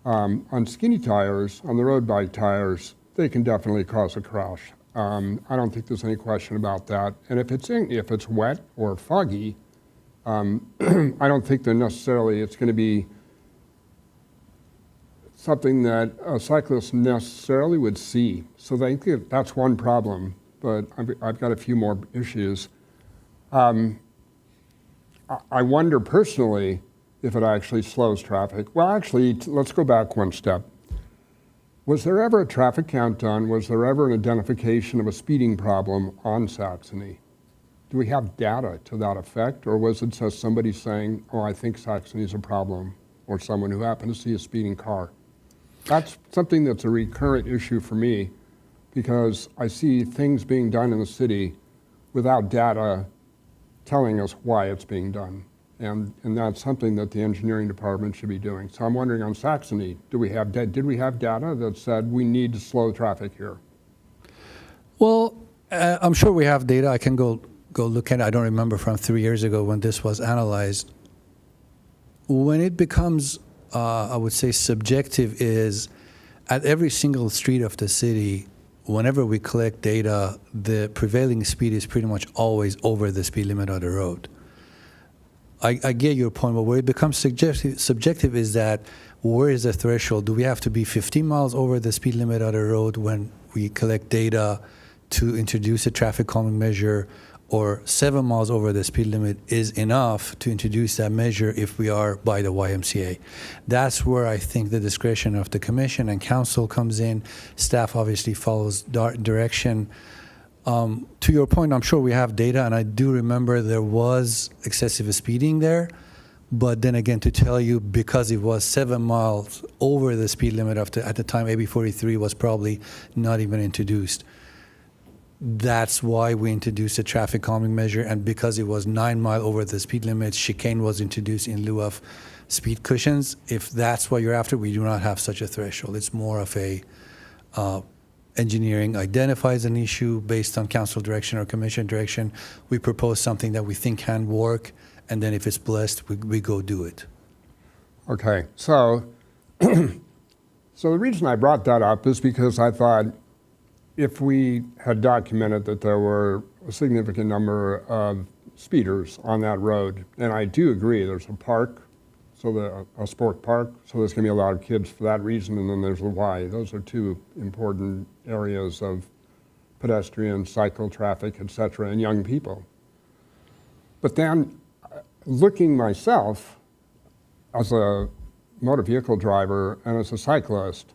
Speaker 3: on skinny tires, on the road bike tires, they can definitely cause a crash. I don't think there's any question about that. And if it's wet or foggy, I don't think that necessarily it's going to be something that a cyclist necessarily would see. So I think that's one problem, but I've got a few more issues. I wonder personally if it actually slows traffic. Well, actually, let's go back one step. Was there ever a traffic count done? Was there ever an identification of a speeding problem on Saxony? Do we have data to that effect? Or was it just somebody saying, oh, I think Saxony's a problem, or someone who happened to see a speeding car? That's something that's a recurrent issue for me, because I see things being done in the city without data telling us why it's being done. And that's something that the engineering department should be doing. So I'm wondering on Saxony, did we have data that said we need to slow traffic here?
Speaker 6: Well, I'm sure we have data. I can go look at it. I don't remember from 3 years ago when this was analyzed. When it becomes, I would say, subjective is at every single street of the city, whenever we collect data, the prevailing speed is pretty much always over the speed limit of the road. I get your point, but where it becomes subjective is that where is the threshold? Do we have to be 15 miles over the speed limit of the road when we collect data to introduce a traffic calming measure, or 7 miles over the speed limit is enough to introduce that measure if we are by the YMCA? That's where I think the discretion of the commission and council comes in. Staff obviously follows direction. To your point, I'm sure we have data, and I do remember there was excessive speeding there. But then again, to tell you, because it was 7 miles over the speed limit at the time, AB 43 was probably not even introduced. That's why we introduced a traffic calming measure, and because it was 9 miles over the speed limit, chicane was introduced in lieu of speed cushions. If that's what you're after, we do not have such a threshold. It's more of a engineering identifies an issue based on council direction or commission direction. We propose something that we think can work, and then if it's blessed, we go do it.
Speaker 3: Okay, so So the reason I brought that up is because I thought if we had documented that there were a significant number of speeders on that road, and I do agree, there's a park, a sport park, so there's going to be a lot of kids for that reason, and then there's the Y. Those are two important areas of pedestrian, cycle traffic, et cetera, and young people. But then, looking myself as a motor vehicle driver and as a cyclist,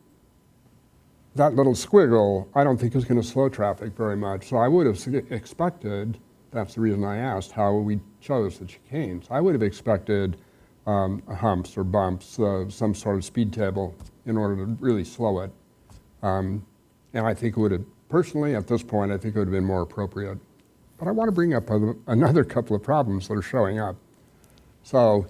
Speaker 3: that little squiggle, I don't think is going to slow traffic very much. So I would have expected, that's the reason I asked how we chose the chicanes. I would have expected humps or bumps, some sort of speed table in order to really slow it. And I think it would have, personally, at this point, I think it would have been more appropriate. But I want to bring up another couple of problems that are showing up. So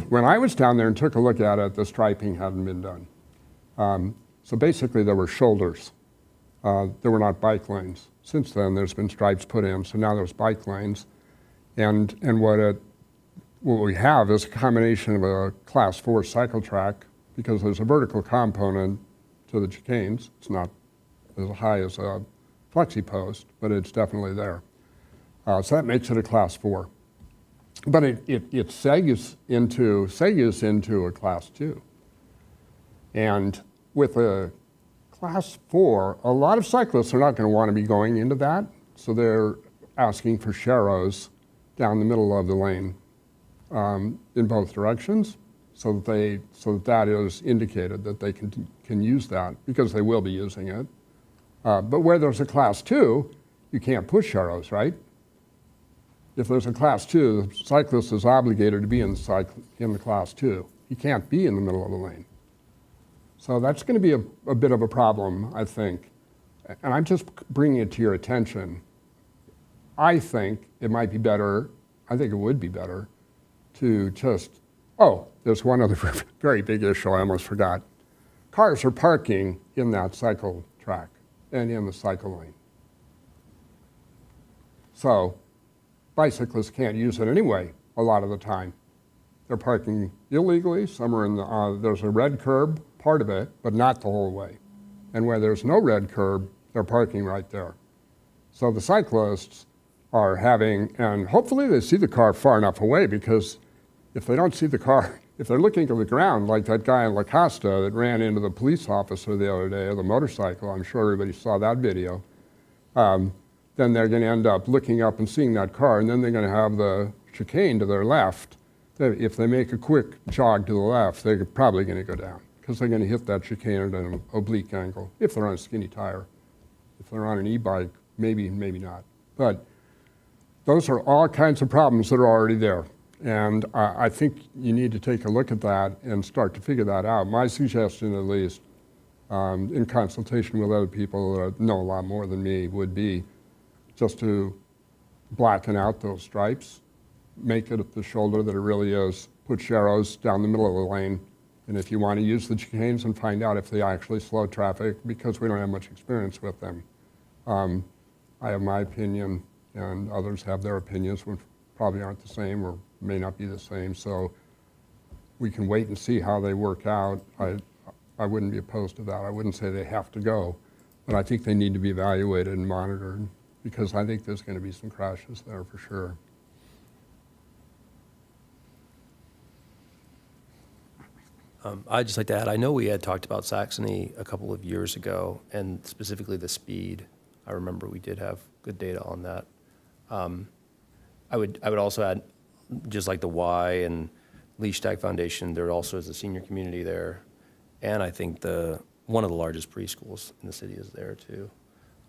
Speaker 3: when I was down there and took a look at it, the striping hadn't been done. So basically there were shoulders. There were not bike lanes. Since then, there's been stripes put in, so now there's bike lanes. And what we have is a combination of a class 4 cycle track, because there's a vertical component to the chicanes. It's not as high as a flexi post, but it's definitely there. So that makes it a class 4. But it segues into a class 2. And with a class 4, a lot of cyclists are not going to want to be going into that, so they're asking for sharrows down the middle of the lane in both directions, so that is indicated that they can use that, because they will be using it. But where there's a class 2, you can't push sharrows, right? If there's a class 2, the cyclist is obligated to be in the class 2. He can't be in the middle of the lane. So that's going to be a bit of a problem, I think. And I'm just bringing it to your attention. I think it might be better, I think it would be better to just, there's one other very big issue I almost forgot. Cars are parking in that cycle track and in the cycle lane. So bicyclists can't use it anyway a lot of the time. They're parking illegally. Some are in there's a red curb, part of it, but not the whole way. And where there's no red curb, they're parking right there. So the cyclists are having, and hopefully they see the car far enough away, because if they don't see the car, if they're looking to the ground, like that guy in La Costa that ran into the police officer the other day, the motorcycle, I'm sure everybody saw that video, then they're going to end up looking up and seeing that car, and then they're going to have the chicane to their left. If they make a quick jog to the left, they're probably going to go down, because they're going to hit that chicane at an oblique angle, if they're on a skinny tire. If they're on an e-bike, maybe, maybe not. But those are all kinds of problems that are already there. And I think you need to take a look at that and start to figure that out. My suggestion, at least, in consultation with other people that know a lot more than me, would be just to blacken out those stripes, make it at the shoulder that it really is, put sharrows down the middle of the lane, and if you want to use the chicanes, and find out if they actually slow traffic, because we don't have much experience with them. I have my opinion, and others have their opinions, which probably aren't the same or may not be the same, so we can wait and see how they work out. I wouldn't be opposed to that. I wouldn't say they have to go, but I think they need to be evaluated and monitored, because I think there's going to be some crashes there for sure.
Speaker 13: I'd just like to add, I know we had talked about Saxony a couple of years ago, and specifically the speed. I remember we did have good data on that. I would also add, just like the Y and Leash Tag Foundation, there also is a senior community there, and I think one of the largest preschools in the city is there too,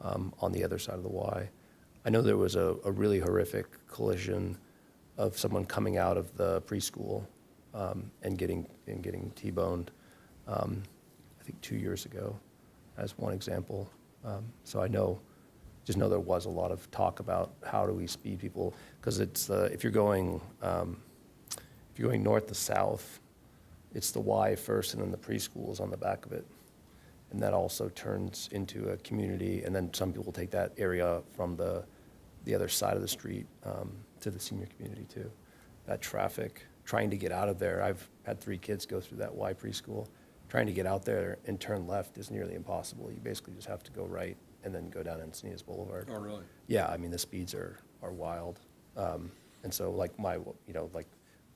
Speaker 13: on the other side of the Y. I know there was a really horrific collision of someone coming out of the preschool and getting T-boned, I think 2 years ago, as one example. So I just know there was a lot of talk about how do we speed people, because it's if you're going north to south, it's the Y first, and then the preschool is on the back of it, and that also turns into a community, and then some people take that area from the other side of the street to the senior community too. That traffic, trying to get out of there. I've had 3 kids go through that Y preschool, trying to get out there and turn left is nearly impossible. You basically just have to go right and then go down Encinitas Boulevard.
Speaker 3: Oh, really?
Speaker 13: Yeah, I mean, the speeds are wild. And so like like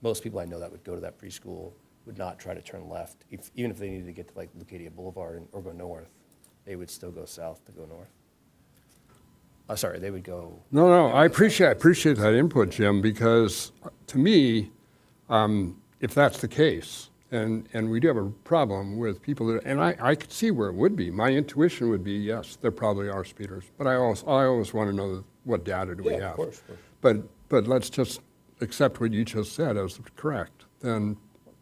Speaker 13: most people I know that would go to that preschool would not try to turn left. Even if they needed to get to like Lucadia Boulevard or go north, they would still go south to go north. Sorry, they would go.
Speaker 3: No, I appreciate that input, Jim, because to me, if that's the case, and we do have a problem with people that, and I could see where it would be. My intuition would be, yes, there probably are speeders, but I always want to know what data do we have.
Speaker 13: Of course.
Speaker 3: But let's just accept what you just said as correct. Then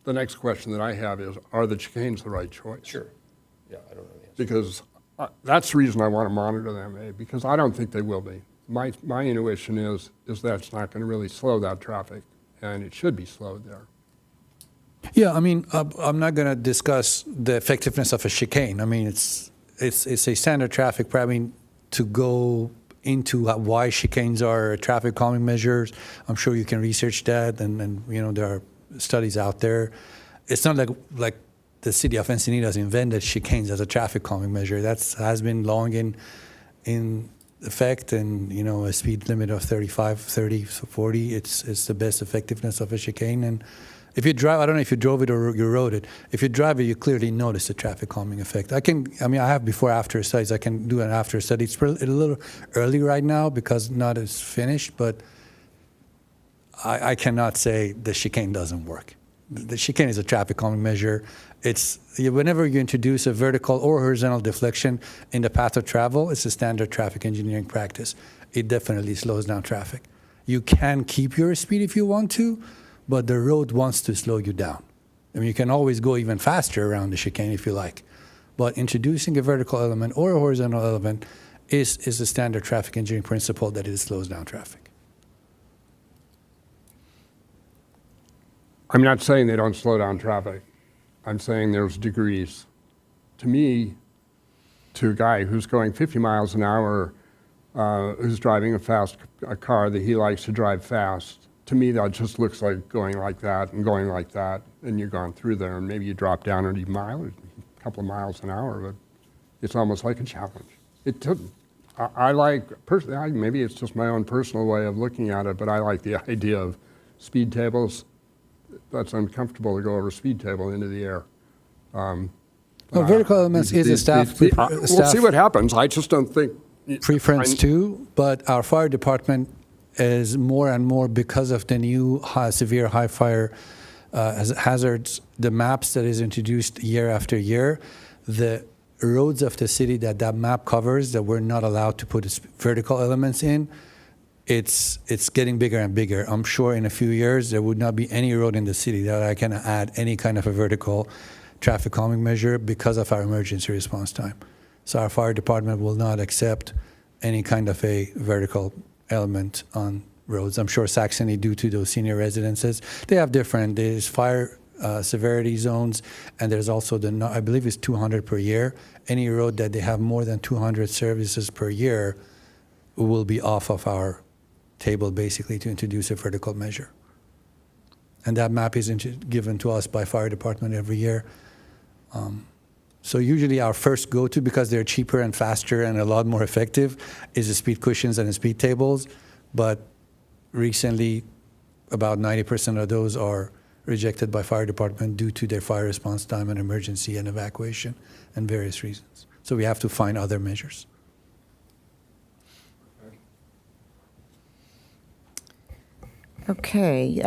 Speaker 3: the next question that I have is, are the chicanes the right choice?
Speaker 13: Sure. Yeah, I don't know the answer.
Speaker 3: Because that's the reason I want to monitor them, because I don't think they will be. My intuition is that it's not going to really slow that traffic, and it should be slowed there.
Speaker 6: Yeah, I mean, I'm not going to discuss the effectiveness of a chicane. I mean, it's a standard traffic, but I mean, to go into why chicanes are traffic calming measures, I'm sure you can research that, and there are studies out there. It's not like the city of Encinitas invented chicanes as a traffic calming measure. That has been long in effect, and a speed limit of 35, 30, 40. It's the best effectiveness of a chicane. And if you drive, I don't know if you drove it or you rode it. If you drive it, you clearly notice the traffic calming effect. I have before-after studies. I can do an after study. It's a little early right now because not as finished, but I cannot say the chicane doesn't work. The chicane is a traffic calming measure. It's whenever you introduce a vertical or horizontal deflection in the path of travel, it's a standard traffic engineering practice. It definitely slows down traffic. You can keep your speed if you want to, but the road wants to slow you down. I mean, you can always go even faster around the chicane if you like, but introducing a vertical element or a horizontal element is a standard traffic engineering principle that it slows down traffic.
Speaker 3: I'm not saying they don't slow down traffic. I'm saying there's degrees. To me, to a guy who's going 50 miles an hour, who's driving a car that he likes to drive fast, to me that just looks like going like that, and you're going through there, and maybe you drop down a couple of miles an hour, but it's almost like a challenge. Personally, maybe it's just my own personal way of looking at it, but I like the idea of speed tables. That's uncomfortable to go over a speed table into the air.
Speaker 6: Vertical elements is a staff.
Speaker 3: We'll see what happens. I just don't think
Speaker 6: preference too, but our fire department is more and more, because of the new severe high fire hazards, the maps that is introduced year after year, the roads of the city that map covers that we're not allowed to put vertical elements in, it's getting bigger and bigger. I'm sure in a few years there would not be any road in the city that I can add any kind of a vertical traffic calming measure because of our emergency response time. So our fire department will not accept any kind of a vertical element on roads. I'm sure Saxony, due to those senior residences, they have there's fire severity zones, and there's also I believe it's 200 per year. Any road that they have more than 200 services per year will be off of our table, basically, to introduce a vertical measure. And that map is given to us by fire department every year. So usually our first go-to, because they're cheaper and faster and a lot more effective, is the speed cushions and the speed tables. But recently, about 90% of those are rejected by fire department due to their fire response time and emergency and evacuation and various reasons. So we have to find other measures.
Speaker 2: Okay.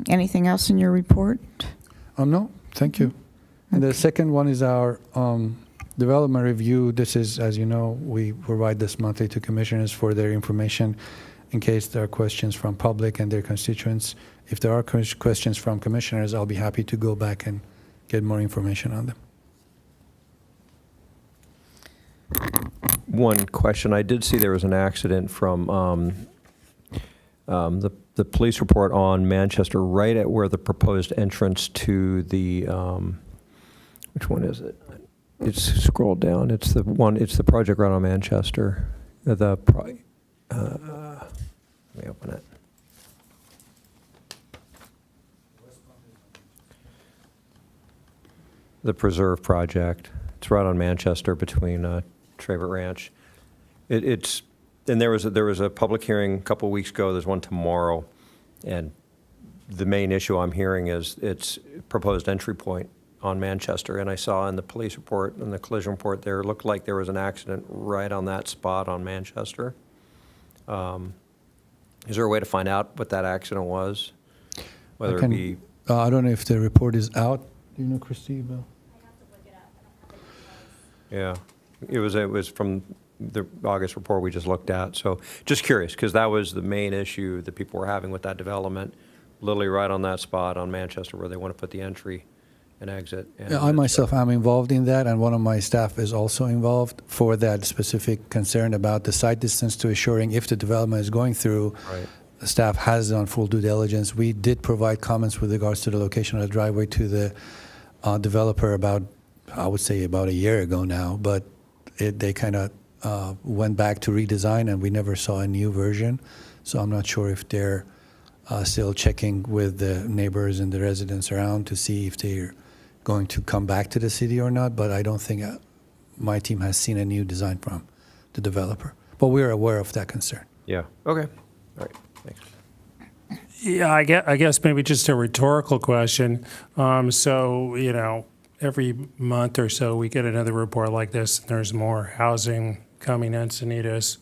Speaker 2: Anything else in your report?
Speaker 6: No, thank you. And the second one is our development review. This is, as you know, we provide this monthly to commissioners for their information in case there are questions from public and their constituents. If there are questions from commissioners, I'll be happy to go back and get more information on them.
Speaker 20: One question. I did see there was an accident from the police report on Manchester, right at where the proposed entrance to the, which one is it? It's scrolled down. It's the project right on Manchester. Let me open it. the Preserve project. It's right on Manchester between Traver Ranch. And there was a public hearing a couple weeks ago. There's one tomorrow, and the main issue I'm hearing is its proposed entry point on Manchester. And I saw in the police report and the collision report there, it looked like there was an accident right on that spot on Manchester. Is there a way to find out what that accident was? Whether it be
Speaker 6: I don't know if the report is out. Do you know, Christy? Bill?
Speaker 20: Yeah, it was from the August report we just looked at. So just curious, because that was the main issue that people were having with that development, literally right on that spot on Manchester where they want to put the entry and exit. And
Speaker 6: Yeah, I myself am involved in that, and one of my staff is also involved for that specific concern about the site distance to assuring if the development is going through.
Speaker 20: Right.
Speaker 6: The staff has done full due diligence. We did provide comments with regards to the location of the driveway to the developer I would say about a year ago now, but they kind of went back to redesign, and we never saw a new version. So I'm not sure if they're still checking with the neighbors and the residents around to see if they're going to come back to the city or not, but I don't think my team has seen a new design from the developer. But we're aware of that concern.
Speaker 20: Yeah, okay, all right, thanks.
Speaker 9: Yeah, I guess maybe just a rhetorical question. So, every month or so we get another report like this, and there's more housing coming in Encinitas,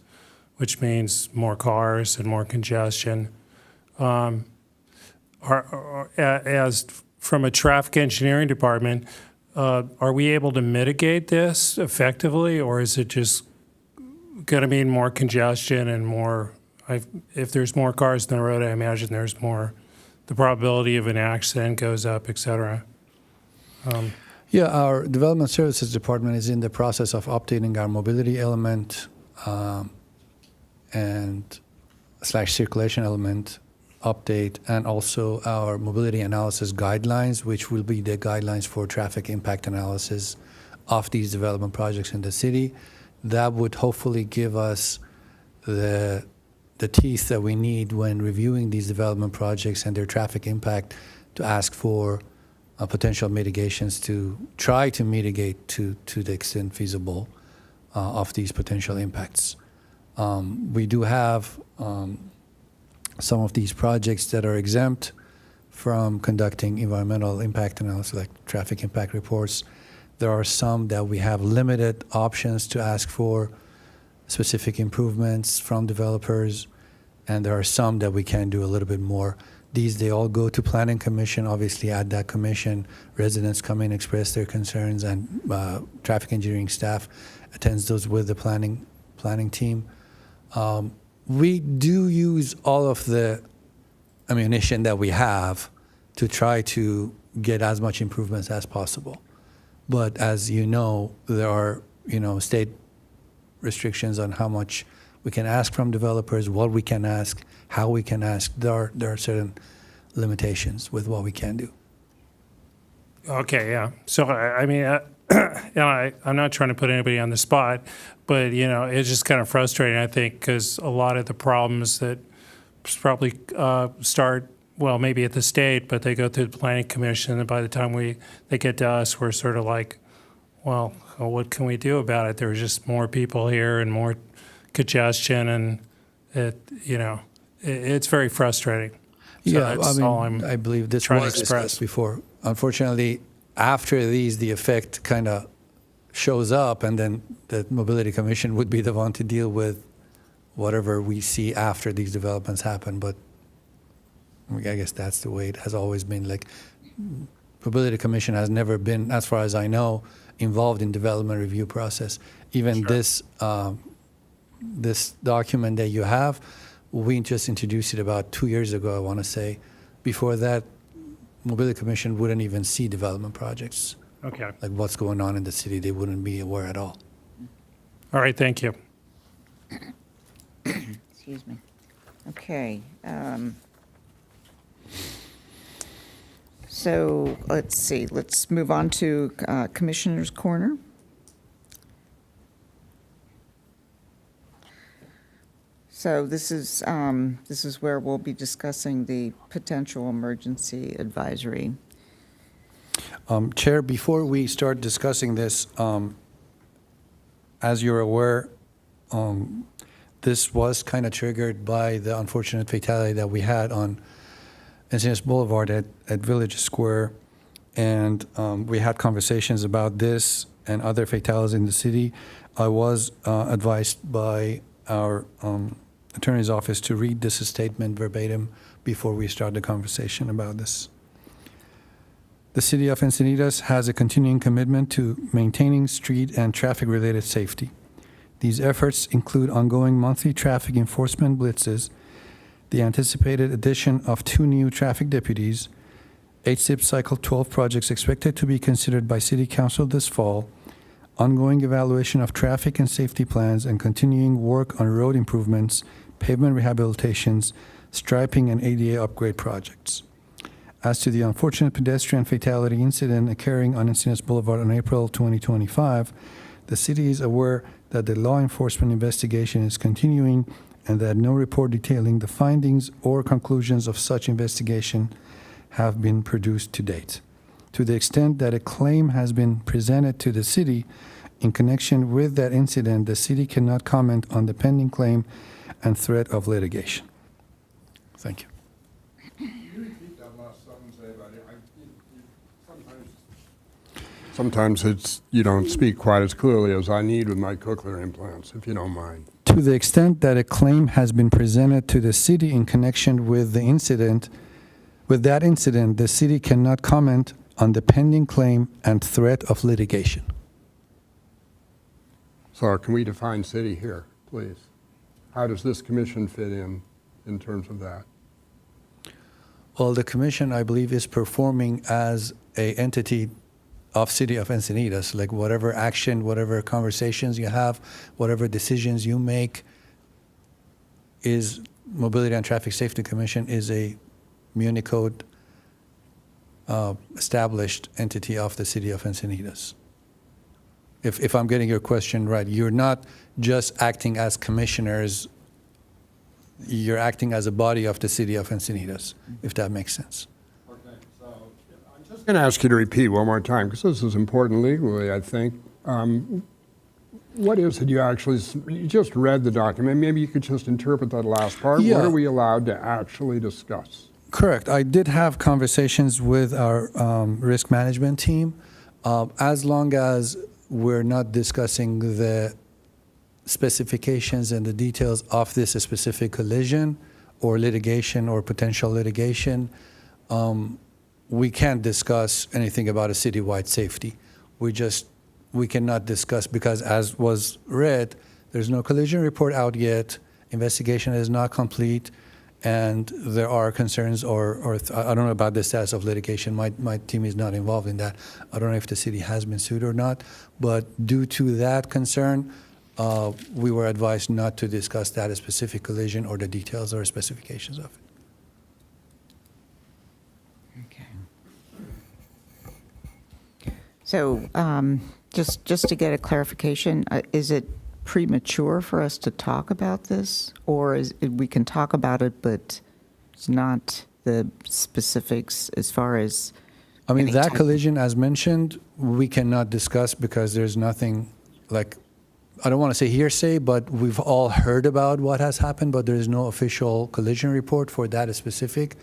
Speaker 9: which means more cars and more congestion. As from a traffic engineering department, are we able to mitigate this effectively, or is it just going to mean more congestion and more? If there's more cars on the road, I imagine there's more. The probability of an accident goes up, et cetera.
Speaker 6: Yeah, our development services department is in the process of updating our mobility element and / circulation element update, and also our mobility analysis guidelines, which will be the guidelines for traffic impact analysis of these development projects in the city. That would hopefully give us the teeth that we need when reviewing these development projects and their traffic impact to ask for potential mitigations to try to mitigate to the extent feasible of these potential impacts. We do have some of these projects that are exempt from conducting environmental impact analysis, like traffic impact reports. There are some that we have limited options to ask for specific improvements from developers, and there are some that we can do a little bit more. They all go to Planning Commission. Obviously, at that commission, residents come in, express their concerns, and traffic engineering staff attends those with the planning team. We do use all of the ammunition that we have to try to get as much improvements as possible. But as you know, there are state restrictions on how much we can ask from developers, what we can ask, how we can ask. There are certain limitations with what we can do.
Speaker 9: Okay, yeah. So, I mean, I'm not trying to put anybody on the spot, but, it's just kind of frustrating, I think, because a lot of the problems that probably start, well, maybe at the state, but they go through the Planning Commission, and by the time they get to us, we're sort of like, well, what can we do about it? There's just more people here and more congestion, and it's very frustrating. So that's all
Speaker 6: I believe this
Speaker 9: trying to
Speaker 6: was
Speaker 9: express
Speaker 6: discussed before. Unfortunately, after these, the effect kind of shows up, and then the Mobility Commission would be the one to deal with whatever we see after these developments happen. But I guess that's the way it has always been. Like, Mobility Commission has never been, as far as I know, involved in development review process. Even this document that you have, we just introduced it about 2 years ago, I want to say. Before that, Mobility Commission wouldn't even see development projects.
Speaker 9: Okay.
Speaker 6: Like what's going on in the city, they wouldn't be aware at all.
Speaker 9: All right, thank you.
Speaker 2: Excuse me. Okay. So let's see. Let's move on to Commissioner's Corner. So this is where we'll be discussing the potential emergency advisory.
Speaker 6: Chair, before we start discussing this, as you're aware, this was kind of triggered by the unfortunate fatality that we had on Encinitas Boulevard at Village Square. And we had conversations about this and other fatalities in the city. I was advised by our attorney's office to read this statement verbatim before we start the conversation about this. The City of Encinitas has a continuing commitment to maintaining street and traffic-related safety. These efforts include ongoing monthly traffic enforcement blitzes, the anticipated addition of 2 new traffic deputies, HSIP Cycle 12 projects expected to be considered by City Council this fall, ongoing evaluation of traffic and safety plans, and continuing work on road improvements, pavement rehabilitations, striping, and ADA upgrade projects. As to the unfortunate pedestrian fatality incident occurring on Encinitas Boulevard on April 2025, the city is aware that the law enforcement investigation is continuing and that no report detailing the findings or conclusions of such investigation have been produced to date. To the extent that a claim has been presented to the city in connection with that incident, the city cannot comment on the pending claim and threat of litigation. Thank you.
Speaker 3: Sometimes it's, you don't speak quite as clearly as I need with my cochlear implants, if you don't mind.
Speaker 6: To the extent that a claim has been presented to the city in connection with the incident, the city cannot comment on the pending claim and threat of litigation.
Speaker 3: So can we define city here, please? How does this commission fit in terms of that?
Speaker 6: Well, the commission, I believe, is performing as an entity of City of Encinitas, like whatever action, whatever conversations you have, whatever decisions you make, is Mobility and Traffic Safety Commission is a Muni Code established entity of the City of Encinitas. If I'm getting your question right, you're not just acting as commissioners, you're acting as a body of the City of Encinitas, if that makes sense.
Speaker 3: I'm going to ask you to repeat one more time, because this is important legally, I think. What is it you just read the document. Maybe you could just interpret that last part.
Speaker 6: Yeah.
Speaker 3: What are we allowed to actually discuss?
Speaker 6: Correct. I did have conversations with our risk management team. As long as we're not discussing the specifications and the details of this specific collision or litigation or potential litigation, we can't discuss anything about a citywide safety. We cannot discuss, because as was read, there's no collision report out yet, investigation is not complete, and there are concerns or I don't know about the status of litigation. My team is not involved in that. I don't know if the city has been sued or not, but due to that concern, we were advised not to discuss that specific collision or the details or specifications of it.
Speaker 2: So just to get a clarification, is it premature for us to talk about this? Or we can talk about it, but it's not the specifics as far as...
Speaker 6: I mean, that collision, as mentioned, we cannot discuss because there's nothing, like, I don't want to say hearsay, but we've all heard about what has happened, but there is no official collision report for that specific.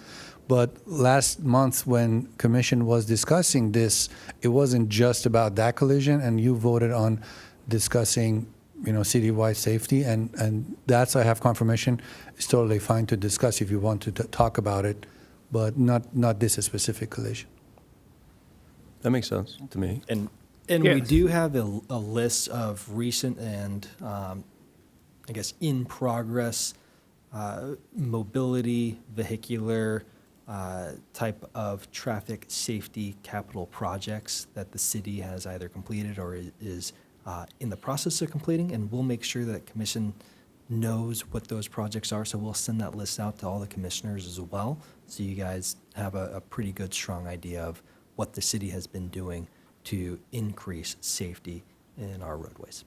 Speaker 6: But last month when Commission was discussing this, it wasn't just about that collision, and you voted on discussing, citywide safety, and that's, I have confirmation, it's totally fine to discuss if you want to talk about it, but not this specific collision.
Speaker 13: That makes sense to me.
Speaker 8: And
Speaker 10: Yes.
Speaker 8: we do have a list of recent and, I guess, in progress mobility, vehicular type of traffic safety capital projects that the city has either completed or is in the process of completing, and we'll make sure that Commission knows what those projects are. So we'll send that list out to all the commissioners as well, so you guys have a pretty good, strong idea of what the city has been doing to increase safety in our roadways.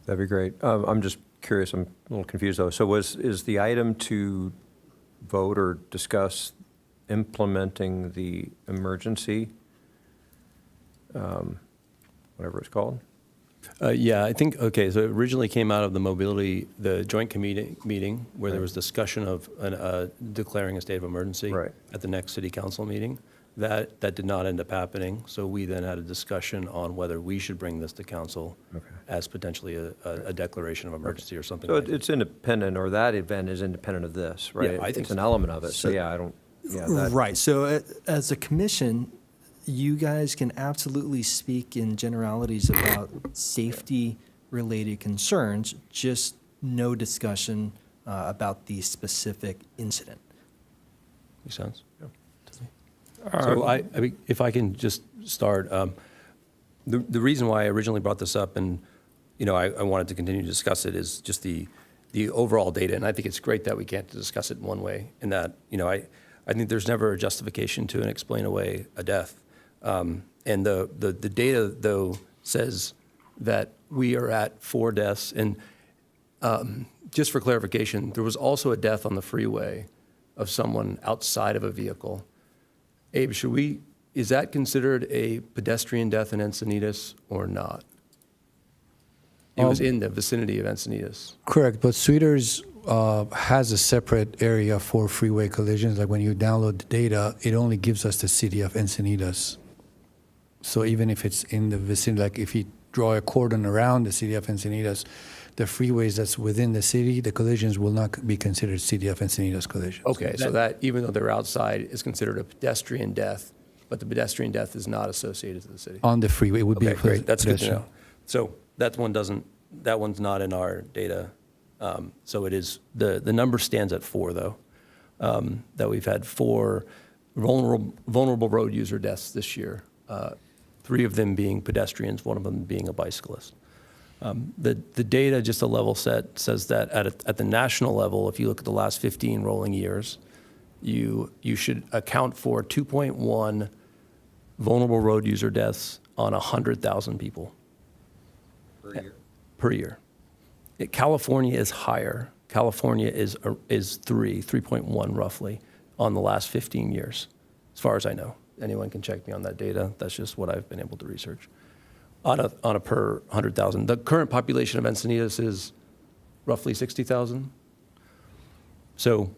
Speaker 20: That'd be great. I'm just curious, I'm a little confused though. So is the item to vote or discuss implementing the emergency, whatever it's called?
Speaker 13: Yeah, I think, okay, so it originally came out of the joint committee meeting where there was discussion of declaring a state of emergency at the next city council meeting. That did not end up happening, so we then had a discussion on whether we should bring this to council as potentially a declaration of emergency or something
Speaker 20: So
Speaker 13: like that.
Speaker 20: it's independent, or that event is independent of this, right?
Speaker 13: Yeah, I think
Speaker 20: it's an
Speaker 13: so.
Speaker 20: element of it. So yeah, I don't. Yeah, that,
Speaker 8: Right. So as a commission, you guys can absolutely speak in generalities about safety-related concerns, just no discussion about the specific incident.
Speaker 13: Makes sense? Yeah. So I mean, if I can just start, the reason why I originally brought this up, and I wanted to continue to discuss it, is just the overall data, and I think it's great that we can't discuss it in one way. In that, I think there's never a justification to explain away a death, and the data though says that we are at 4 deaths, and just for clarification, there was also a death on the freeway of someone outside of a vehicle. Abe, is that considered a pedestrian death in Encinitas or not? It was in the vicinity of Encinitas.
Speaker 6: Correct, but Sweeters has a separate area for freeway collisions. Like when you download the data, it only gives us the city of Encinitas. So even if it's in the vicinity, like if you draw a cordon around the city of Encinitas, the freeways that's within the city, the collisions will not be considered city of Encinitas collisions.
Speaker 13: Okay, so that even though they're outside, is considered a pedestrian death, but the pedestrian death is not associated to the city.
Speaker 6: On the freeway, it would be
Speaker 13: Okay, great. That's good to
Speaker 6: pedestrian.
Speaker 13: know. So that one's not in our data. So it is, the number stands at 4 though, that we've had 4 vulnerable road user deaths this year. 3 of them being pedestrians, 1 of them being a bicyclist. The data, just a level set, says that at the national level, if you look at the last 15 rolling years, you should account for 2.1 vulnerable road user deaths on 100,000 people. Per year. California is higher. California is 3.1 roughly on the last 15 years, as far as I know. Anyone can check me on that data. That's just what I've been able to research. On a per 100,000. The current population of Encinitas is roughly 60,000. So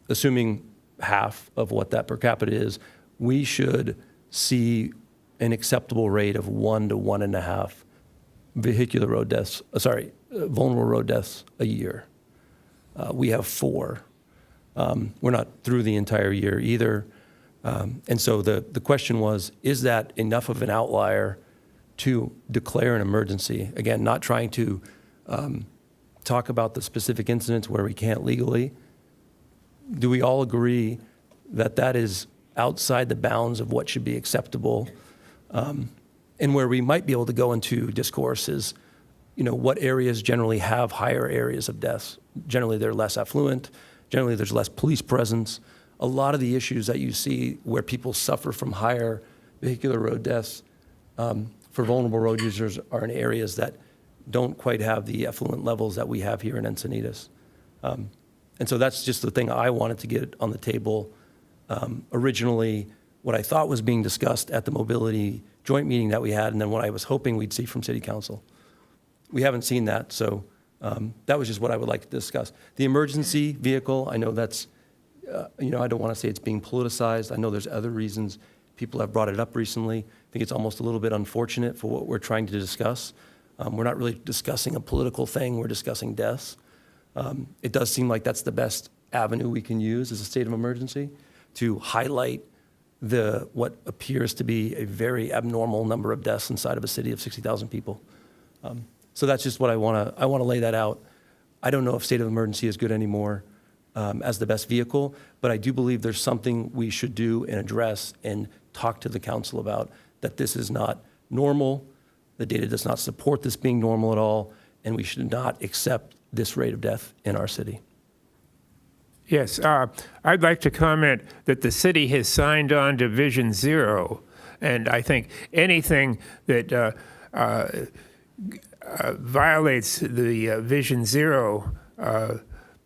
Speaker 13: assuming half of what that per capita is, we should see an acceptable rate of 1 to 1.5 vulnerable road deaths a year. We have 4. We're not through the entire year either. And so the question was, is that enough of an outlier to declare an emergency? Again, not trying to talk about the specific incidents where we can't legally. Do we all agree that that is outside the bounds of what should be acceptable? And where we might be able to go into discourse is, what areas generally have higher areas of deaths? Generally, they're less affluent. Generally, there's less police presence. A lot of the issues that you see where people suffer from higher vehicular road deaths for vulnerable road users are in areas that don't quite have the affluent levels that we have here in Encinitas. And so that's just the thing I wanted to get on the table. Originally, what I thought was being discussed at the mobility joint meeting that we had, and then what I was hoping we'd see from City Council. We haven't seen that, so that was just what I would like to discuss. The emergency vehicle, I know that's, I don't want to say it's being politicized. I know there's other reasons people have brought it up recently. I think it's almost a little bit unfortunate for what we're trying to discuss. We're not really discussing a political thing, we're discussing deaths. It does seem like that's the best avenue we can use as a state of emergency to highlight what appears to be a very abnormal number of deaths inside of a city of 60,000 people. So that's just what I want to lay that out. I don't know if state of emergency is good anymore as the best vehicle, but I do believe there's something we should do and address and talk to the council about, that this is not normal, the data does not support this being normal at all, and we should not accept this rate of death in our city.
Speaker 10: Yes, I'd like to comment that the city has signed on to Vision Zero, and I think anything that violates the Vision Zero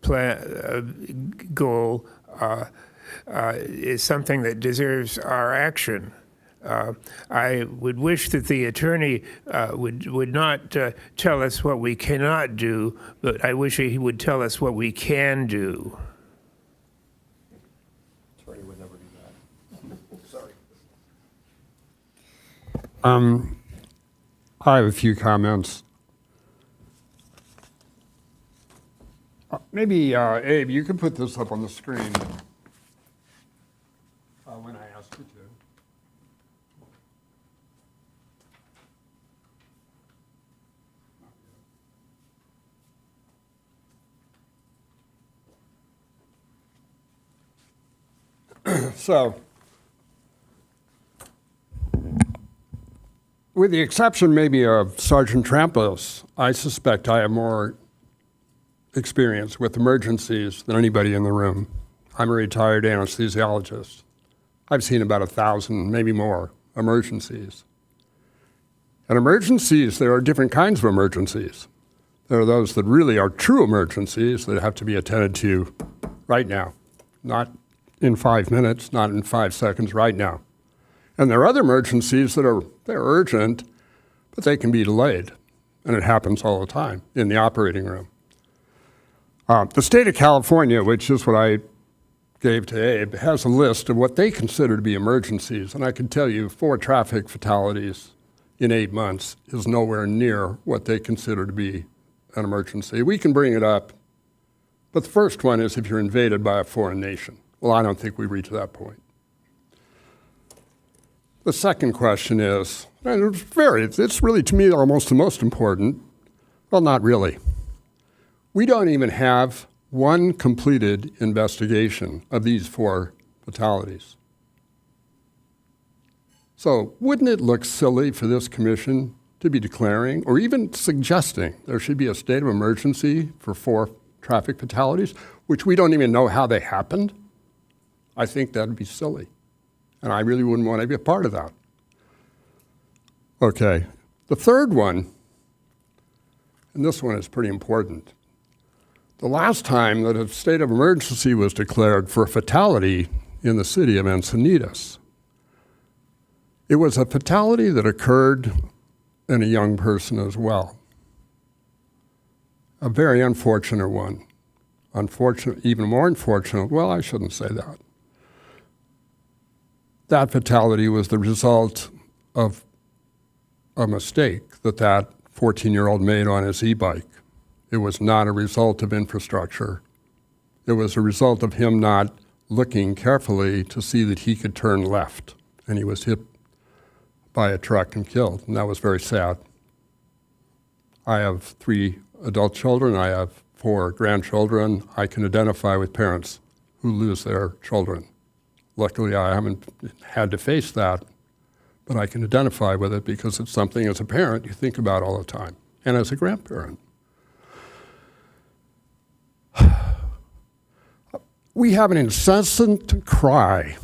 Speaker 10: goal is something that deserves our action. I would wish that the attorney would not tell us what we cannot do, but I wish he would tell us what we can do.
Speaker 3: Attorney would never do that. Sorry. I have a few comments. Maybe, Abe, you can put this up on the screen when I ask you to. So, with the exception maybe of Sergeant Trampos, I suspect I have more experience with emergencies than anybody in the room. I'm a retired anesthesiologist. I've seen about 1,000, maybe more, emergencies. And emergencies, there are different kinds of emergencies. There are those that really are true emergencies that have to be attended to right now, not in 5 minutes, not in 5 seconds, right now. And there are other emergencies that they're urgent, but they can be delayed. And it happens all the time in the operating room. The state of California, which is what I gave to Abe, has a list of what they consider to be emergencies. And I can tell you 4 traffic fatalities in 8 months is nowhere near what they consider to be an emergency. We can bring it up. But the first one is if you're invaded by a foreign nation. Well, I don't think we reach that point. The second question is, and it's really, to me, almost the most important. Well, not really. We don't even have one completed investigation of these 4 fatalities. So wouldn't it look silly for this commission to be declaring or even suggesting there should be a state of emergency for 4 traffic fatalities, which we don't even know how they happened? I think that would be silly. And I really wouldn't want to be a part of that. Okay, the third one, and this one is pretty important. The last time that a state of emergency was declared for a fatality in the city of Encinitas, it was a fatality that occurred in a young person as well. A very unfortunate one. Unfortunate, even more unfortunate, well, I shouldn't say that. That fatality was the result of a mistake that 14-year-old made on his e-bike. It was not a result of infrastructure. It was a result of him not looking carefully to see that he could turn left. And he was hit by a truck and killed, and that was very sad. I have 3 adult children. I have 4 grandchildren. I can identify with parents who lose their children. Luckily, I haven't had to face that, but I can identify with it because it's something as a parent you think about all the time, and as a grandparent. We have an incessant cry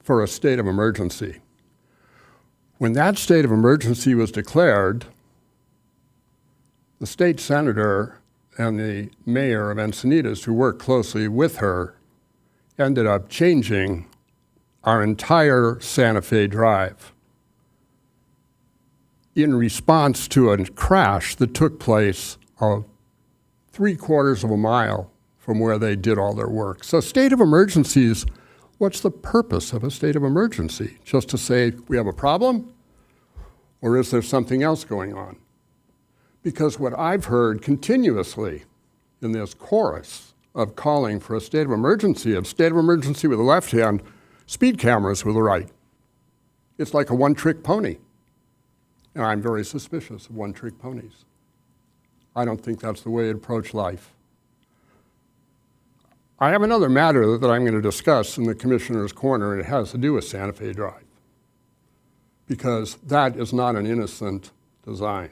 Speaker 3: for a state of emergency. When that state of emergency was declared, the state senator and the mayor of Encinitas, who worked closely with her, ended up changing our entire Santa Fe Drive in response to a crash that took place 3/4 of a mile from where they did all their work. So state of emergencies, what's the purpose of a state of emergency? Just to say we have a problem? Or is there something else going on? Because what I've heard continuously in this chorus of calling for a state of emergency with the left hand, speed cameras with the right. It's like a one-trick pony. And I'm very suspicious of one-trick ponies. I don't think that's the way to approach life. I have another matter that I'm going to discuss in the Commissioner's Corner, and it has to do with Santa Fe Drive. Because that is not an innocent design.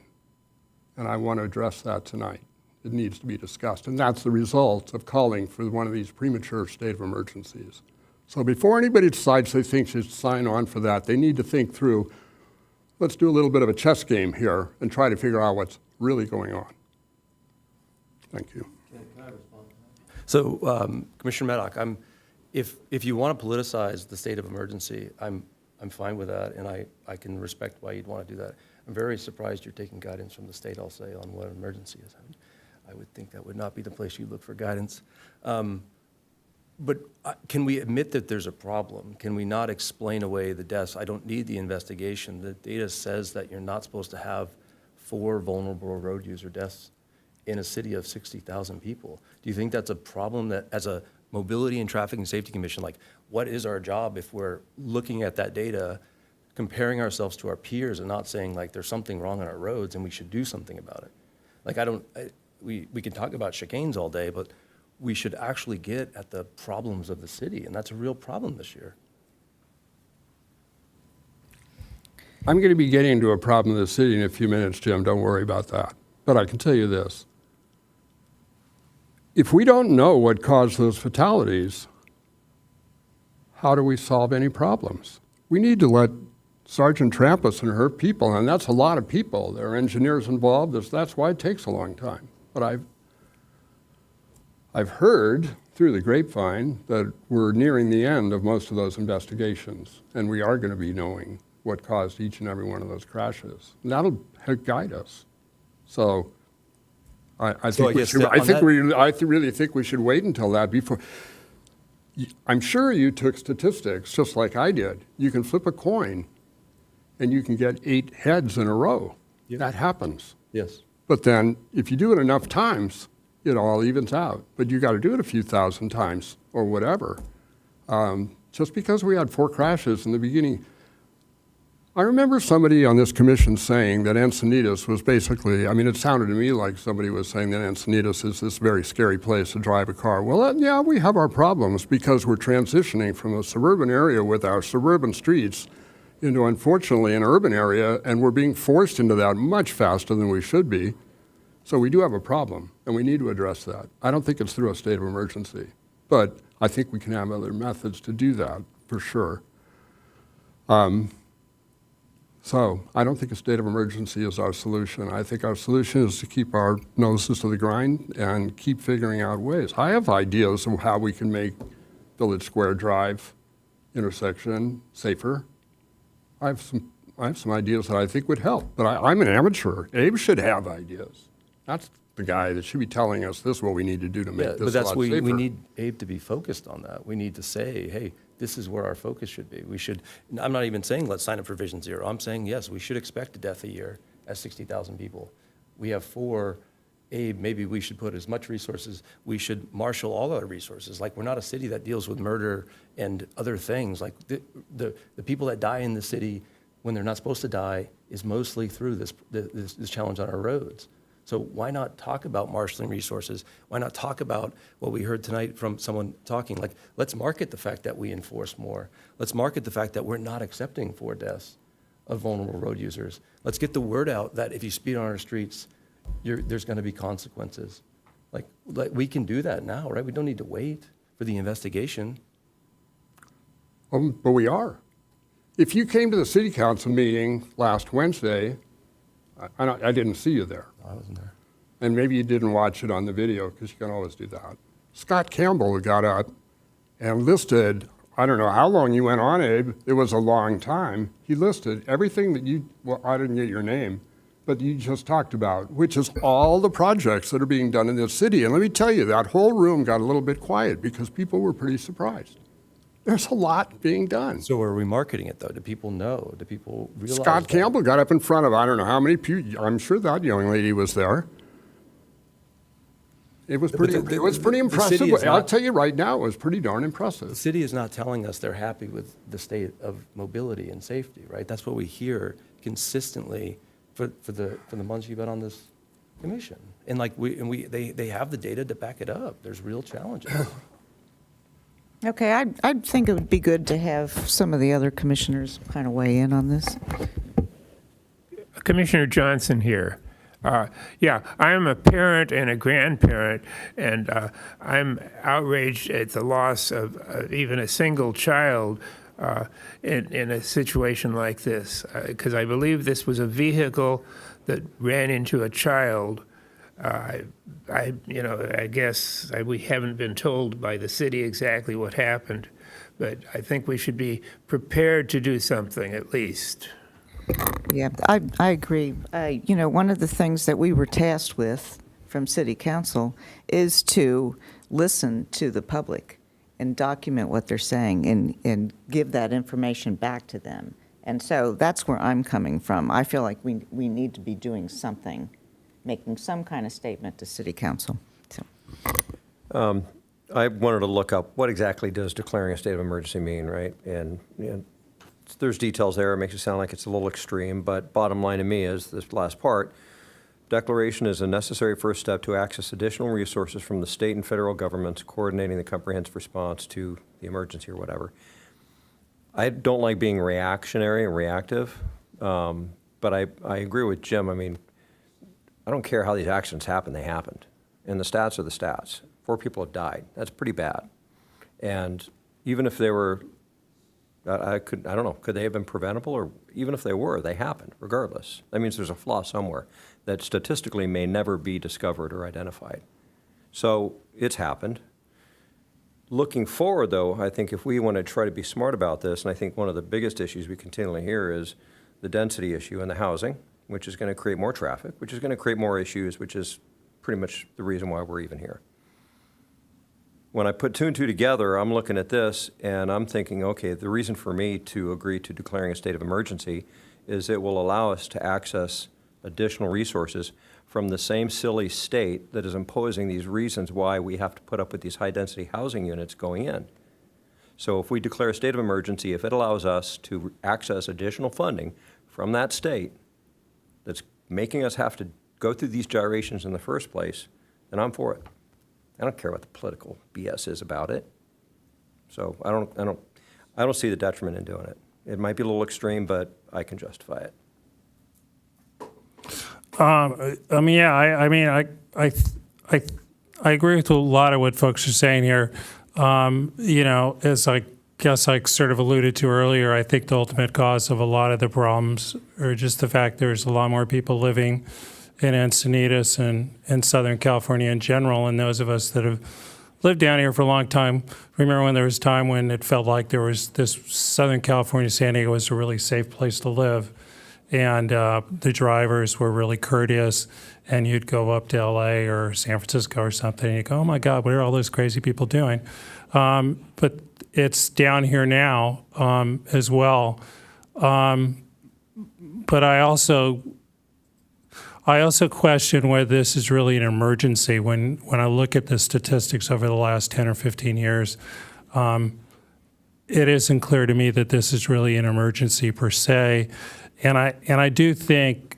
Speaker 3: And I want to address that tonight. It needs to be discussed. And that's the result of calling for one of these premature state of emergencies. So before anybody decides they think should sign on for that, they need to think through, let's do a little bit of a chess game here and try to figure out what's really going on. Thank you.
Speaker 13: Can I respond to that? So, Commissioner Maddock, if you want to politicize the state of emergency, I'm fine with that, and I can respect why you'd want to do that. I'm very surprised you're taking guidance from the state, I'll say, on what an emergency is. I would think that would not be the place you'd look for guidance. But can we admit that there's a problem? Can we not explain away the deaths? I don't need the investigation. The data says that you're not supposed to have 4 vulnerable road user deaths in a city of 60,000 people. Do you think that's a problem that, as a Mobility and Traffic and Safety Commission, like, what is our job if we're looking at that data, comparing ourselves to our peers and not saying, like, there's something wrong on our roads and we should do something about it? Like, we can talk about chicanes all day, but we should actually get at the problems of the city, and that's a real problem this year.
Speaker 3: I'm going to be getting into a problem of the city in a few minutes, Jim. Don't worry about that. But I can tell you this. If we don't know what caused those fatalities, how do we solve any problems? We need to let Sergeant Trampus and her people, and that's a lot of people. There are engineers involved. That's why it takes a long time. But I've heard through the grapevine that we're nearing the end of most of those investigations, and we are going to be knowing what caused each and every one of those crashes. And that'll help guide us. So I really think we should wait until that before. I'm sure you took statistics just like I did. You can flip a coin and you can get 8 heads in a row. Yep. That happens.
Speaker 13: Yes.
Speaker 3: But then if you do it enough times, it all evens out. But you got to do it a few thousand times or whatever. Just because we had 4 crashes in the beginning. I remember somebody on this commission saying that Encinitas was basically, I mean, it sounded to me like somebody was saying that Encinitas is this very scary place to drive a car. Well, yeah, we have our problems because we're transitioning from a suburban area with our suburban streets into, unfortunately, an urban area, and we're being forced into that much faster than we should be. So we do have a problem, and we need to address that. I don't think it's through a state of emergency, but I think we can have other methods to do that, for sure. So I don't think a state of emergency is our solution. I think our solution is to keep our noses to the grind and keep figuring out ways. I have ideas of how we can make Village Square Drive intersection safer. I have some ideas that I think would help, but I'm an amateur. Abe should have ideas. That's the guy that should be telling us this is what we need to do to make this a lot safer.
Speaker 13: We need Abe to be focused on that. We need to say, hey, this is where our focus should be. I'm not even saying let's sign up for Vision Zero. I'm saying, yes, we should expect a death a year at 60,000 people. We have 4. Abe, maybe we should put as much resources. We should marshal all our resources. Like, we're not a city that deals with murder and other things. Like, the people that die in the city when they're not supposed to die is mostly through this challenge on our roads. So why not talk about marshaling resources? Why not talk about what we heard tonight from someone talking? Like, let's market the fact that we enforce more. Let's market the fact that we're not accepting 4 deaths of vulnerable road users. Let's get the word out that if you speed on our streets, there's going to be consequences. Like, we can do that now, right? We don't need to wait for the investigation.
Speaker 3: But we are. If you came to the city council meeting last Wednesday, I didn't see you there.
Speaker 13: I wasn't there.
Speaker 3: And maybe you didn't watch it on the video, because you can always do that. Scott Campbell got up and listed, I don't know how long you went on, Abe. It was a long time. He listed everything that well, I didn't get your name, but you just talked about, which is all the projects that are being done in this city. And let me tell you, that whole room got a little bit quiet because people were pretty surprised. There's a lot being done.
Speaker 13: So are we marketing it, though? Do people know? Do people realize?
Speaker 3: Scott Campbell got up in front of, I don't know how many people, I'm sure that young lady was there. It was pretty impressive. I'll tell you right now, it was pretty darn impressive.
Speaker 13: The city is not telling us they're happy with the state of mobility and safety, right? That's what we hear consistently for the months you've been on this commission. And they have the data to back it up. There's real challenges.
Speaker 2: Okay, I think it would be good to have some of the other commissioners kind of weigh in on this.
Speaker 10: Commissioner Johnson here. Yeah, I'm a parent and a grandparent, and I'm outraged at the loss of even a single child in a situation like this, because I believe this was a vehicle that ran into a child I guess we haven't been told by the city exactly what happened, but I think we should be prepared to do something at least.
Speaker 2: Yeah, I agree. One of the things that we were tasked with from City Council is to listen to the public and document what they're saying and give that information back to them. And so that's where I'm coming from. I feel like we need to be doing something, making some kind of statement to City Council. So.
Speaker 20: I wanted to look up what exactly does declaring a state of emergency mean, right? And there's details there. It makes it sound like it's a little extreme, but bottom line to me is this last part. Declaration is a necessary first step to access additional resources from the state and federal governments coordinating the comprehensive response to the emergency or whatever. I don't like being reactionary and reactive, but I agree with Jim. I mean, I don't care how these accidents happen, they happened. And the stats are the stats. 4 people have died. That's pretty bad. And even if they were, I don't know, could they have been preventable? Or even if they were, they happened regardless. That means there's a flaw somewhere that statistically may never be discovered or identified. So it's happened. Looking forward, though, I think if we want to try to be smart about this, and I think one of the biggest issues we continually hear is the density issue and the housing, which is going to create more traffic, which is going to create more issues, which is pretty much the reason why we're even here. When I put 2 and 2 together, I'm looking at this and I'm thinking, okay, the reason for me to agree to declaring a state of emergency is it will allow us to access additional resources from the same silly state that is imposing these reasons why we have to put up with these high-density housing units going in. So if we declare a state of emergency, if it allows us to access additional funding from that state that's making us have to go through these gyrations in the first place, then I'm for it. I don't care what the political BS is about it. So I don't see the detriment in doing it. It might be a little extreme, but I can justify it.
Speaker 9: I agree with a lot of what folks are saying here. As I guess I sort of alluded to earlier, I think the ultimate cause of a lot of the problems are just the fact there's a lot more people living in Encinitas and in Southern California in general, and those of us that have lived down here for a long time remember when there was a time when it felt like there was this Southern California, San Diego was a really safe place to live, and the drivers were really courteous, and you'd go up to LA or San Francisco or something, and you go, oh my God, what are all those crazy people doing? But it's down here now as well. But I also question whether this is really an emergency. When I look at the statistics over the last 10 or 15 years, it isn't clear to me that this is really an emergency per se. And I do think,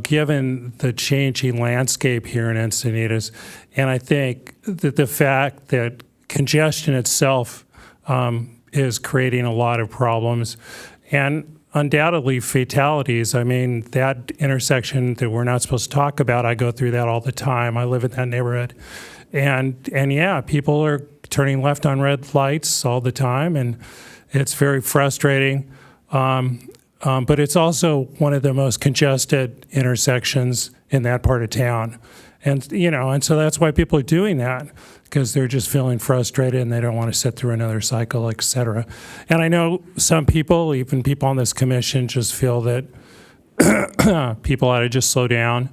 Speaker 9: given the changing landscape here in Encinitas, and I think that the fact that congestion itself is creating a lot of problems, and undoubtedly fatalities. I mean, that intersection that we're not supposed to talk about, I go through that all the time. I live in that neighborhood. And yeah, people are turning left on red lights all the time, and it's very frustrating. But it's also one of the most congested intersections in that part of town. And, and so that's why people are doing that, because they're just feeling frustrated and they don't want to sit through another cycle, et cetera. And I know some people, even people on this commission, just feel that people ought to just slow down.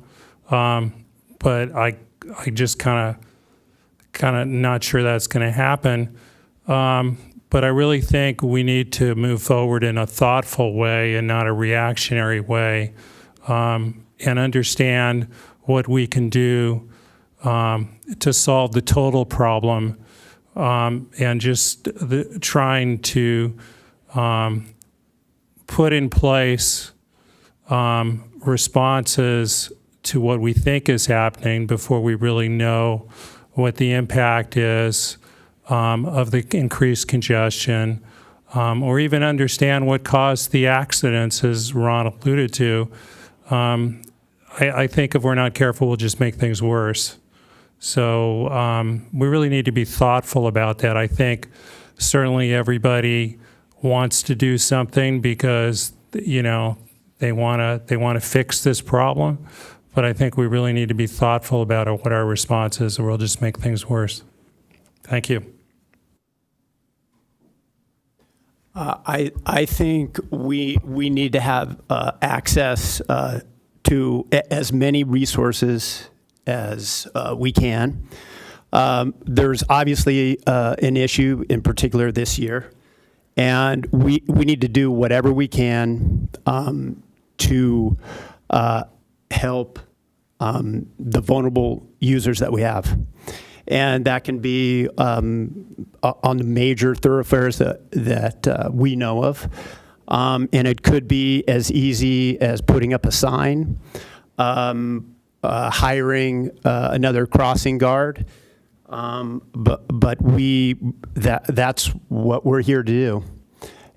Speaker 9: But I just kind of not sure that's going to happen. But I really think we need to move forward in a thoughtful way and not a reactionary way, and understand what we can do to solve the total problem, and just trying to put in place responses to what we think is happening before we really know what the impact is of the increased congestion, or even understand what caused the accidents, as Ron alluded to. I think if we're not careful, we'll just make things worse. So we really need to be thoughtful about that. I think certainly everybody wants to do something because, they want to fix this problem. but I think we really need to be thoughtful about what our response is, or we'll just make things worse. Thank you.
Speaker 7: I think we need to have access to as many resources as we can. There's obviously an issue in particular this year, and we need to do whatever we can to help the vulnerable users that we have. And that can be on the major thoroughfares that we know of. And it could be as easy as putting up a sign, hiring another crossing guard. But that's what we're here to do.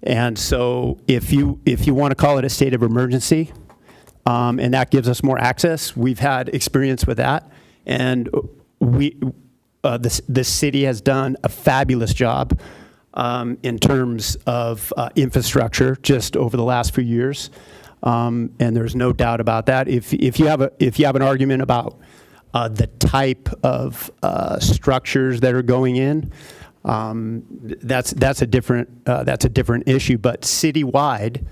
Speaker 7: And so if you want to call it a state of emergency, and that gives us more access, we've had experience with that. And the city has done a fabulous job in terms of infrastructure just over the last few years, and there's no doubt about that. If you have an argument about the type of structures that are going in, that's a different issue. But citywide,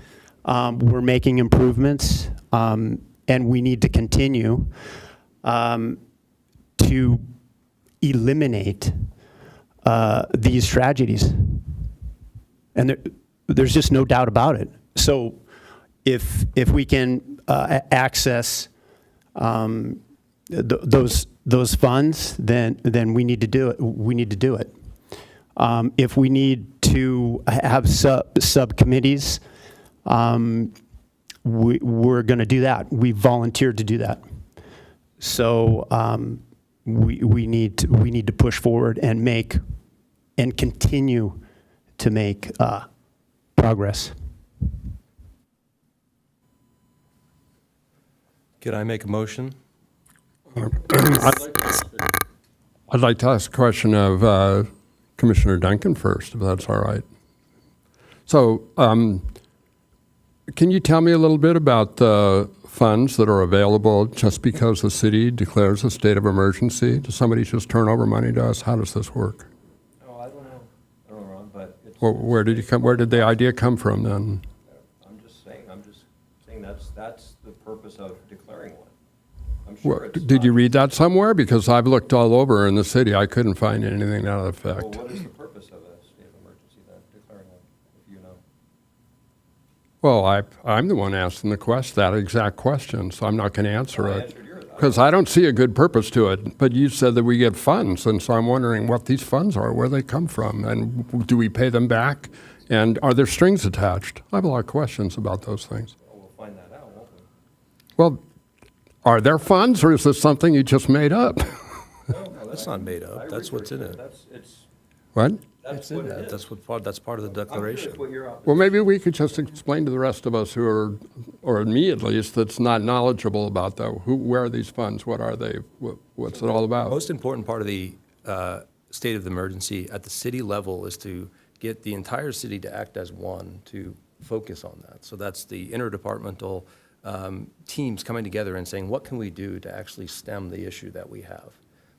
Speaker 7: we're making improvements, and we need to continue to eliminate these tragedies. And there's just no doubt about it. So if we can access those funds, then we need to do it. We need to do it. If we need to have subcommittees, we're going to do that. We volunteered to do that. So we need to push forward and continue to make progress.
Speaker 13: Could I make a motion?
Speaker 3: I'd like to ask a question of Commissioner Duncan first, if that's all right. So can you tell me a little bit about the funds that are available just because the city declares a state of emergency? Does somebody just turn over money to us? How does this work?
Speaker 20: Oh, I don't know, Ron, but it's,
Speaker 3: Well, where did the idea come from then?
Speaker 20: I'm just saying that's the purpose of declaring one. I'm sure it's
Speaker 3: Did you
Speaker 20: not-
Speaker 3: read that somewhere? Because I've looked all over in the city. I couldn't find anything to that effect.
Speaker 20: Well, what is the purpose of a state of emergency then, declaring one, if you know?
Speaker 3: Well, I'm the one asking that exact question, so I'm not going to answer it. Because I don't see a good purpose to it. But you said that we get funds, and so I'm wondering what these funds are, where they come from, and do we pay them back? And are there strings attached? I have a lot of questions about those things.
Speaker 20: Well, we'll find that out, won't we?
Speaker 3: Well, are there funds, or is this something you just made up?
Speaker 13: No, that's not made up. That's what's in it.
Speaker 3: What?
Speaker 13: That's in it. That's part of the declaration.
Speaker 3: Well, maybe we could just explain to the rest of us who are, or me at least, that's not knowledgeable about that. Where are these funds? What are they? What's it all about?
Speaker 13: Most important part of the state of the emergency at the city level is to get the entire city to act as one, to focus on that. So that's the interdepartmental teams coming together and saying, what can we do to actually stem the issue that we have?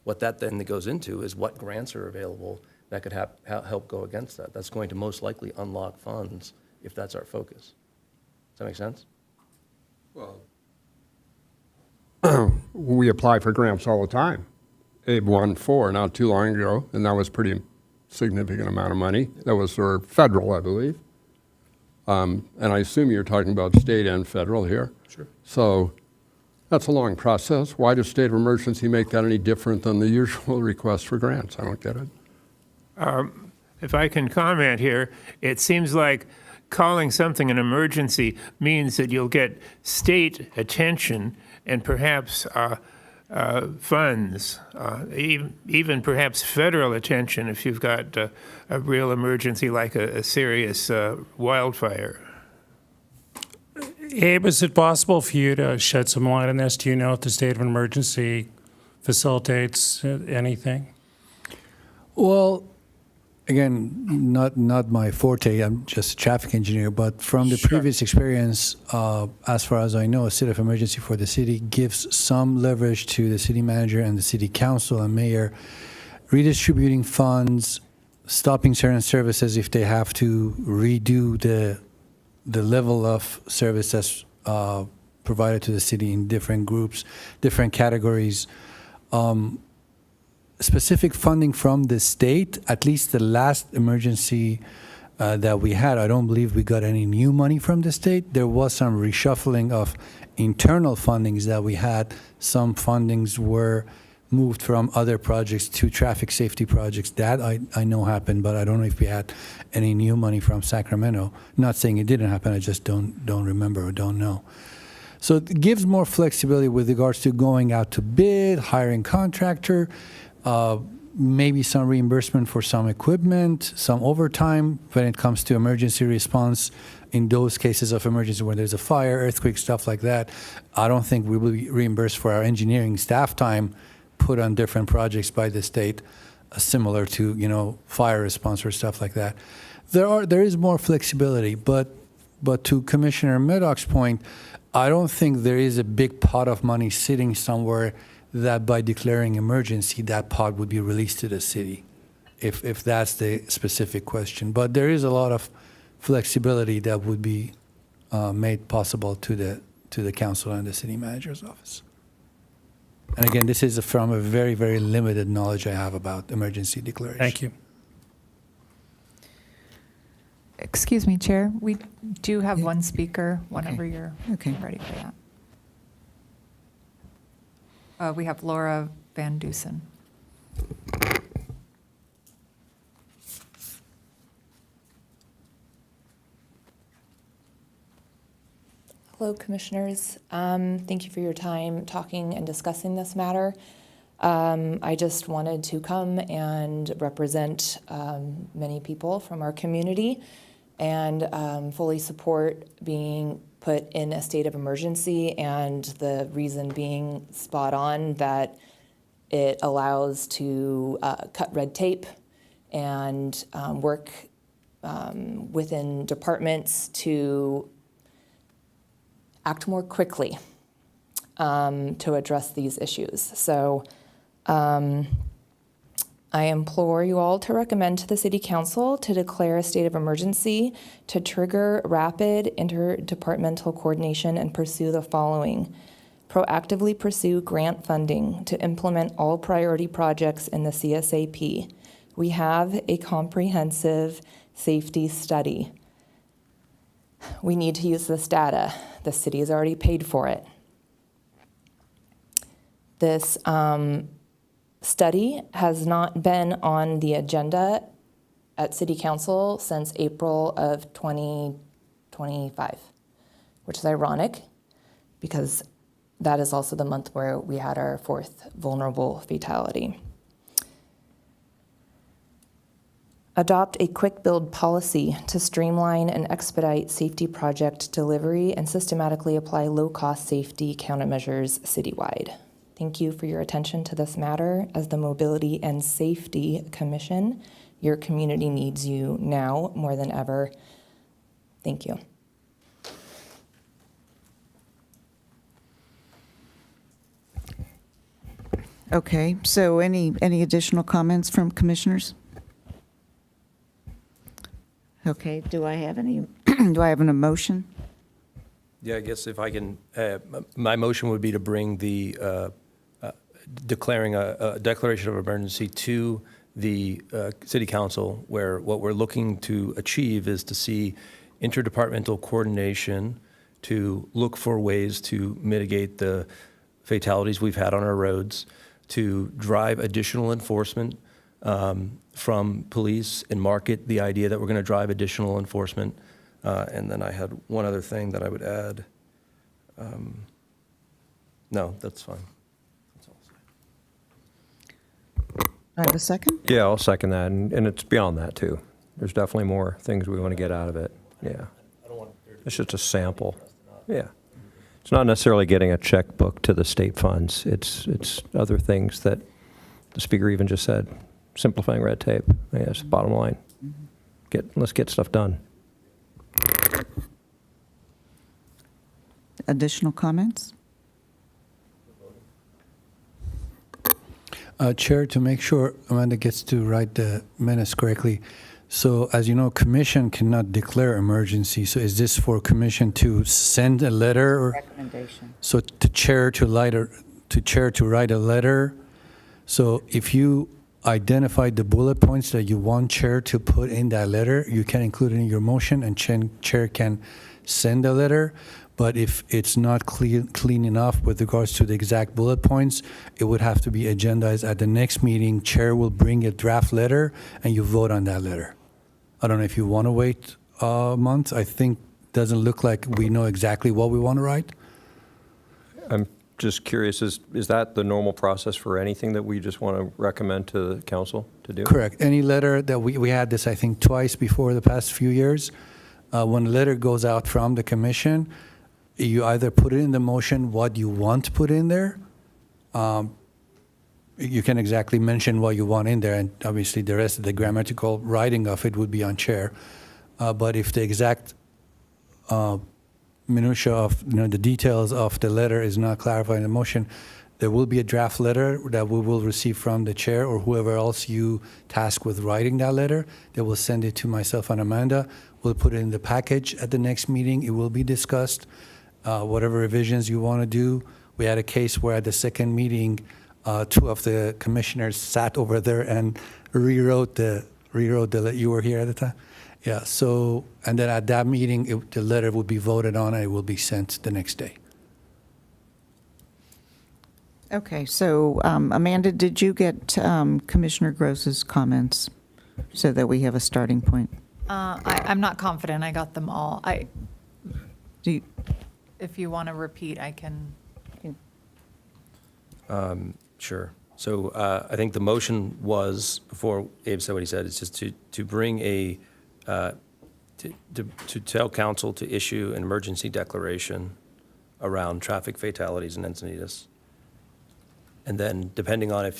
Speaker 13: What that then goes into is what grants are available that could help go against that. That's going to most likely unlock funds if that's our focus. Does that make sense?
Speaker 3: Well, we apply for grants all the time. Abe won 4 not too long ago, and that was pretty significant amount of money. That was federal, I believe. And I assume you're talking about state and federal here.
Speaker 13: Sure.
Speaker 3: So that's a long process. Why does state of emergency make that any different than the usual request for grants? I don't get it.
Speaker 10: If I can comment here, it seems like calling something an emergency means that you'll get state attention and perhaps funds, even perhaps federal attention if you've got a real emergency like a serious wildfire.
Speaker 9: Abe, is it possible for you to shed some light on this? Do you know if the state of emergency facilitates anything?
Speaker 6: Well, Again, not my forte. I'm just a traffic engineer. But from the previous experience, as far as I know, a state of emergency for the city gives some leverage to the city manager and the city council and mayor, redistributing funds, stopping certain services if they have to redo the level of service that's provided to the city in different groups, different categories. Specific funding from the state, at least the last emergency that we had, I don't believe we got any new money from the state. There was some reshuffling of internal fundings that we had. Some fundings were moved from other projects to traffic safety projects. That I know happened, but I don't know if we had any new money from Sacramento. Not saying it didn't happen, I just don't remember or don't know. So it gives more flexibility with regards to going out to bid, hiring contractor, maybe some reimbursement for some equipment, some overtime when it comes to emergency response. In those cases of emergency where there's a fire, earthquake, stuff like that, I don't think we will be reimbursed for our engineering staff time put on different projects by the state, similar to fire response or stuff like that. There is more flexibility, but to Commissioner Maddox's point, I don't think there is a big pot of money sitting somewhere that by declaring emergency, that pot would be released to the city, if that's the specific question. But there is a lot of flexibility that would be made possible to the council and the city manager's office. And again, this is from a very, very limited knowledge I have about emergency declaration.
Speaker 9: Thank you.
Speaker 4: Excuse me, Chair. We do have one speaker whenever you're ready for that. We have Laura Van Dusen.
Speaker 12: Hello, Commissioners. Thank you for your time talking and discussing this matter. I just wanted to come and represent many people from our community and fully support being put in a state of emergency, and the reason being spot on, that it allows to cut red tape and work within departments to act more quickly to address these issues. So I implore you all to recommend to the City Council to declare a state of emergency, to trigger rapid interdepartmental coordination, and pursue the following. Proactively pursue grant funding to implement all priority projects in the CSAP. We have a comprehensive safety study. We need to use this data. The city has already paid for it. This study has not been on the agenda at City Council since April of 2025, which is ironic because that is also the month where we had our 4th vulnerable fatality. Adopt a quick build policy to streamline and expedite safety project delivery and systematically apply low-cost safety countermeasures citywide. Thank you for your attention to this matter. As the Mobility and Safety Commission, your community needs you now more than ever. Thank you.
Speaker 2: Okay, so any additional comments from commissioners? Okay, do I have any, do I have an emotion?
Speaker 13: Yeah, I guess if I can, my motion would be to bring the declaring a declaration of emergency to the City Council, where what we're looking to achieve is to see interdepartmental coordination to look for ways to mitigate the fatalities we've had on our roads, to drive additional enforcement from police and market the idea that we're going to drive additional enforcement. And then I had one other thing that I would add. No, that's fine. That's all I'll say.
Speaker 2: I have a second?
Speaker 20: Yeah, I'll second that, and it's beyond that, too. There's definitely more things we want to get out of it, yeah. It's just a sample, yeah. It's not necessarily getting a checkbook to the state funds. It's other things that the speaker even just said. simplifying red tape, I guess, bottom line. Let's get stuff done.
Speaker 2: Additional comments?
Speaker 6: Chair, to make sure Amanda gets to write the minutes correctly. So as you know, commission cannot declare emergency. So is this for commission to send a letter? Or,
Speaker 2: Recommendation.
Speaker 6: so to chair to write a letter. So if you identified the bullet points that you want chair to put in that letter, you can include it in your motion, and chair can send a letter. But if it's not clean enough with regards to the exact bullet points, it would have to be agendized at the next meeting. Chair will bring a draft letter, and you vote on that letter. I don't know if you want to wait a month. I think doesn't look like we know exactly what we want to write.
Speaker 20: I'm just curious, is that the normal process for anything that we just want to recommend to the council to do?
Speaker 6: Correct. Any letter that we had this, I think, twice before the past few years. When a letter goes out from the commission, you either put it in the motion what you want to put in there. You can exactly mention what you want in there, and obviously the rest of the grammatical writing of it would be on chair. But if the exact minutia of the details of the letter is not clarified in the motion, there will be a draft letter that we will receive from the chair or whoever else you task with writing that letter. They will send it to myself and Amanda. We'll put it in the package at the next meeting. It will be discussed. Whatever revisions you want to do. We had a case where at the second meeting, two of the commissioners sat over there and rewrote the you were here at the time? Yeah, so, and then at that meeting, the letter would be voted on and it will be sent the next day.
Speaker 2: Okay, so Amanda, did you get Commissioner Gross's comments so that we have a starting point?
Speaker 4: I'm not confident I got them all.
Speaker 2: Do you,
Speaker 4: If you want to repeat, I can.
Speaker 13: Sure. So I think the motion was, before Abe said what he said, it's just to bring to tell council to issue an emergency declaration around traffic fatalities in Encinitas. And then depending on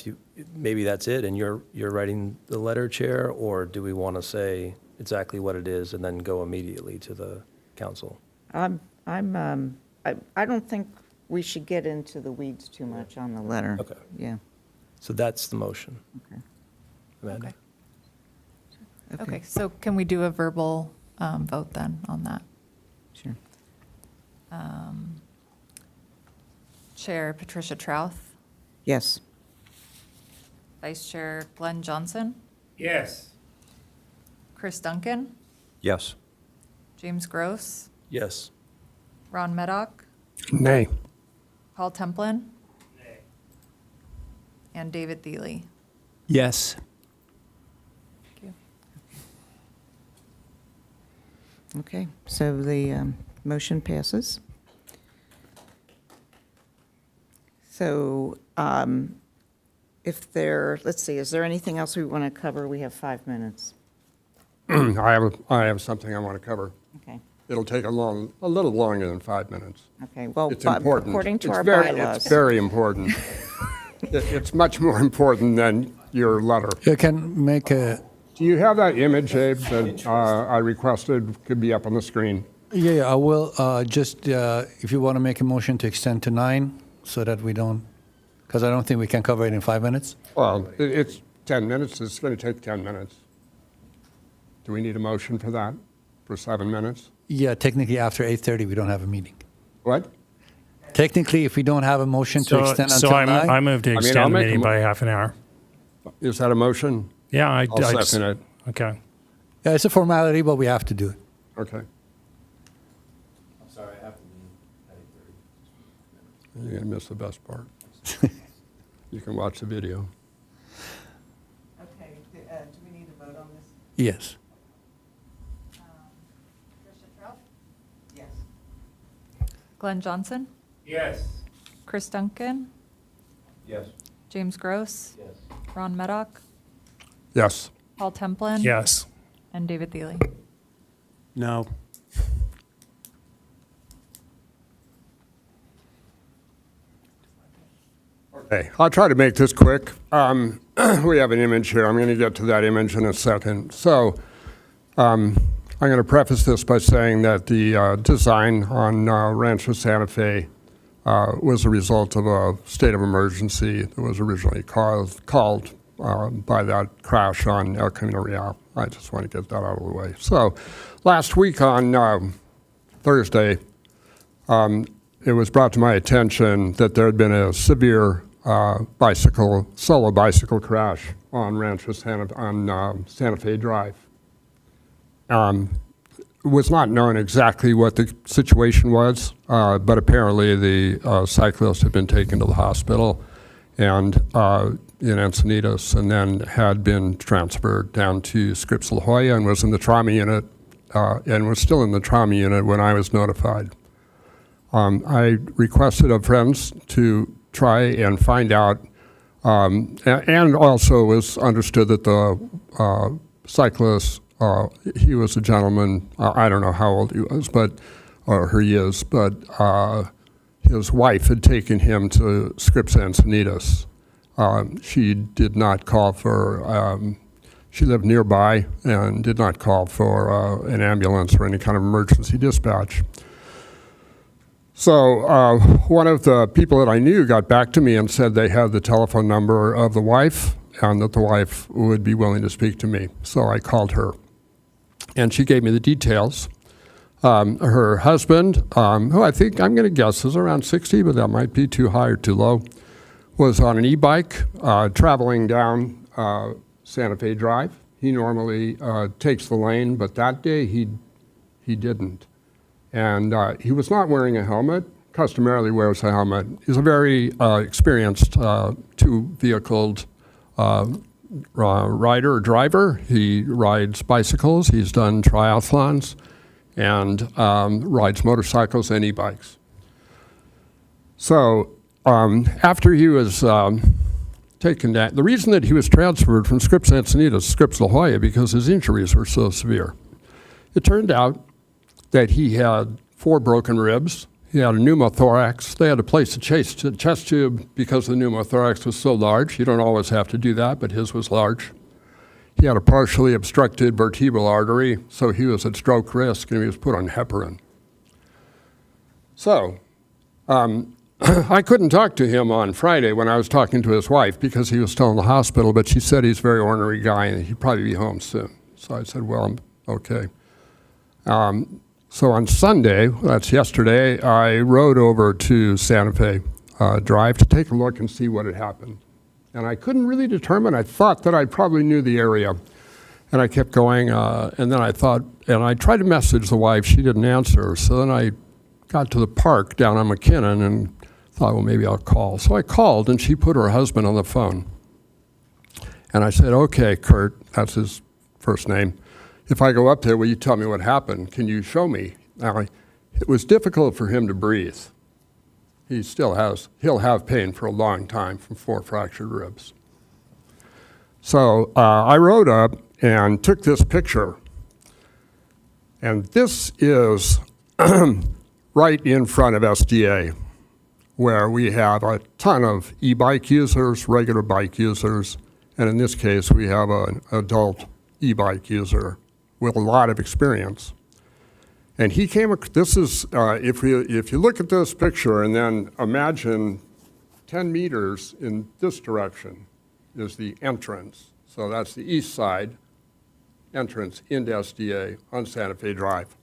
Speaker 13: maybe that's it, and you're writing the letter, Chair, or do we want to say exactly what it is and then go immediately to the council?
Speaker 2: I don't think we should get into the weeds too much on the letter.
Speaker 13: Okay.
Speaker 2: Yeah.
Speaker 13: So that's the motion.
Speaker 2: Okay.
Speaker 13: Amanda?
Speaker 4: Okay, so can we do a verbal vote then on that?
Speaker 2: Sure.
Speaker 4: Chair Patricia Trouth,
Speaker 2: Yes.
Speaker 4: Vice Chair Glenn Johnson,
Speaker 10: Yes.
Speaker 4: Chris Duncan,
Speaker 20: Yes.
Speaker 4: James Gross,
Speaker 13: Yes.
Speaker 4: Ron Meddock,
Speaker 3: Nay.
Speaker 4: Paul Templin, and David Thiele.
Speaker 11: Yes.
Speaker 4: Thank you.
Speaker 2: Okay, so the motion passes. So let's see, is there anything else we want to cover? We have 5 minutes.
Speaker 3: I have something I want to cover.
Speaker 2: Okay.
Speaker 3: It'll take a little longer than 5 minutes.
Speaker 2: Okay, well,
Speaker 3: It's important.
Speaker 2: according to
Speaker 3: It's
Speaker 2: our
Speaker 3: very-
Speaker 2: bylaws.
Speaker 3: It's very important. It's much more important than your letter.
Speaker 6: You can make a,
Speaker 3: Do you have that image, Abe, that I requested could be up on the screen?
Speaker 6: yeah, I will, just, if you want to make a motion to extend to 9, so that we don't, because I don't think we can cover it in 5 minutes.
Speaker 3: Well, it's 10 minutes. It's going to take 10 minutes. Do we need a motion for that, for 7 minutes?
Speaker 6: Yeah, technically after 8:30, we don't have a meeting.
Speaker 3: What?
Speaker 6: Technically, if we don't have a motion to extend
Speaker 9: So
Speaker 6: until 9.
Speaker 9: I move to
Speaker 3: I'll
Speaker 9: extend the
Speaker 3: make a
Speaker 9: meeting
Speaker 3: mo-
Speaker 9: by half an hour.
Speaker 3: Is that a motion?
Speaker 9: Yeah,
Speaker 3: I'll second it.
Speaker 9: Okay.
Speaker 6: Yeah, it's a formality, but we have to do it.
Speaker 3: Okay.
Speaker 13: I'm sorry, I have to leave at 8:30.
Speaker 3: You're going to miss the best part. You can watch the video.
Speaker 2: Okay, do we need to vote on this?
Speaker 6: Yes.
Speaker 4: Patricia Trouth,
Speaker 2: Yes.
Speaker 4: Glenn Johnson,
Speaker 10: Yes.
Speaker 4: Chris Duncan,
Speaker 13: Yes.
Speaker 4: James Gross,
Speaker 13: Yes.
Speaker 4: Ron Meddock,
Speaker 3: Yes.
Speaker 4: Paul Templin.
Speaker 9: Yes.
Speaker 4: And David Thiele.
Speaker 11: No.
Speaker 3: Okay, I'll try to make this quick. we have an image here. I'm going to get to that image in a second. So I'm going to preface this by saying that the design on Rancho Santa Fe was a result of a state of emergency that was originally called by that crash on El Camino Real. I just want to get that out of the way. So last week on Thursday, it was brought to my attention that there had been a severe solo bicycle crash on Santa Fe Drive. It was not known exactly what the situation was, but apparently the cyclist had been taken to the hospital and in Encinitas, and then had been transferred down to Scripps La Jolla and was in the trauma unit, and was still in the trauma unit when I was notified. I requested of friends to try and find out, and also was understood that the cyclist, he was a gentleman, I don't know how old he was, or he is, but his wife had taken him to Scripps Encinitas. She did not call for, she lived nearby and did not call for an ambulance or any kind of emergency dispatch. So one of the people that I knew got back to me and said they had the telephone number of the wife and that the wife would be willing to speak to me. So I called her, and she gave me the details. Her husband, who I think I'm going to guess is around 60, but that might be too high or too low, was on an e-bike traveling down Santa Fe Drive. He normally takes the lane, but that day he didn't. And he was not wearing a helmet, customarily wears a helmet. He's a very experienced two-vehicled rider or driver. He rides bicycles, he's done triathlons, and rides motorcycles and e-bikes. So after he was taken down, the reason that he was transferred from Scripps Encinitas to Scripps La Jolla because his injuries were so severe. It turned out that he had 4 broken ribs, he had a pneumothorax. They had to place a chest tube because the pneumothorax was so large. You don't always have to do that, but his was large. He had a partially obstructed vertebral artery, so he was at stroke risk, and he was put on heparin. So I couldn't talk to him on Friday when I was talking to his wife because he was still in the hospital, but she said he's a very ornery guy and he'd probably be home soon. So I said, well, okay. So on Sunday, that's yesterday, I rode over to Santa Fe Drive to take a look and see what had happened. And I couldn't really determine. I thought that I probably knew the area. And I kept going, and then I thought, and I tried to message the wife. She didn't answer. So then I got to the park down on McKinnon and thought, well, maybe I'll call. So I called, and she put her husband on the phone. And I said, okay, Kurt, that's his first name. If I go up there, will you tell me what happened? Can you show me? Now, it was difficult for him to breathe. He'll have pain for a long time from 4 fractured ribs. So I rode up and took this picture. And this is right in front of SDA, where we have a ton of e-bike users, regular bike users, and in this case, we have an adult e-bike user with a lot of experience. And he came, this is, if you look at this picture and then imagine 10 meters in this direction is the entrance. So that's the east side entrance into SDA on Santa Fe Drive.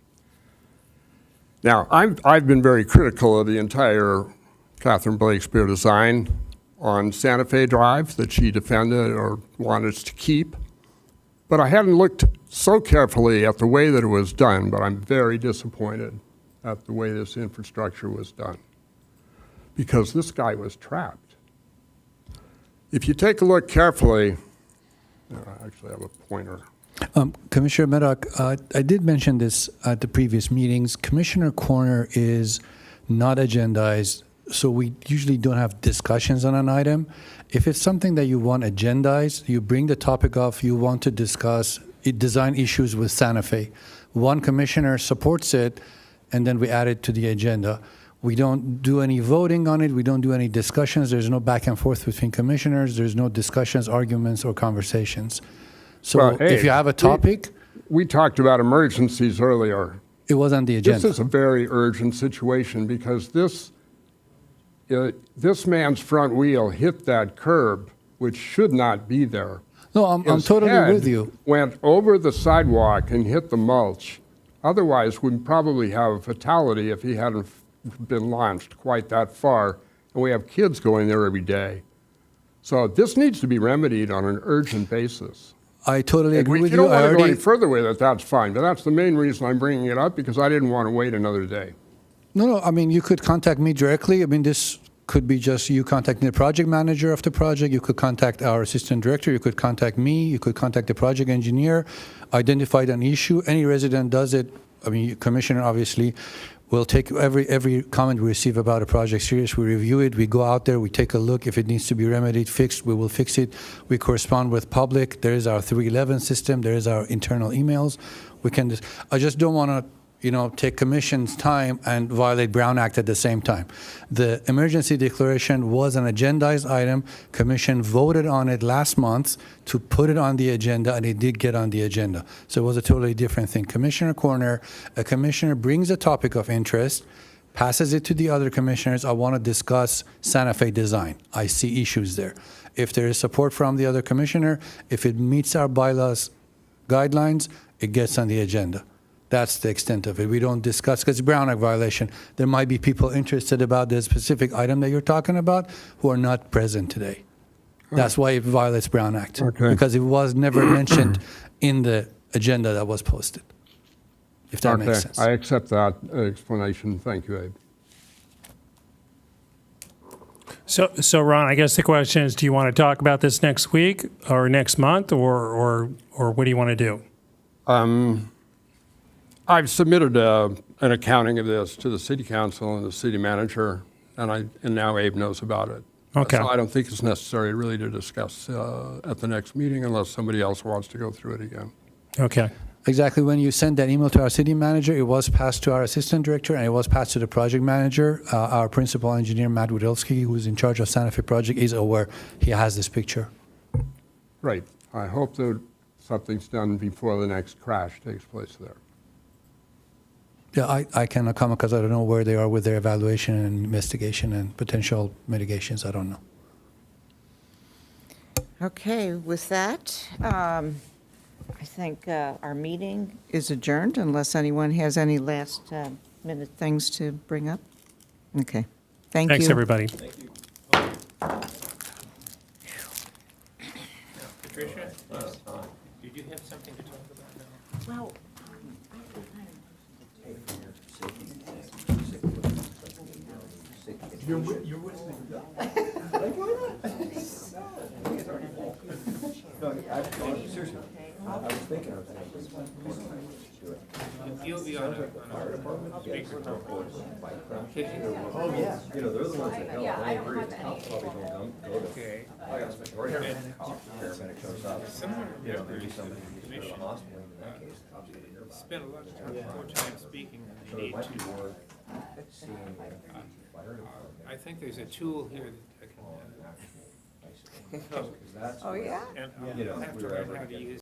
Speaker 3: Now, I've been very critical of the entire Catherine Blakespeare design on Santa Fe Drive that she defended or wanted us to keep. But I hadn't looked so carefully at the way that it was done, but I'm very disappointed at the way this infrastructure was done because this guy was trapped. If you take a look carefully, I actually have a pointer.
Speaker 6: Commissioner Medoc, I did mention this at the previous meetings. Commissioner Corner is not agendized, so we usually don't have discussions on an item. If it's something that you want agendized, you bring the topic up, you want to discuss design issues with Santa Fe. One commissioner supports it, and then we add it to the agenda. We don't do any voting on it. We don't do any discussions. There's no back and forth between commissioners. There's no discussions, arguments, or conversations. So
Speaker 3: Well, hey,
Speaker 6: if you have a topic,
Speaker 3: we talked about emergencies earlier.
Speaker 6: it was on the agenda.
Speaker 3: This is a very urgent situation because this man's front wheel hit that curb, which should not be there.
Speaker 6: No, I'm
Speaker 3: His
Speaker 6: totally
Speaker 3: head
Speaker 6: with you.
Speaker 3: went over the sidewalk and hit the mulch. Otherwise, we'd probably have a fatality if he hadn't been launched quite that far. And we have kids going there every day. So this needs to be remedied on an urgent basis.
Speaker 6: I totally agree with
Speaker 3: If you
Speaker 6: you.
Speaker 3: don't want to go any
Speaker 6: already,
Speaker 3: further with it, that's fine. But that's the main reason I'm bringing it up, because I didn't want to wait another day.
Speaker 6: no, I mean, you could contact me directly. I mean, this could be just you contacting the project manager of the project. You could contact our assistant director. You could contact me. You could contact the project engineer. Identified an issue. Any resident does it. I mean, commissioner obviously will take every comment we receive about a project serious. We review it. We go out there. We take a look. If it needs to be remedied, fixed, we will fix it. We correspond with public. There is our 311 system. There is our internal emails. We can. I just don't want to, take commission's time and violate Brown Act at the same time. The emergency declaration was an agendized item. Commission voted on it last month to put it on the agenda, and it did get on the agenda. So it was a totally different thing. Commissioner Corner, a commissioner brings a topic of interest, passes it to the other commissioners. I want to discuss Santa Fe design. I see issues there. If there is support from the other commissioner, if it meets our bylaws guidelines, it gets on the agenda. That's the extent of it. We don't discuss, because it's a Brown Act violation. There might be people interested about the specific item that you're talking about who are not present today. That's why it violates Brown Act.
Speaker 3: Okay.
Speaker 6: Because it was never mentioned in the agenda that was posted, if that makes sense.
Speaker 3: I accept that explanation. Thank you, Abe.
Speaker 9: So Ron, I guess the question is, do you want to talk about this next week or next month, or what do you want to do?
Speaker 3: I've submitted an accounting of this to the city council and the city manager, and now Abe knows about it.
Speaker 9: Okay.
Speaker 3: So I don't think it's necessary really to discuss at the next meeting unless somebody else wants to go through it again.
Speaker 9: Okay.
Speaker 6: Exactly. When you sent that email to our city manager, it was passed to our assistant director, and it was passed to the project manager. Our principal engineer, Matt Wodilski, who is in charge of Santa Fe project, is aware. He has this picture.
Speaker 3: Right. I hope that something's done before the next crash takes place there.
Speaker 6: Yeah, I cannot comment because I don't know where they are with their evaluation and investigation and potential mitigations. I don't know.
Speaker 2: Okay, with that, I think our meeting is adjourned unless anyone has any last minute things to bring up. Okay, thank you.
Speaker 9: Thanks, everybody.
Speaker 10: Patricia, did you have something to talk about now?
Speaker 2: Well,
Speaker 3: You're whistling.
Speaker 20: Seriously, I was thinking of that.
Speaker 10: You'll be on a speakerphone.
Speaker 20: Oh, yeah. They're the ones that help. I agree. Cops probably don't go to.
Speaker 10: Okay.
Speaker 20: I got some, or paramedic shows up.
Speaker 10: Someone
Speaker 20: Maybe somebody
Speaker 10: the
Speaker 20: to the
Speaker 10: commission
Speaker 20: hospital in that case. Cops get there.
Speaker 10: spent a lot of time, more time speaking
Speaker 20: So
Speaker 10: than they
Speaker 20: it
Speaker 10: need
Speaker 20: might be
Speaker 10: to.
Speaker 20: worth seeing fire department.
Speaker 10: I think there's a tool here that I can,
Speaker 20: Because that's
Speaker 2: Oh, yeah?
Speaker 10: and
Speaker 20: You know,
Speaker 10: I'll have
Speaker 20: we
Speaker 10: to
Speaker 20: were
Speaker 10: learn
Speaker 20: able
Speaker 10: how
Speaker 20: to
Speaker 10: to
Speaker 20: get
Speaker 10: use